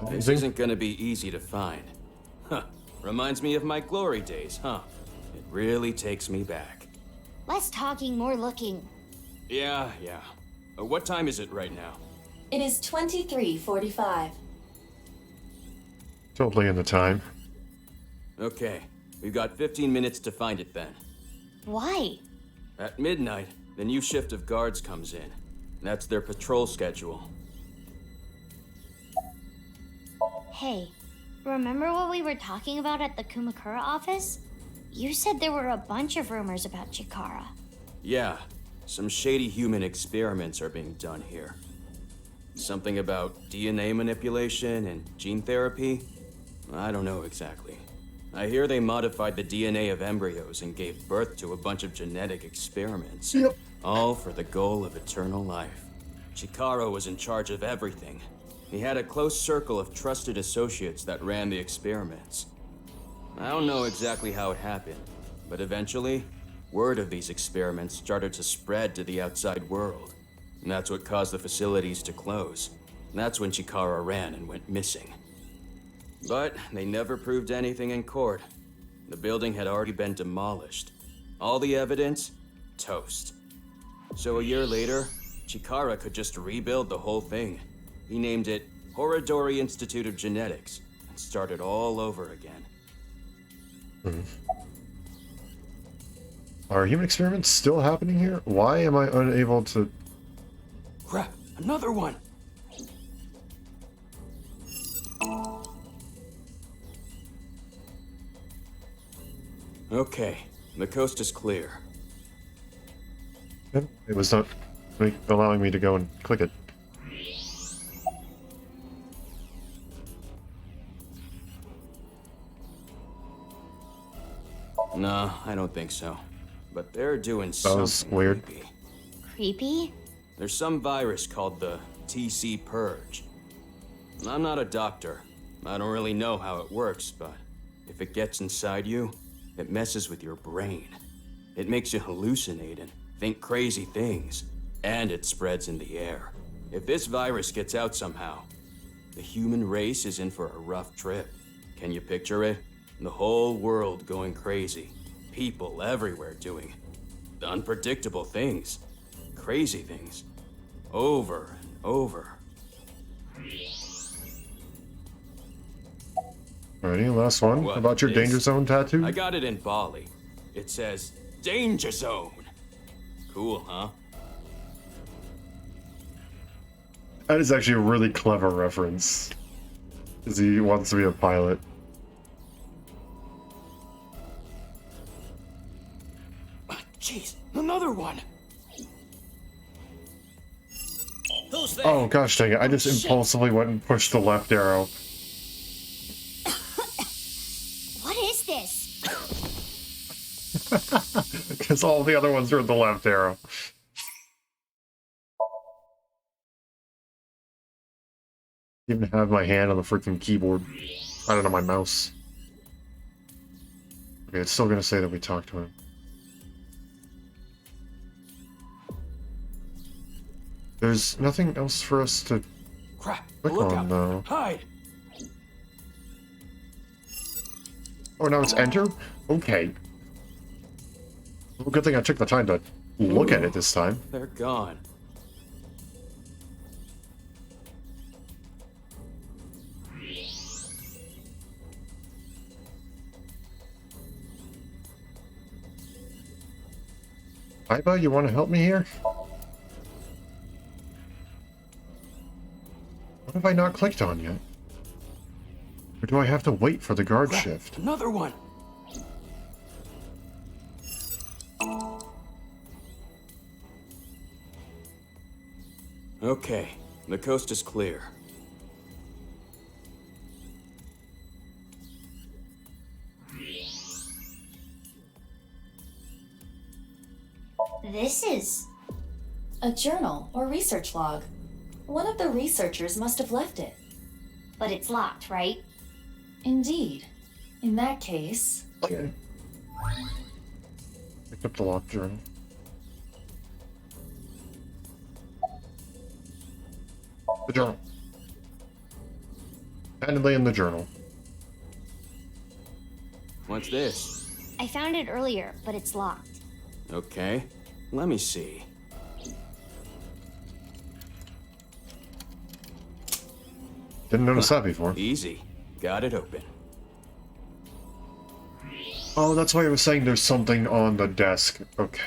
This isn't gonna be easy to find. Huh. Reminds me of my glory days, huh? It really takes me back. Less talking, more looking. Yeah. What time is it right now? It is 23:45. Totally in the time. Okay, we've got 15 minutes to find it then. Why? At midnight, the new shift of guards comes in. That's their patrol schedule. Hey, remember what we were talking about at the Kumakura office? You said there were a bunch of rumors about Chikara. Yeah, some shady human experiments are being done here. Something about DNA manipulation and gene therapy? I don't know exactly. I hear they modified the DNA of embryos and gave birth to a bunch of genetic experiments. Yep. All for the goal of eternal life. Chikara was in charge of everything. He had a close circle of trusted associates that ran the experiments. I don't know exactly how it happened, but eventually, Word of these experiments started to spread to the outside world. And that's what caused the facilities to close. And that's when Chikara ran and went missing. But they never proved anything in court. The building had already been demolished. All the evidence? Toast. So a year later, Chikara could just rebuild the whole thing. He named it Horodori Institute of Genetics and started all over again. Are human experiments still happening here? Why am I unable to... Crap, another one! Okay, the coast is clear. It was not allowing me to go and click it. No, I don't think so. But they're doing That something was weird. creepy. Creepy? There's some virus called the TC Purge. I'm not a doctor. I don't really know how it works, but if it gets inside you, it messes with your brain. It makes you hallucinate and think crazy things, and it spreads in the air. If this virus gets out somehow, the human race is in for a rough trip. Can you picture it? The whole world going crazy. People everywhere doing unpredictable things. Crazy things. Over and over. Alrighty, last one. What About your is- danger zone tattoo? I got it in Bali. It says, Danger Zone. Cool, huh? That is actually a really clever reference. Because he wants to be a pilot. Jeez, another one. Who's there? Oh gosh dang it, I just impulsively went and pushed the left arrow. What is this? Because all the other ones are the left arrow. Even have my hand on the freaking keyboard. I don't know, my mouse. Okay, it's still gonna say that we talked to him. There's nothing else for us to Crap, click look on out. though. Hide. Oh, now it's enter? Okay. Well, good thing I took the time to look at it this time. They're gone. Iba, you want to help me here? What have I not clicked on yet? Or do I have to wait for the guard shift? Another one. Okay, the coast is clear. This is... A journal or research log. One of the researchers must have left it. But it's locked, right? Indeed. In that case... Okay. Picked up the locked journal. The journal. Handedly in the journal. What's this? I found it earlier, but it's locked. Okay, let me see. Didn't notice that before. Easy. Got it open. Oh, that's why I was saying there's something on the desk. Okay.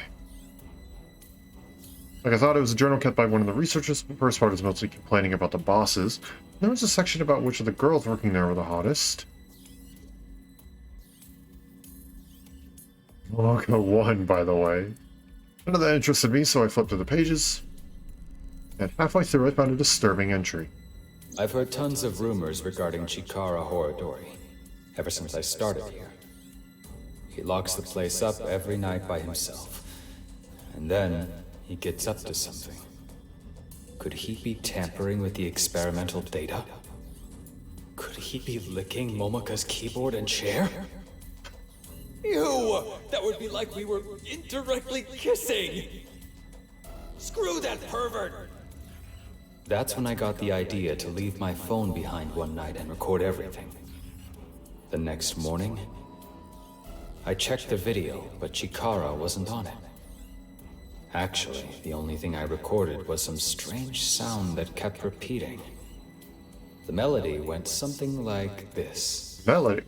Like, I thought it was a journal kept by one of the researchers. The first part is mostly complaining about the bosses. There was a section about which of the girls working there were the hottest. Logo 1, by the way. None of that interested me, so I flipped through the pages. And halfway through, I found a disturbing entry. I've heard tons of rumors regarding Chikara Horodori, ever since I started here. He locks the place up every night by himself. And then, he gets up to something. Could he be tampering with the experimental data? Could he be licking Momoka's keyboard and chair? Ew! That would be like we were indirectly kissing! Screw that pervert! That's when I got the idea to leave my phone behind one night and record everything. The next morning, I checked the video, but Chikara wasn't on it. Actually, the only thing I recorded was some strange sound that kept repeating. The melody went something like this. Melody?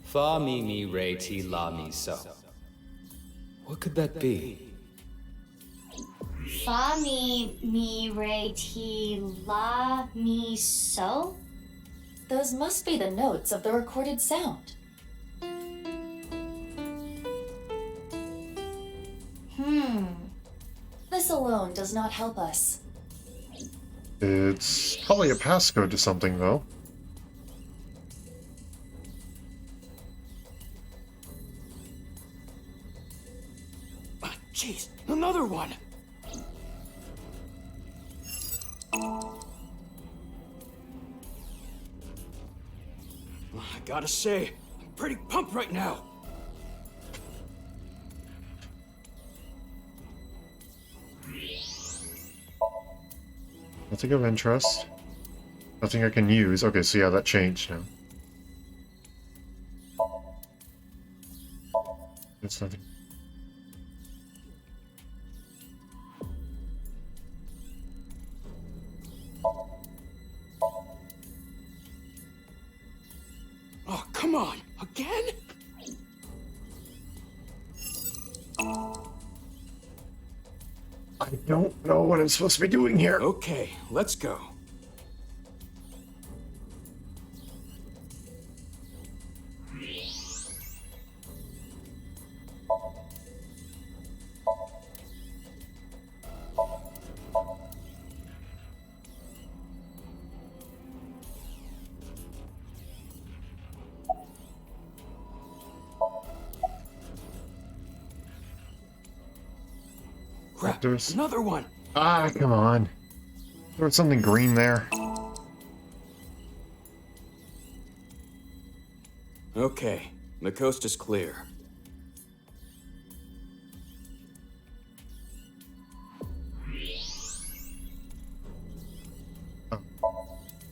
Fa mi mi re ti la mi so. What could that be? Fa mi re ti la mi so? Those must be the notes of the recorded sound. This alone does not help us. It's probably a passcode to something, though. Jeez, another one! I gotta say, I'm pretty pumped right now. Nothing of interest. Nothing I can use. Okay, so yeah, that changed now. It's nothing. Oh, come on! Again? I don't know what I'm supposed to be doing here. Okay, let's go. Crap, There's... another one! Ah, come on. There was something green there. Okay, the coast is clear.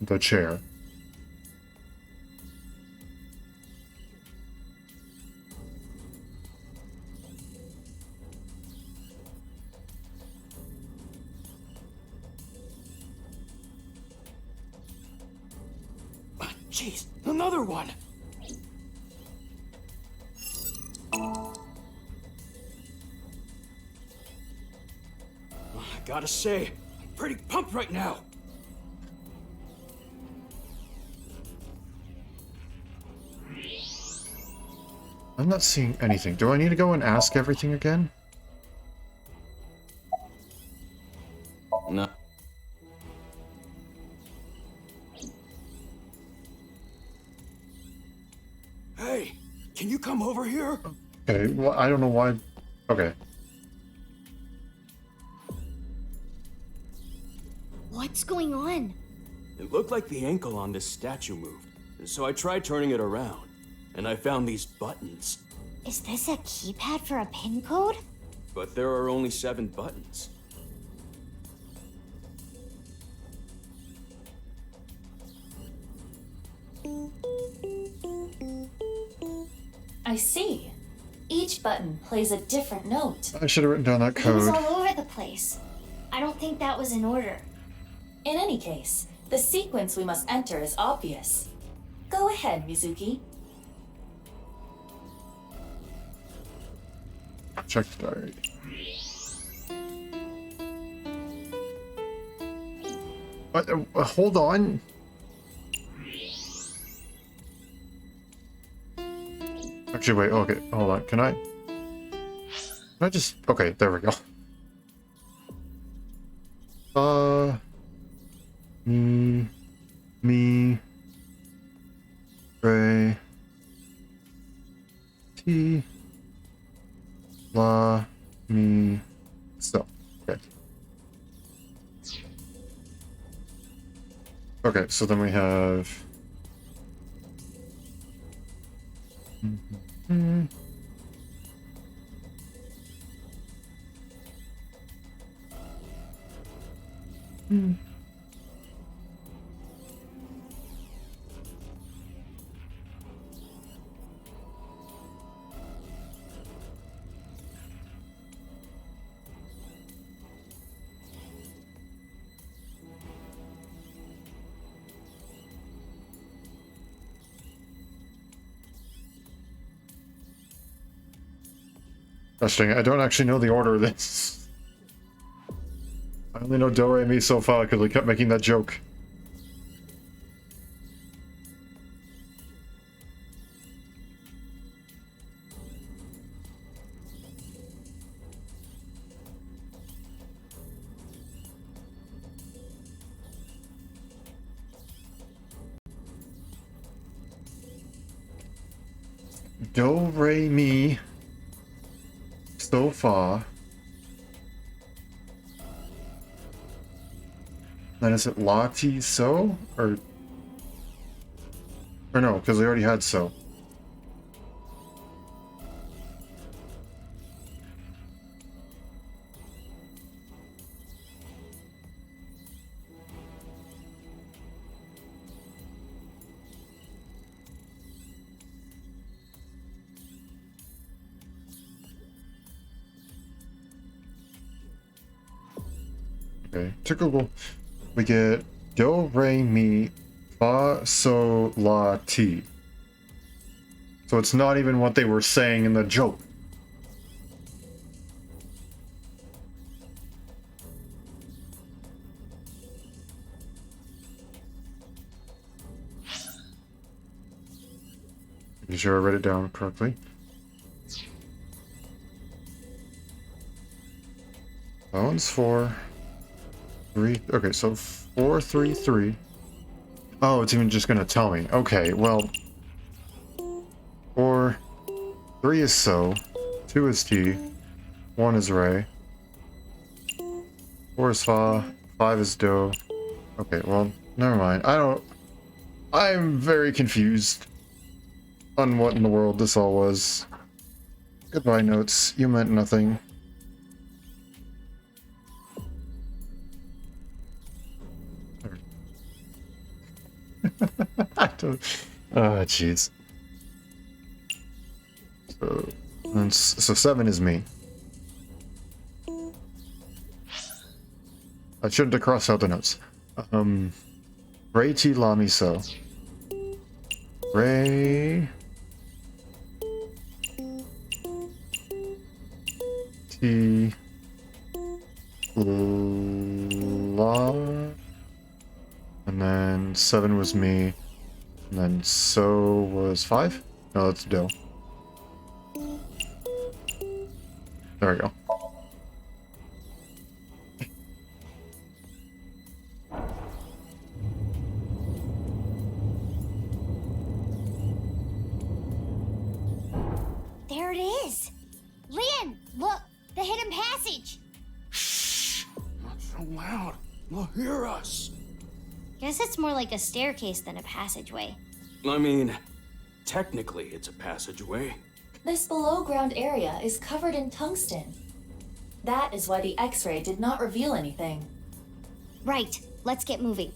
The chair. Jeez, another one! I gotta say, I'm pretty pumped right now. I'm not seeing anything. Do I need to go and ask everything again? No. Hey, can you come over here? Okay, well, I don't know why. Okay. What's going on? It looked like the ankle on this statue moved, so I tried turning it around, and I found these buttons. Is this a keypad for a pin code? But there are only 7 buttons. I see. Each button plays a different note. I should have written down that It was code. all over the place. I don't think that was in order. In any case, the sequence we must enter is obvious. Go ahead, Mizuki. Check the diary. What? Hold on. Actually, wait. Okay, hold on. Can I just? Okay, there we go. Me, Ray, T, La, me, so. Okay. Okay, so then we have. Gosh dang it, I don't actually know the order of this. I only know do, re, mi so far because we kept making that joke. Do, re, mi so far. Then is it la, ti, so? Or no, because we already had so. Okay, to Google. We get do, re, mi, fa, so, la, ti. So it's not even what they were saying in the joke. Making sure I read it down correctly. That one's 4, 3. Okay, so 4, 3, 3. Oh, it's even just gonna tell me. Okay, well, 4, 3 is so, 2 is ti, 1 is re, 4 is fa, 5 is do. Okay, well, never mind. I'm very confused on what in the world this all was. Goodbye, notes. You meant nothing. I don't... Oh, jeez. So 7 is me. I shouldn't have crossed out the notes. Ray T Lami so. Ray T La, and then 7 was me, and then so was 5? No, that's Do. There we go. There it is! Lian, look! The hidden passage! Not so loud. They'll hear us. Guess it's more like a staircase than a passageway. I mean, technically it's a passageway. This below-ground area is covered in tungsten. That is why the X-ray did not reveal anything. Right, let's get moving.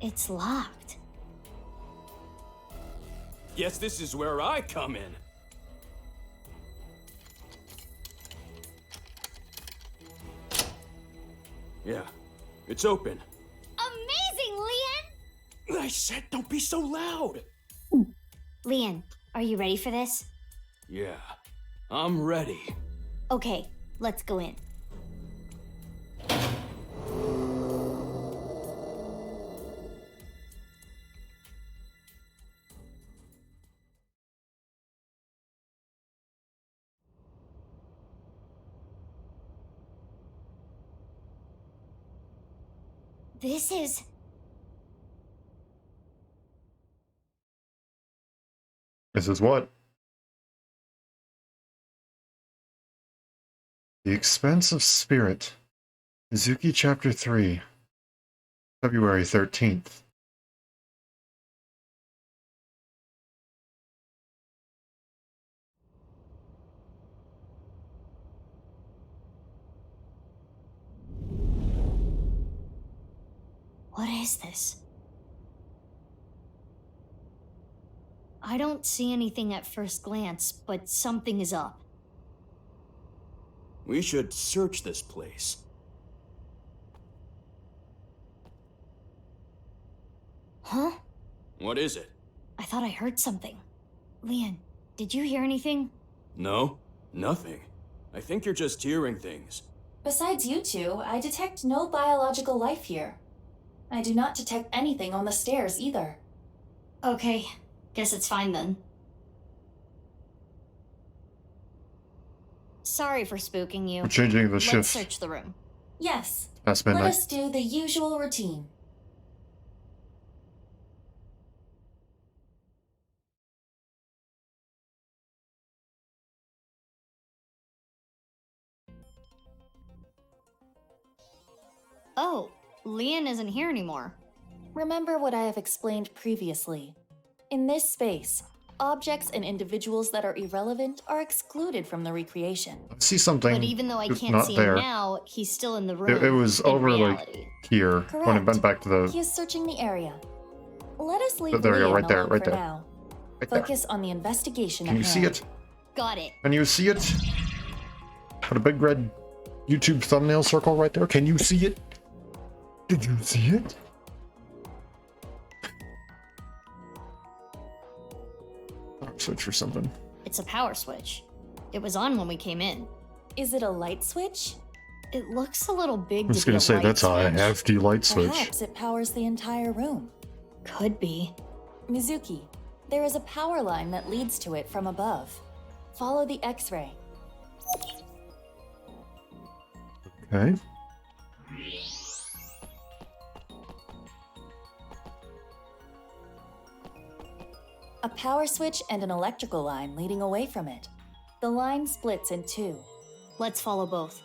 It's locked. Guess this is where I come in. Yeah, it's open. Amazing, Lian! I said don't be so loud. Lian, are you ready for this? Yeah, I'm ready. Okay, let's go in. This is... This is what? The Expense of Spirit. Mizuki Chapter 3. February 13th. What is this? I don't see anything at first glance, but something is up. We should search this place. Huh? What is it? I thought I heard something. Leon, did you hear anything? No, nothing. I think you're just hearing things. Besides you two, I detect no biological life here. I do not detect anything on the stairs either. Okay, guess it's fine then. Sorry for spooking you. We're changing the Let's shift. search the room. Yes. Past Let midnight. us do the usual routine. Oh, Leon isn't here anymore. Remember what I have explained previously. In this space, objects and individuals that are irrelevant are excluded from the recreation. I see something. But even though I it's can't not see there. him now, he's still in the room. It was in over reality. like here when it went back to the. He is searching the area. Let us leave There we go, Leon right there, alone right for there. now. Right there. Focus on the investigation Can at you see hand. it? Got it. Can you see it? Put a big red YouTube thumbnail circle right there. Can you see it? Did you see it? Switch for something. It's a power switch. It was on when we came in. Is it a light switch? It looks a little big I to was be gonna a say light that's a switch. hefty light switch. Perhaps it powers the entire room. Could be. Mizuki, there is a power line that leads to it from above. Follow the X-ray. Okay. A power switch and an electrical line leading away from it. The line splits in two. Let's follow both.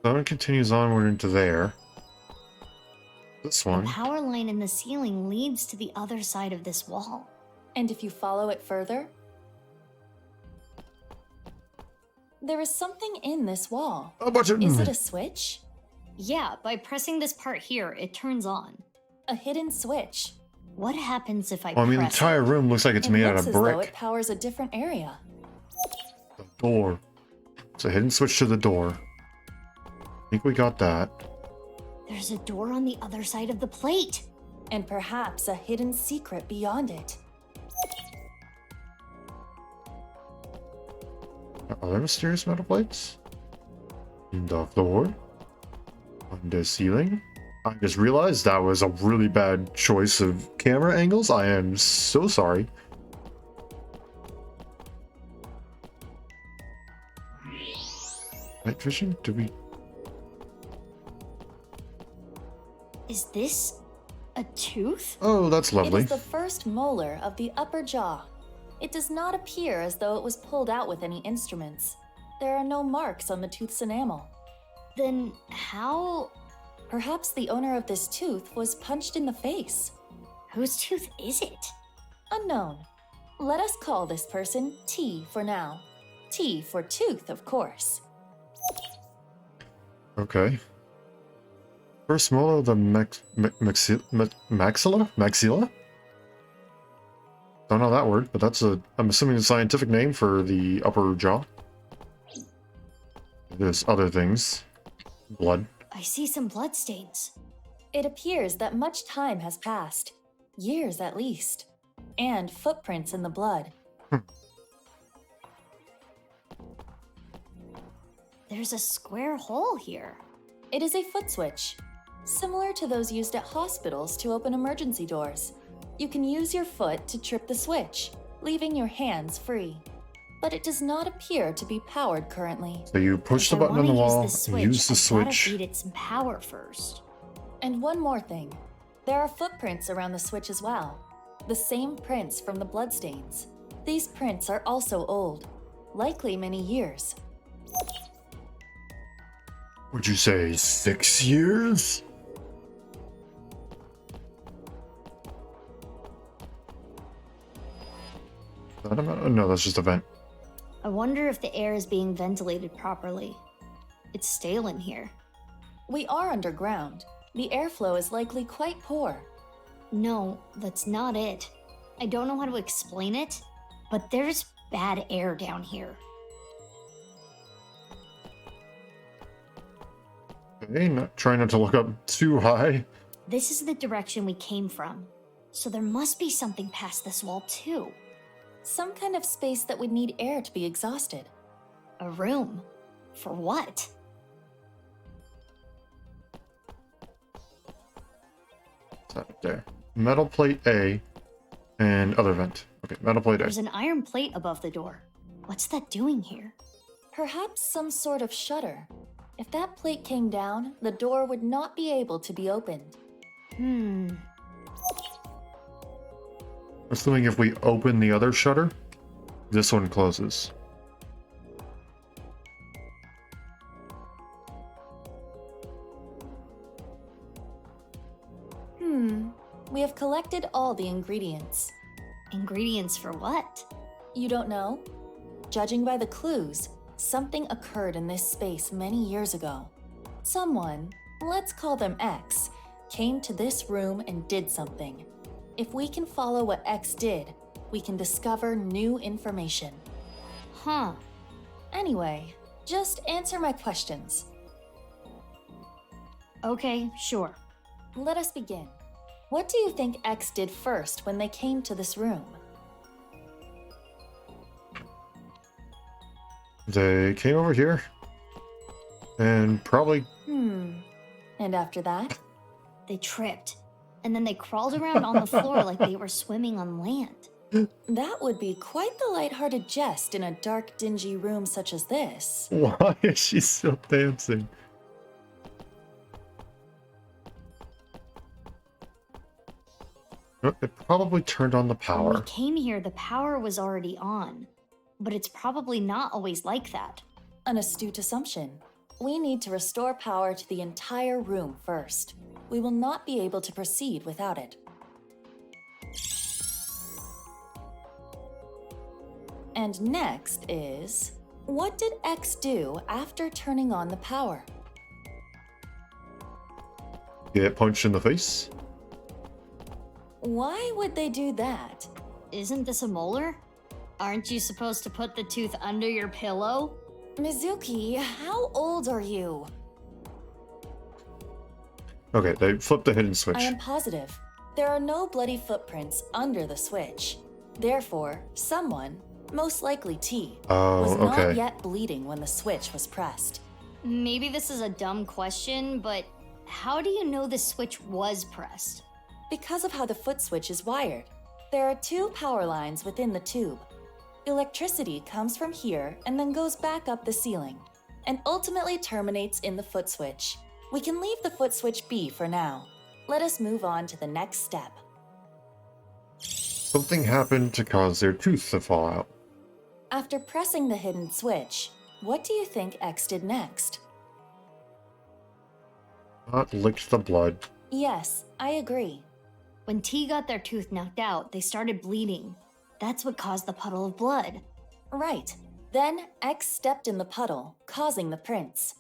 That one continues onward into there. This The one. power line in the ceiling leads to the other side of this wall. And if you follow it further, there is something in this wall. A button. Is it a switch? Yeah, by pressing this part here, it turns on. A hidden switch. What happens if I Well, I mean, the press entire room looks like it's it made out looks of as though brick. it powers a different area. The door. It's a hidden switch to the door. I think we got that. There's a door on the other side of the plate. And perhaps a hidden secret beyond it. Are there mysterious metal plates? In the floor? On the ceiling? I just realized that was a really bad choice of camera angles. I am so sorry. Night vision? Did we... Is this a tooth? Oh, that's lovely. It is the first molar of the upper jaw. It does not appear as though it was pulled out with any instruments. There are no marks on the tooth's enamel. Then how... Perhaps the owner of this tooth was punched in the face. Whose tooth is it? Unknown. Let us call this person T for now. T for tooth, of course. Okay. First molar of the maxilla? Maxilla? Don't know that word, but that's a... I'm assuming a scientific name for the upper jaw. There's other things. Blood. I see some bloodstains. It appears that much time has passed. Years at least. And footprints in the blood. There's a square hole here. It is a foot switch. Similar to those used at hospitals to open emergency doors. You can use your foot to trip the switch, leaving your hands free. But it does not appear to be powered currently. So you push the button on the wall, use the I gotta switch. feed it some power first. And one more thing. There are footprints around the switch as well. The same prints from the bloodstains. These prints are also old, likely many years. Would you say 6 years? No, that's just a vent. I wonder if the air is being ventilated properly. It's stale in here. We are underground. The airflow is likely quite poor. No, that's not it. I don't know how to explain it, but there's bad air down here. Okay, try not to look up too high. This is the direction we came from, so there must be something past this wall too. Some kind of space that would need air to be exhausted. A room? For what? Right there. Metal plate A and other vent. Okay, metal plate A. There's an iron plate above the door. What's that doing here? Perhaps some sort of shutter. If that plate came down, the door would not be able to be opened. Assuming if we open the other shutter, this one closes. We have collected all the ingredients. Ingredients for what? You don't know? Judging by the clues, something occurred in this space many years ago. Someone, let's call them X, came to this room and did something. If we can follow what X did, we can discover new information. Huh. Anyway, just answer my questions. Okay, sure. Let us begin. What do you think X did first when they came to this room? They came over here and probably... And after that? They tripped, and then they crawled around on the floor like they were swimming on land. That would be quite the lighthearted jest in a dark, dingy room such as this. Why is she still dancing? It probably turned on the power. When we came here, the power was already on. But it's probably not always like that. An astute assumption. We need to restore power to the entire room first. We will not be able to proceed without it. And next is, what did X do after turning on the power? Get punched in the face? Why would they do that? Isn't this a molar? Aren't you supposed to put the tooth under your pillow? Mizuki, how old are you? Okay, they flipped the hidden switch. I am positive. There are no bloody footprints under the switch. Therefore, someone, most likely T, was not yet bleeding when the switch was pressed. Maybe this is a dumb question, but how do you know the switch was pressed? Because of how the foot switch is wired. There are 2 power lines within the tube. Electricity comes from here and then goes back up the ceiling, and ultimately terminates in the foot switch. We can leave the foot switch be for now. Let us move on to the next step. Something happened to cause their tooth to fall out. After pressing the hidden switch, what do you think X did next? Not licked the blood. Yes, I agree. When T got their tooth knocked out, they started bleeding. That's what caused the puddle of blood. Right. Then X stepped in the puddle, causing the prints.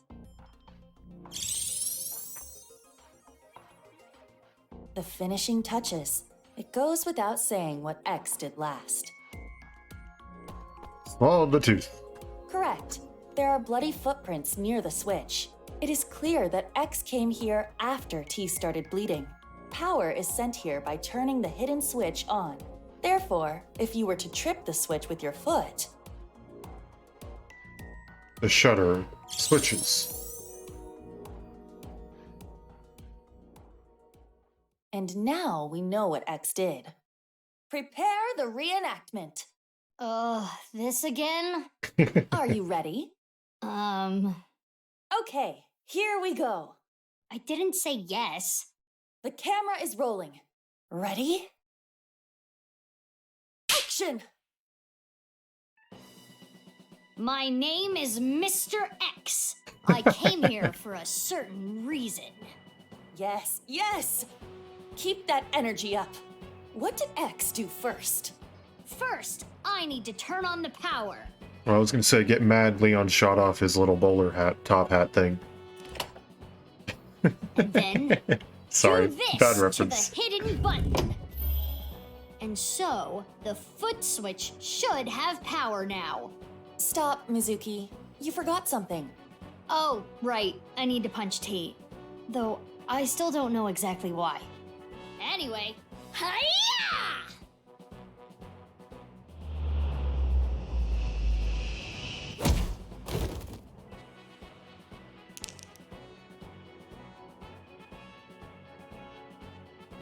The finishing touches. It goes without saying what X did last. Swallowed the tooth. Correct. There are bloody footprints near the switch. It is clear that X came here after T started bleeding. Power is sent here by turning the hidden switch on. Therefore, if you were to trip the switch with your foot, the shutter switches. And now we know what X did. Prepare the reenactment. This again? Are you ready? Okay, here we go. I didn't say yes. The camera is rolling. Ready? Action! My name is Mr. X. I came here for a certain reason. Yes, yes! Keep that energy up. What did X do first? First, I need to turn on the power. Well, I was gonna say, get mad Leon shot off his little bowler hat, top hat thing. And then, Sorry, do this bad to reference. the hidden button. And so, the foot switch should have power now. Stop, Mizuki. You forgot something. Oh, right. I need to punch T. Though, I still don't know exactly why. Anyway, hiya!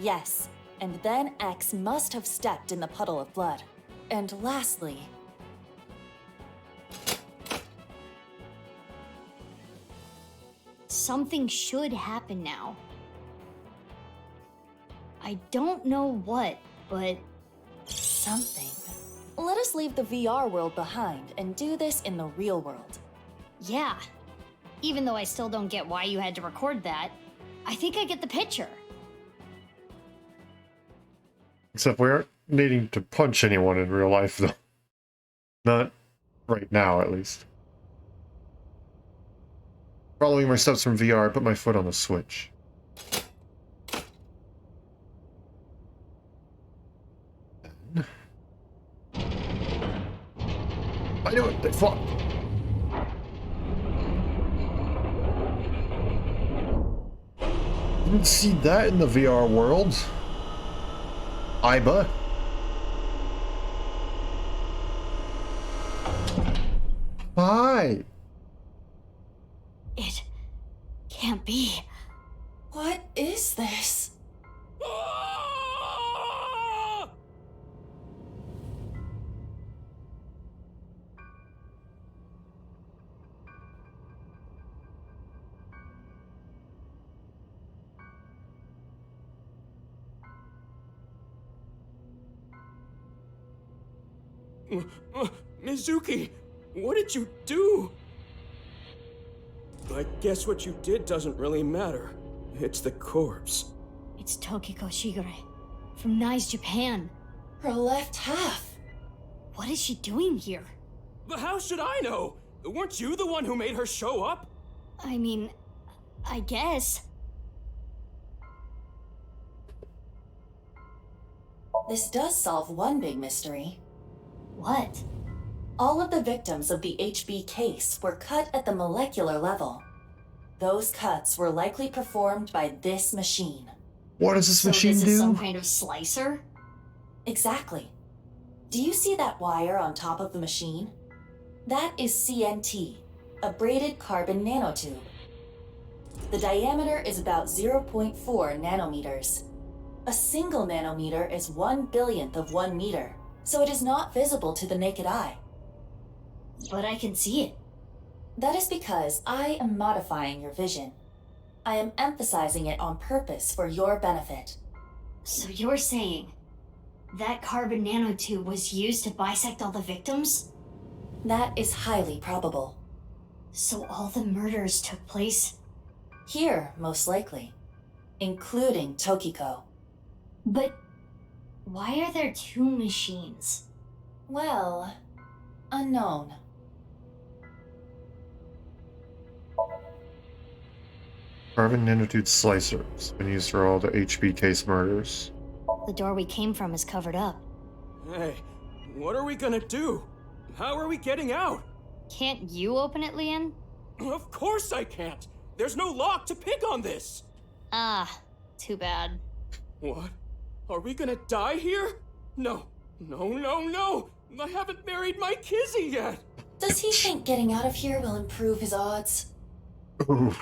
Yes, and then X must have stepped in the puddle of blood. And lastly... Something should happen now. I don't know what, but... something. Let us leave the VR world behind and do this in the real world. Yeah. Even though I still don't get why you had to record that, I think I get the picture. Except we aren't needing to punch anyone in real life, though. Not right now, at least. Following my steps from VR, I put my foot on the switch. Then... I knew it! They fought! Didn't see that in the VR world. Iba. Hi! It can't be. What is this? Mizuki, what did you do? I guess what you did doesn't really matter. It's the corpse. It's Tokiko Shigure from Nice, Japan. Her left half. What is she doing here? But how should I know? Weren't you the one who made her show up? I mean, I guess. This does solve one big mystery. What? All of the victims of the HB case were cut at the molecular level. Those cuts were likely performed by this machine. What does this machine this do? Is some kind of slicer? Exactly. Do you see that wire on top of the machine? That is CNT, a braided carbon nanotube. The diameter is about 0.4 nanometers. A single nanometer is 1/1000th of 1 meter, so it is not visible to the naked eye. But I can see it. That is because I am modifying your vision. I am emphasizing it on purpose for your benefit. So you're saying that carbon nanotube was used to bisect all the victims? That is highly probable. So all the murders took place? Here, most likely. Including Tokiko. But why are there two machines? Well, unknown. Carbon nanotube slicer. It's been used for all the HB case murders. The door we came from is covered up. Hey, what are we gonna do? How are we getting out? Can't you open it, Leon? Of course I can't! There's no lock to pick on this! Ah, too bad. What? Are we gonna die here? No. No. I haven't married my Kizzy yet! Does he think getting out of here will improve his odds? Ooh.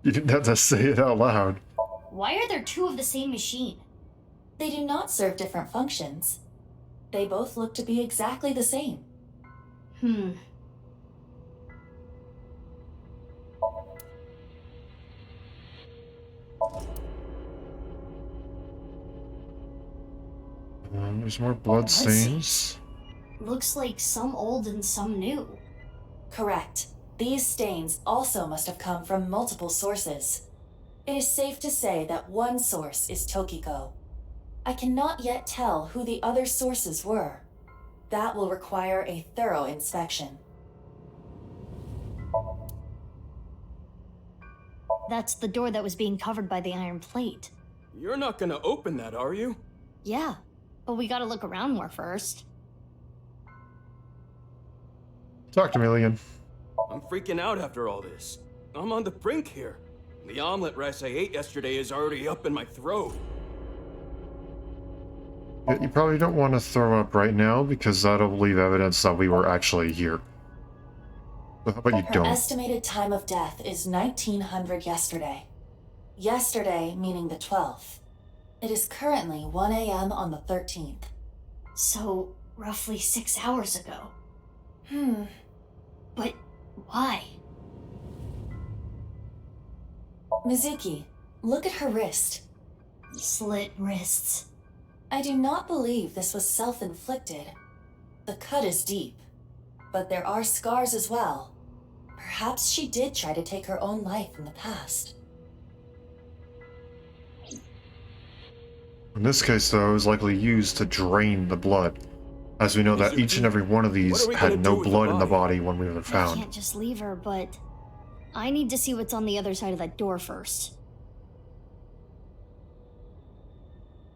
You didn't have to say it out loud. Why are there two of the same machine? They do not serve different functions. They both look to be exactly the same. There's more blood stains. Looks like some old and some new. Correct. These stains also must have come from multiple sources. It is safe to say that one source is Tokiko. I cannot yet tell who the other sources were. That will require a thorough inspection. That's the door that was being covered by the iron plate. You're not gonna open that, are you? Yeah, but we gotta look around more first. Talk to me, Leon. I'm freaking out after all this. I'm on the brink here. The omelet rice I ate yesterday is already up in my throat. Yeah, you probably don't want to throw up right now because that'll leave evidence that we were actually here. So how about you Her don't? estimated time of death is 1900 yesterday. Yesterday meaning the 12th. It is currently 1 a.m. on the 13th. So, roughly 6 hours ago. But why? Mizuki, look at her wrist. Slit wrists. I do not believe this was self-inflicted. The cut is deep, but there are scars as well. Perhaps she did try to take her own life in the past. In this case, though, it was likely used to drain the blood, as we know that each and every one of these had no blood in the body when we were I found. can't just leave her, but I need to see what's on the other side of that door first.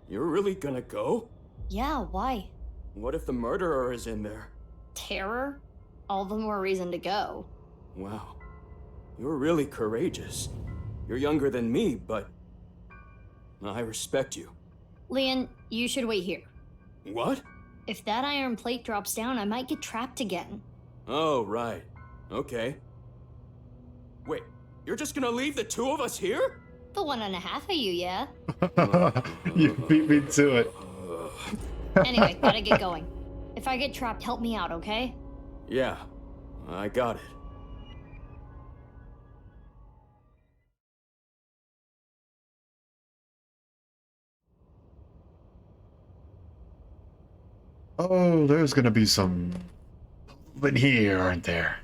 You're really gonna go? Yeah, why? What if the murderer is in there? Terror? All the more reason to go. Wow. You're really courageous. You're younger than me, but I respect you. Leon, you should wait here. What? If that iron plate drops down, I might get trapped again. Oh, right. Okay. Wait, you're just gonna leave the two of us here? The 1.5 of you, yeah? You beat me to it. Anyway, gotta get going. If I get trapped, help me out, okay? Yeah, I got it. Oh, there's gonna be some in here, aren't there?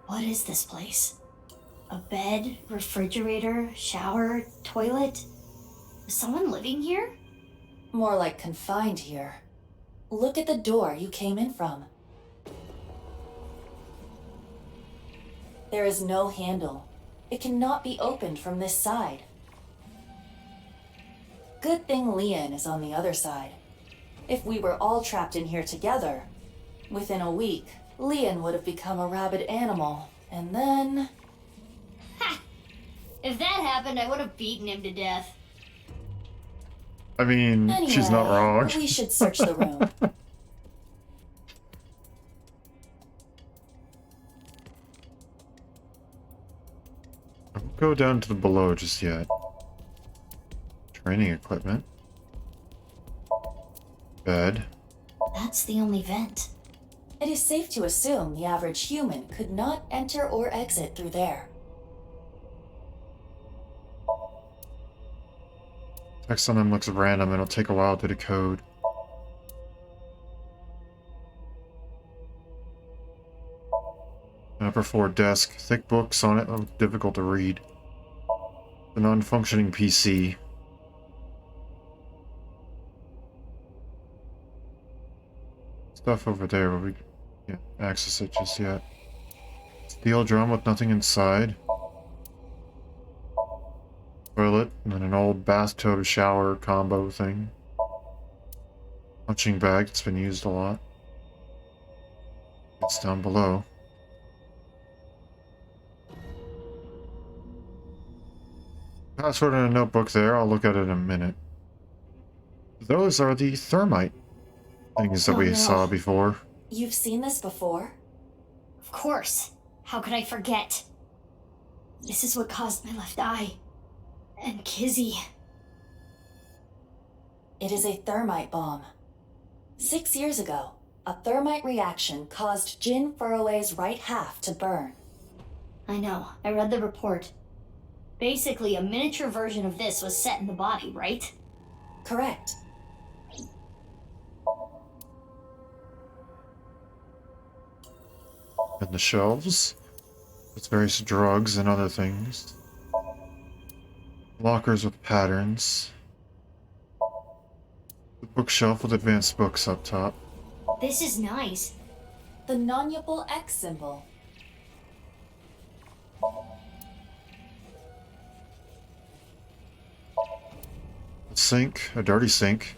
What is this place? A bed, refrigerator, shower, toilet? Is someone living here? More like confined here. Look at the door you came in from. There is no handle. It cannot be opened from this side. Good thing Leon is on the other side. If we were all trapped in here together, within a week, Leon would have become a rabid animal, and then... Ha! If that happened, I would have beaten him to death. I mean, Anyway, she's not wrong. We should search the room. I won't go down to the below just yet. Training equipment. Bed. That's the only vent. It is safe to assume the average human could not enter or exit through there. Text on them looks random, it'll take a while to decode. Upper floor desk, thick books on it, difficult to read. The non-functioning PC. Stuff over there, but we can't access it just yet. Steel drum with nothing inside. Toilet, and then an old bathtub shower combo thing. Punching bag, it's been used a lot. It's down below. Password in a notebook there, I'll look at it in a minute. Those are the thermite things that Oh, we no. saw before. You've seen this before? Of course. How could I forget? This is what caused my left eye. And Kizzy. It is a thermite bomb. 6 years ago, a thermite reaction caused Jin Furroway's right half to burn. I know, I read the report. Basically, a miniature version of this was set in the body, right? Correct. And the shelves with various drugs and other things. Lockers with patterns. The bookshelf with advanced books up top. This is nice. The non-nuable X symbol. A sink, a dirty sink,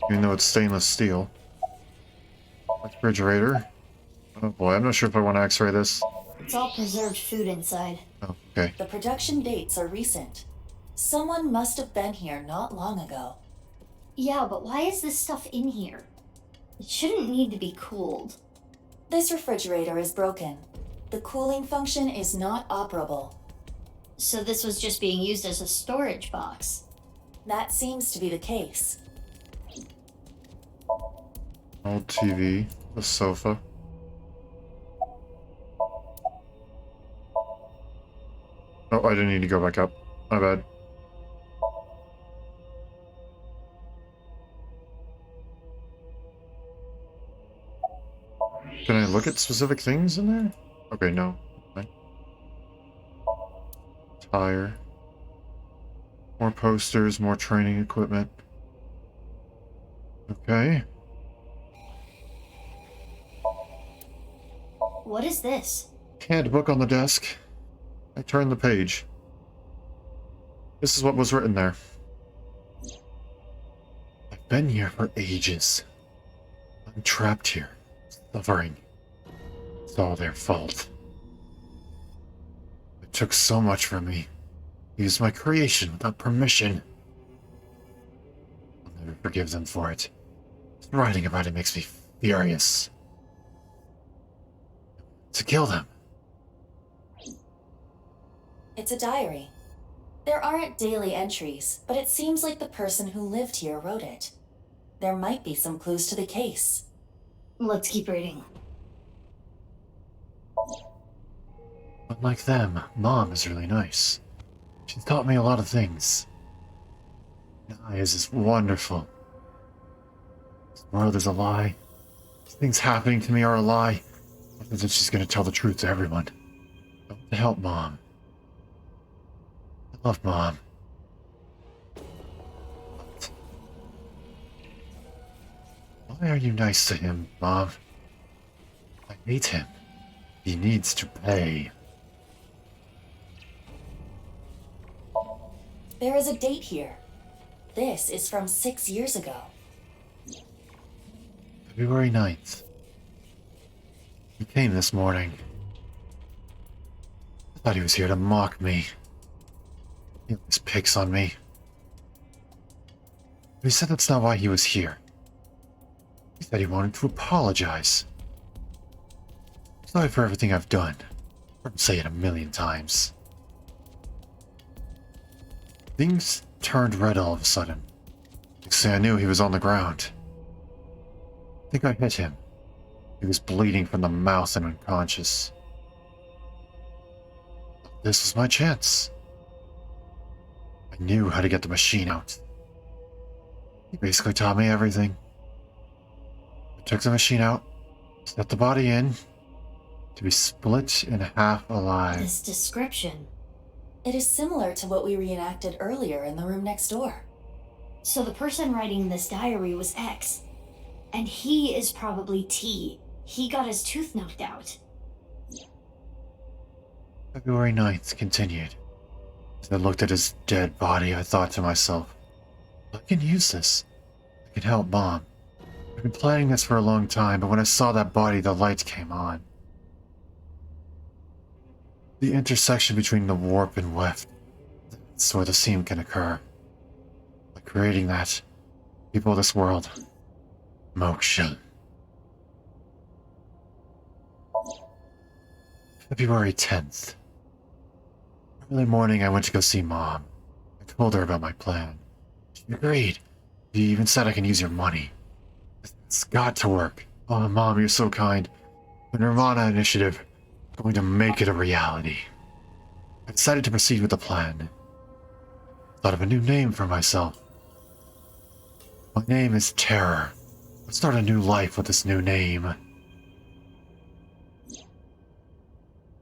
even though it's stainless steel. Refrigerator. Oh boy, I'm not sure if I want to x-ray this. It's all preserved food inside. Oh, okay. The production dates are recent. Someone must have been here not long ago. Yeah, but why is this stuff in here? It shouldn't need to be cooled. This refrigerator is broken. The cooling function is not operable. So this was just being used as a storage box. That seems to be the case. Old TV, the sofa. Oh, I didn't need to go back up. My bad. Can I look at specific things in there? Okay, no. Okay. Tire. More posters, more training equipment. Okay. What is this? Handbook on the desk. I turned the page. This is what was written there. I've been here for ages. I'm trapped here, suffering. It's all their fault. It took so much from me. Used my creation without permission. I'll never forgive them for it. Writing about it makes me furious. To kill them. It's a diary. There aren't daily entries, but it seems like the person who lived here wrote it. There might be some clues to the case. Let's keep reading. Unlike them, Mom is really nice. She's taught me a lot of things. Nai's is wonderful. This world is a lie. These things happening to me are a lie. And then she's gonna tell the truth to everyone. To help Mom. I love Mom. But why are you nice to him, Mom? I hate him. He needs to pay. There is a date here. This is from 6 years ago. February 9th. He came this morning. I thought he was here to mock me. He always picks on me. But he said that's not why he was here. He said he wanted to apologize. Sorry for everything I've done. Heard him say it 1,000,000 times. Things turned red all of a sudden. Next thing I knew, he was on the ground. I think I hit him. He was bleeding from the mouth and unconscious. This was my chance. I knew how to get the machine out. He basically taught me everything. I took the machine out, set the body in, to be split in half alive. This description. It is similar to what we reenacted earlier in the room next door. So the person writing this diary was X. And he is probably T. He got his tooth knocked out. February 9th continued. As I looked at his dead body, I thought to myself, I can use this. I can help Mom. I've been planning this for a long time, but when I saw that body, the lights came on. The intersection between the warp and weft, that's where the seam can occur. By creating that, people of this world, moksha. February 10th. Early morning, I went to go see Mom. I told her about my plan. She agreed. She even said I can use your money. It's got to work. Oh, Mom, you're so kind. The NirvanA initiative, going to make it a reality. I decided to proceed with the plan. Thought of a new name for myself. My name is Terror. Let's start a new life with this new name.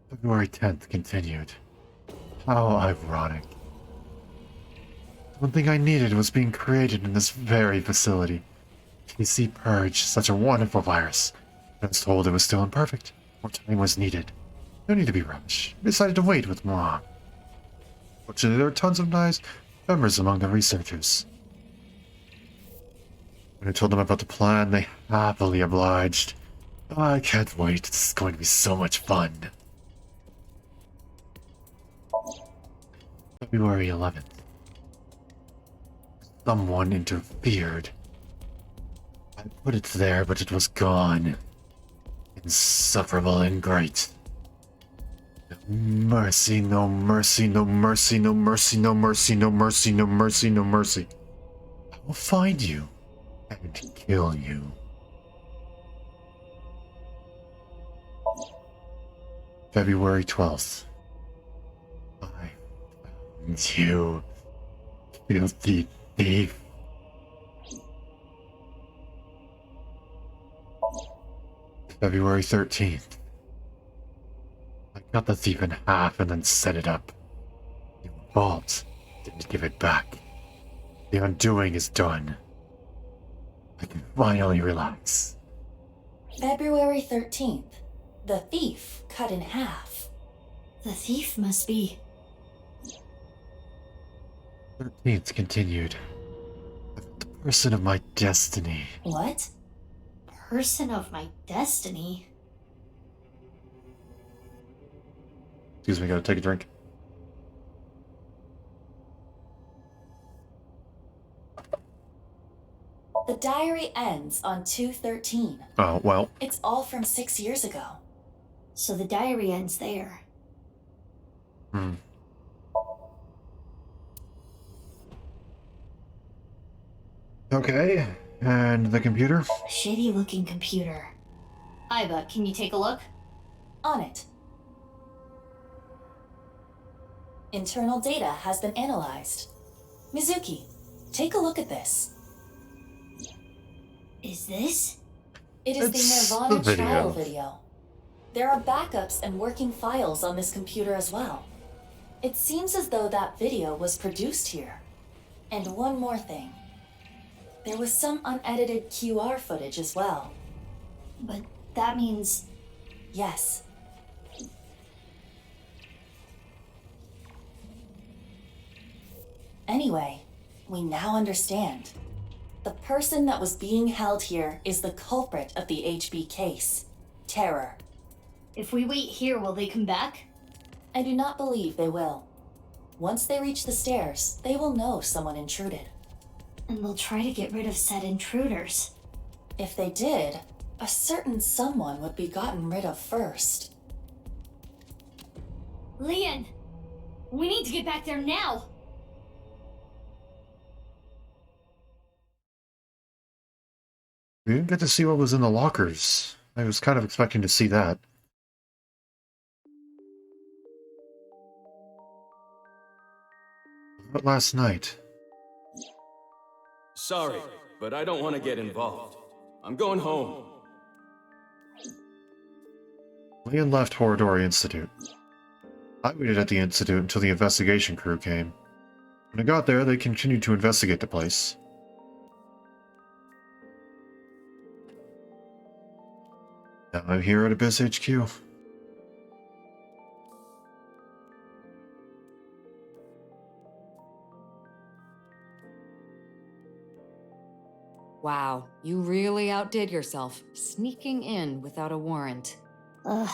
February 10th continued. How ironic. One thing I needed was being created in this very facility. TC Purge, such a wonderful virus. I was told it was still imperfect. More time was needed. No need to be rushed. I decided to wait with Mom. Fortunately, there are tons of nice members among the researchers. When I told them about the plan, they happily obliged. I can't wait. This is going to be so much fun. February 11th. Someone interfered. I put it there, but it was gone. Insufferable ingrate. No mercy, no mercy, no mercy, no mercy, no mercy, no mercy, no mercy, no mercy. I will find you and kill you. February 12th. I found you, filthy thief. February 13th. I cut the thief in half and then set it up. You fault didn't give it back. The undoing is done. I can finally relax. February 13th. The thief cut in half. The thief must be... 13th continued. The person of my destiny. What? Person of my destiny? Excuse me, gotta take a drink. The diary ends on 2/13. Oh, well. It's all from 6 years ago. So the diary ends there. Okay, and the computer? Shitty looking computer. Iba, can you take a look? On it. Internal data has been analyzed. Mizuki, take a look at this. Is this? It is It's the NirvanA the trial video. video. There are backups and working files on this computer as well. It seems as though that video was produced here. And one more thing. There was some unedited QR footage as well. But that means... Yes. Anyway, we now understand. The person that was being held here is the culprit of the HB case, Terror. If we wait here, will they come back? I do not believe they will. Once they reach the stairs, they will know someone intruded. And they'll try to get rid of said intruders. If they did, a certain someone would be gotten rid of first. Leon! We need to get back there now! We didn't get to see what was in the lockers. I was kind of expecting to see that. But last night. Sorry, but I don't want to get involved. I'm going home. Leon left Horadori Institute. I waited at the Institute until the investigation crew came. When I got there, they continued to investigate the place. Now I'm here at Abyss HQ. Wow, you really outdid yourself, sneaking in without a warrant. Ugh.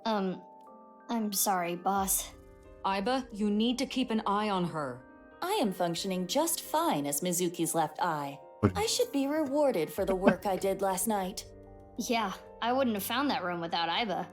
I'm sorry, boss. Iba, you need to keep an eye on her. I am functioning just fine as Mizuki's left eye. I should be rewarded for the work I did last night. Yeah, I wouldn't have found that room without Iba.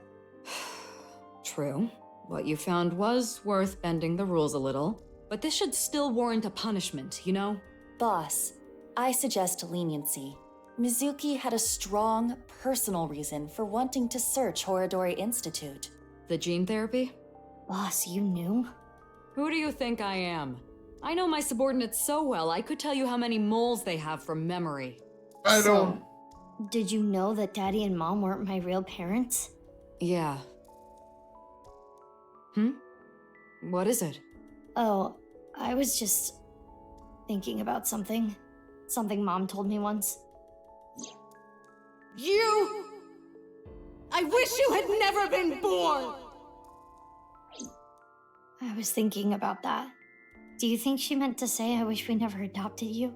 True. What you found was worth bending the rules a little, but this should still warrant a punishment, you know? Boss, I suggest leniency. Mizuki had a strong, personal reason for wanting to search Horadori Institute. The gene therapy? Boss, you knew? Who do you think I am? I know my subordinates so well, I could tell you how many moles they have from memory. I don't... Did you know that Daddy and Mom weren't my real parents? Yeah. What is it? Oh, I was just thinking about something. Something Mom told me once. You! I wish you had never been born! I was thinking about that. Do you think she meant to say I wish we never adopted you?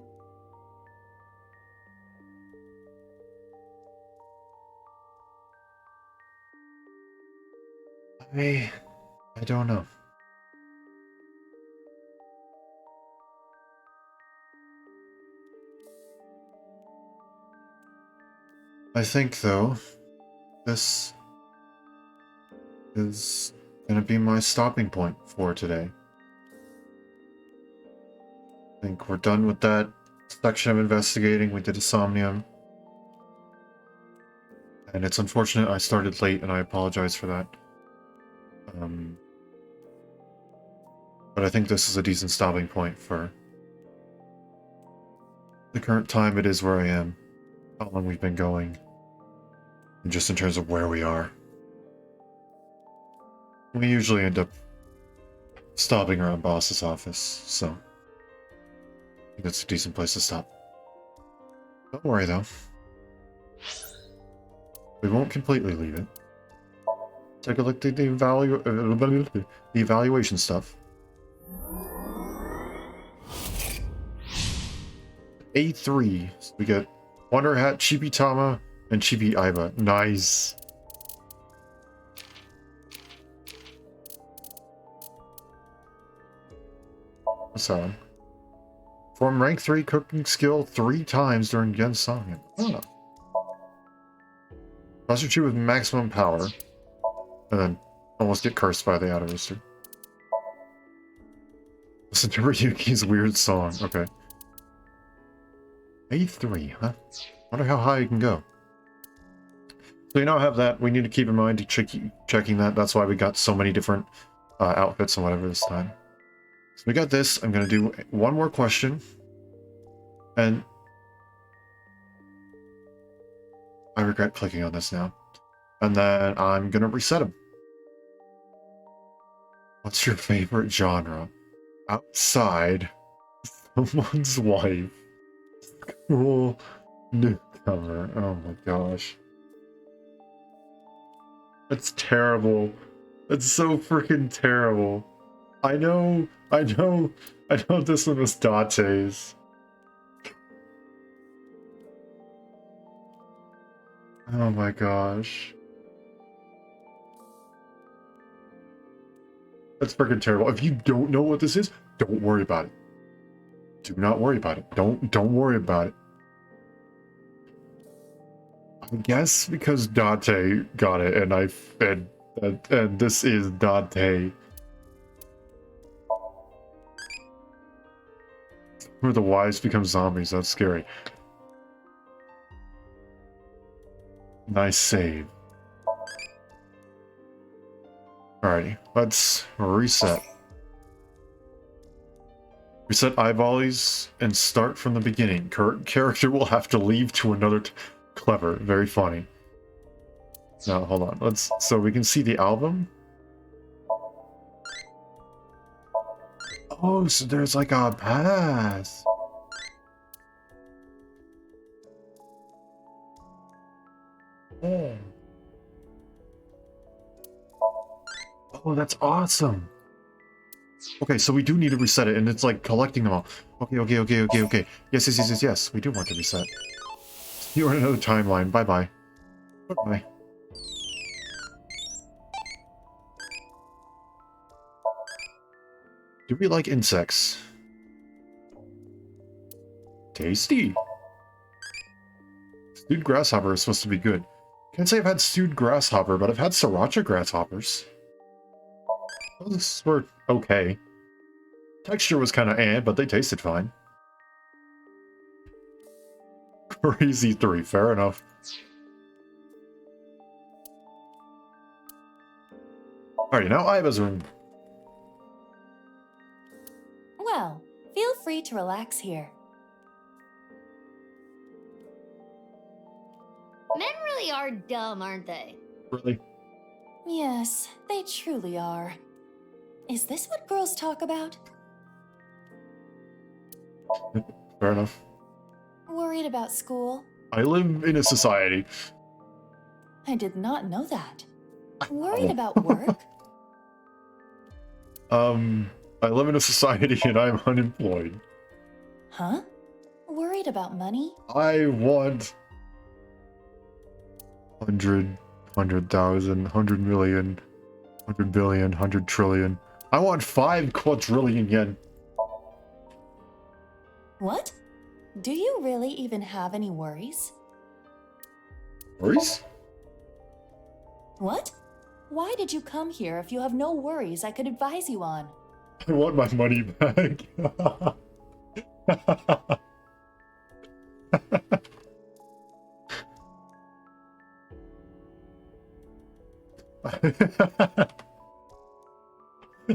I don't know. I think, though, this is gonna be my stopping point for today. I think we're done with that section of investigating. We did a Somnium. And it's unfortunate I started late, and I apologize for that. But I think this is a decent stopping point for the current time it is where I am, how long we've been going, and just in terms of where we are. We usually end up stopping around Boss's office, so I think that's a decent place to stop. Don't worry, though. We won't completely leave it. Take a look at the evaluation stuff. A3. So we get Wonder Hat, Chibi Tama, and Chibi Aiba. Nice. What's that one? Form rank 3 cooking skill 3 times during Gen's Somnium. Oh. Concentrate with maximum power. And then almost get cursed by the Outer-Rooster. Listen to Ryuki's weird song. Okay. A3, huh? Wonder how high you can go. So you now have that. We need to keep in mind to checking that. That's why we got so many different outfits and whatever this time. So we got this. I'm going to do one more question. And I regret clicking on this now. And then I'm going to reset them. What's your favorite genre? Outside someone's wife. Cool newcomer. Oh my gosh. That's terrible. That's so freaking terrible. I know this one was Date's. Oh my gosh. That's freaking terrible. If you don't know what this is, don't worry about it. Do not worry about it. Don't worry about it. I guess because Date got it, and this is Date. Where the wives become zombies. That's scary. Nice save. Alrighty, let's reset. Reset eyeballies and start from the beginning. Character will have to leave to another. Clever, very funny. Now, hold on. So we can see the album. Oh, so there's like a pass. Oh. Oh, that's awesome. Okay, so we do need to reset it, and it's like collecting them all. Okay. Yes. We do want to reset. You're in another timeline. Bye-bye. Bye-bye. Do we like insects? Tasty. Stewed grasshopper is supposed to be good. Can't say I've had stewed grasshopper, but I've had sriracha grasshoppers. Those were okay. Texture was kind of but they tasted fine. Crazy 3, fair enough. Alrighty, now Iva's room. Well, feel free to relax here. Men really are dumb, aren't they? Really? Yes, they truly are. Is this what girls talk about? Fair enough. Worried about school? I live in a society. I did not know that. Worried about work? I live in a society and I'm unemployed. Huh? Worried about money? I want 100, 100,000, 100 million, 100 billion, 100 trillion. I want 5 quadrillion yen. What? Do you really even have any worries? Worries? What? Why did you come here if you have no worries I could advise you on? I want my money back.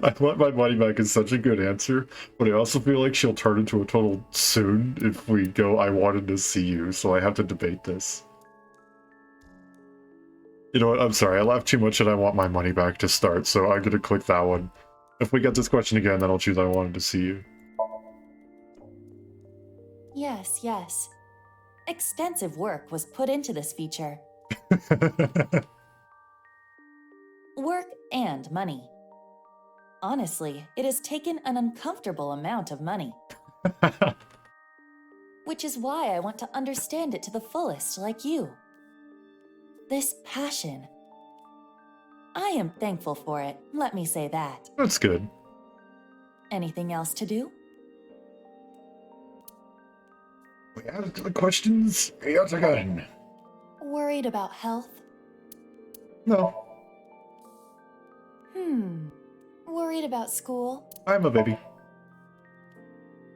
I want my money back is such a good answer, but I also feel like she'll turn into a total soon if we go, I wanted to see you, so I have to debate this. You know what, I'm sorry, I laughed too much and I want my money back to start, so I'm gonna click that one. If we get this question again, then I'll choose I wanted to see you. Yes, yes. Extensive work was put into this feature. Work and money. Honestly, it has taken an uncomfortable amount of money. Which is why I want to understand it to the fullest, like you. This passion. I am thankful for it, let me say that. That's good. Anything else to do? We have the questions yet again. Worried about health? No. Worried about school? I'm a baby.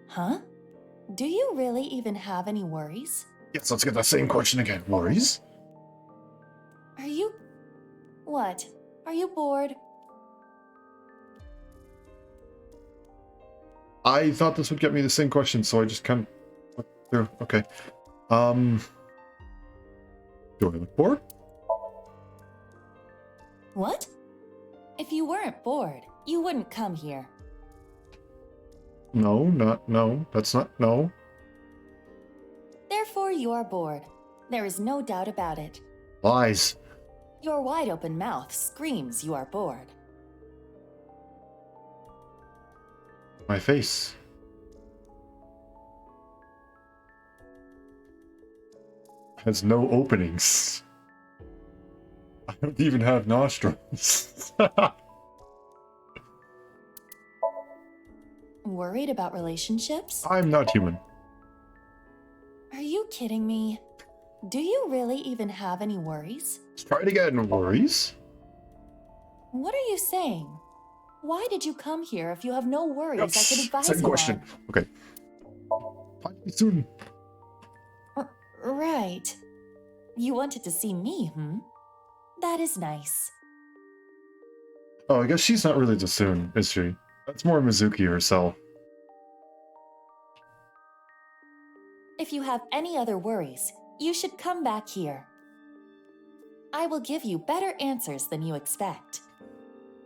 Huh? Do you really even have any worries? Yes, let's get that same question again. Worries? Are you... What? Are you bored? I thought this would get me the same question, so I just kind of went through. Okay. Do I look bored? What? If you weren't bored, you wouldn't come here. No, that's not, no. Therefore, you are bored. There is no doubt about it. Lies. Your wide-open mouth screams you are bored. My face. Has no openings. I don't even have nostrils. Worried about relationships? I'm not human. Are you kidding me? Do you really even have any worries? Let's try it again. Worries? What are you saying? Why did you come here if you have no worries I could advise Second you question. on? Okay. Talk to me soon. Right. You wanted to see me, That is nice. Oh, I guess she's not really Jasun, is she? That's more Mizuki herself. If you have any other worries, you should come back here. I will give you better answers than you expect.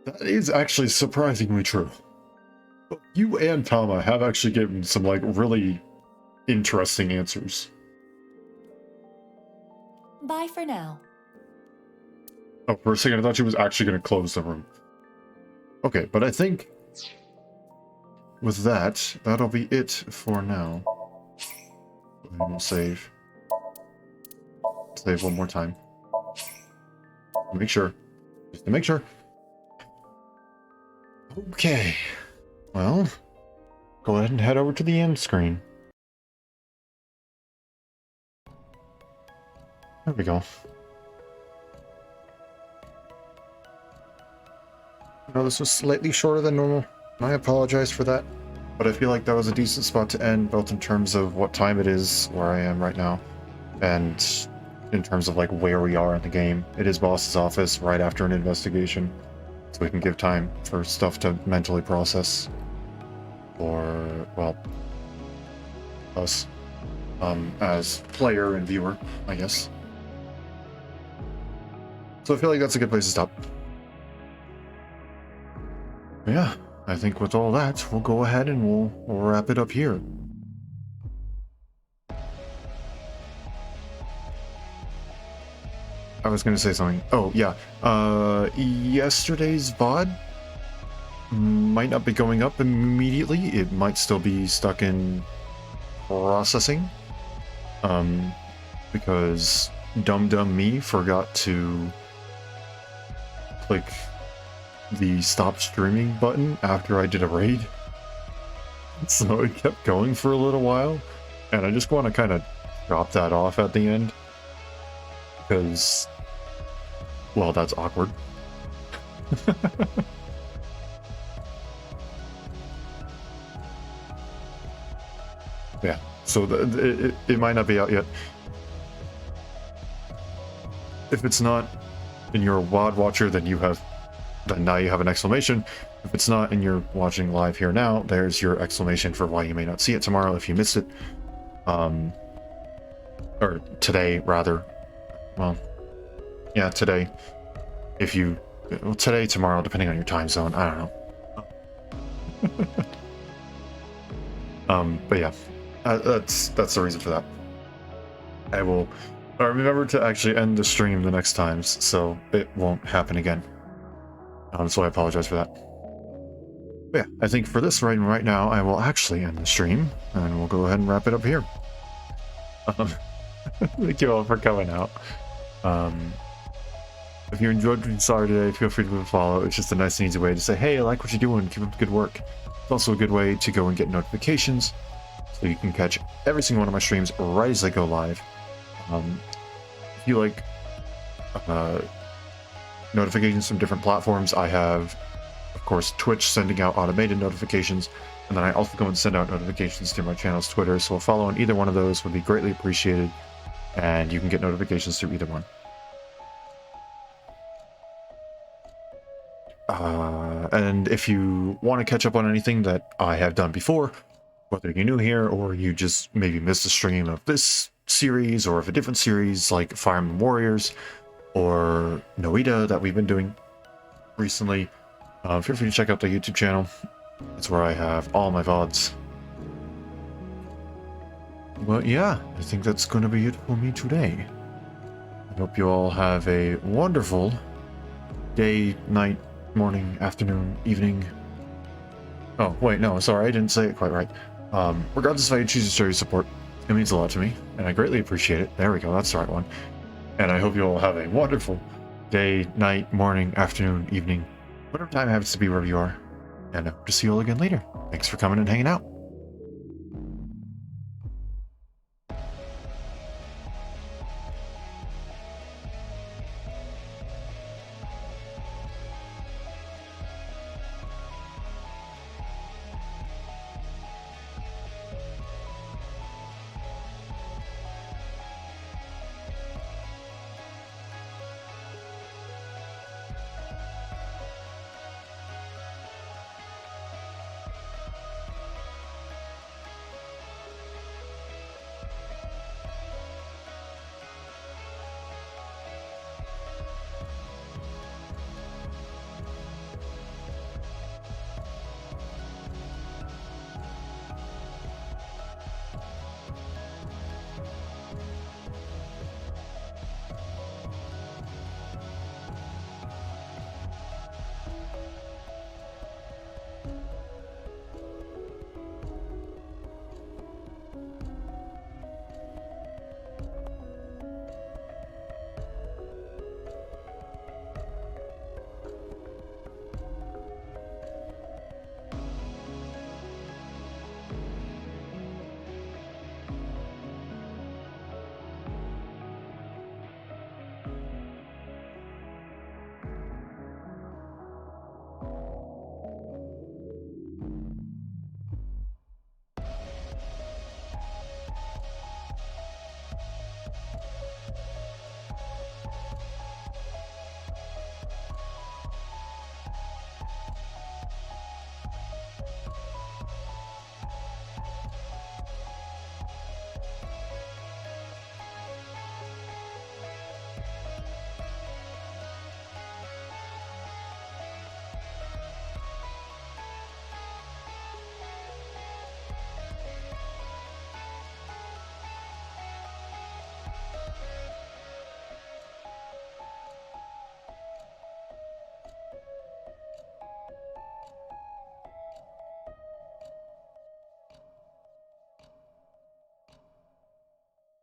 That is actually surprisingly true. Both you and Tama have actually given some, like, really interesting answers. Bye for now. Oh, for a second I thought she was actually going to close the room. Okay, but I think with that, that'll be it for now. And we'll save. Save one more time. Make sure. Just to make sure. Okay. Well, go ahead and head over to the end screen. There we go. No, this was slightly shorter than normal, and I apologize for that. But I feel like that was a decent spot to end, both in terms of what time it is where I am right now, and in terms of like where we are in the game. It is boss's office right after an investigation. so we can give time for stuff to mentally process. Or, well, us, as player and viewer, I guess. So I feel like that's a good place to stop. But yeah, I think with all that, we'll go ahead and we'll wrap it up here. I was going to say something. Oh, yeah. Yesterday's VOD might not be going up immediately. It might still be stuck in processing. Because dumb me forgot to click the stop streaming button after I did a raid. So it kept going for a little while. And I just want to kind of drop that off at the end. Because, well, that's awkward. Yeah, so it might not be out yet. If it's not in your WOD watcher, then now you have an exclamation. If it's not and you're watching live here now, there's your exclamation for why you may not see it tomorrow if you missed it. Or today, rather. Well, yeah, today. Well, today, tomorrow, depending on your time zone. I don't know. But yeah, that's the reason for that. I will remember to actually end the stream the next times, so it won't happen again. So I apologize for that. But yeah, I think for this right now, I will actually end the stream, and we'll go ahead and wrap it up here. Thank you all for coming out. If you enjoyed what you saw today, feel free to leave a follow. It's just a nice and easy way to say, hey, I like what you're doing, keep up the good work. It's also a good way to go and get notifications, so you can catch every single one of my streams right as I go live. If you like notifications from different platforms, I have, of course, Twitch sending out automated notifications, and then I also go and send out notifications through my channel's Twitter, so a follow on either one of those would be greatly appreciated, and you can get notifications through either one. And if you want to catch up on anything that I have done before, whether you're new here or you just maybe missed a stream of this series or of a different series like Fire Emblem Warriors or Noita that we've been doing recently, feel free to check out the YouTube channel. It's where I have all my VODs. But yeah, I think that's going to be it for me today. I hope you all have a wonderful day, night, morning, afternoon, evening. Oh, wait, no, sorry, I didn't say it quite right. Regardless of how you choose to show your support, it means a lot to me, and I greatly appreciate it. There we go, that's the right one. And I hope you all have a wonderful day, night, morning, afternoon, evening, whatever time happens to be wherever you are. And I hope to see you all again later. Thanks for coming and hanging out.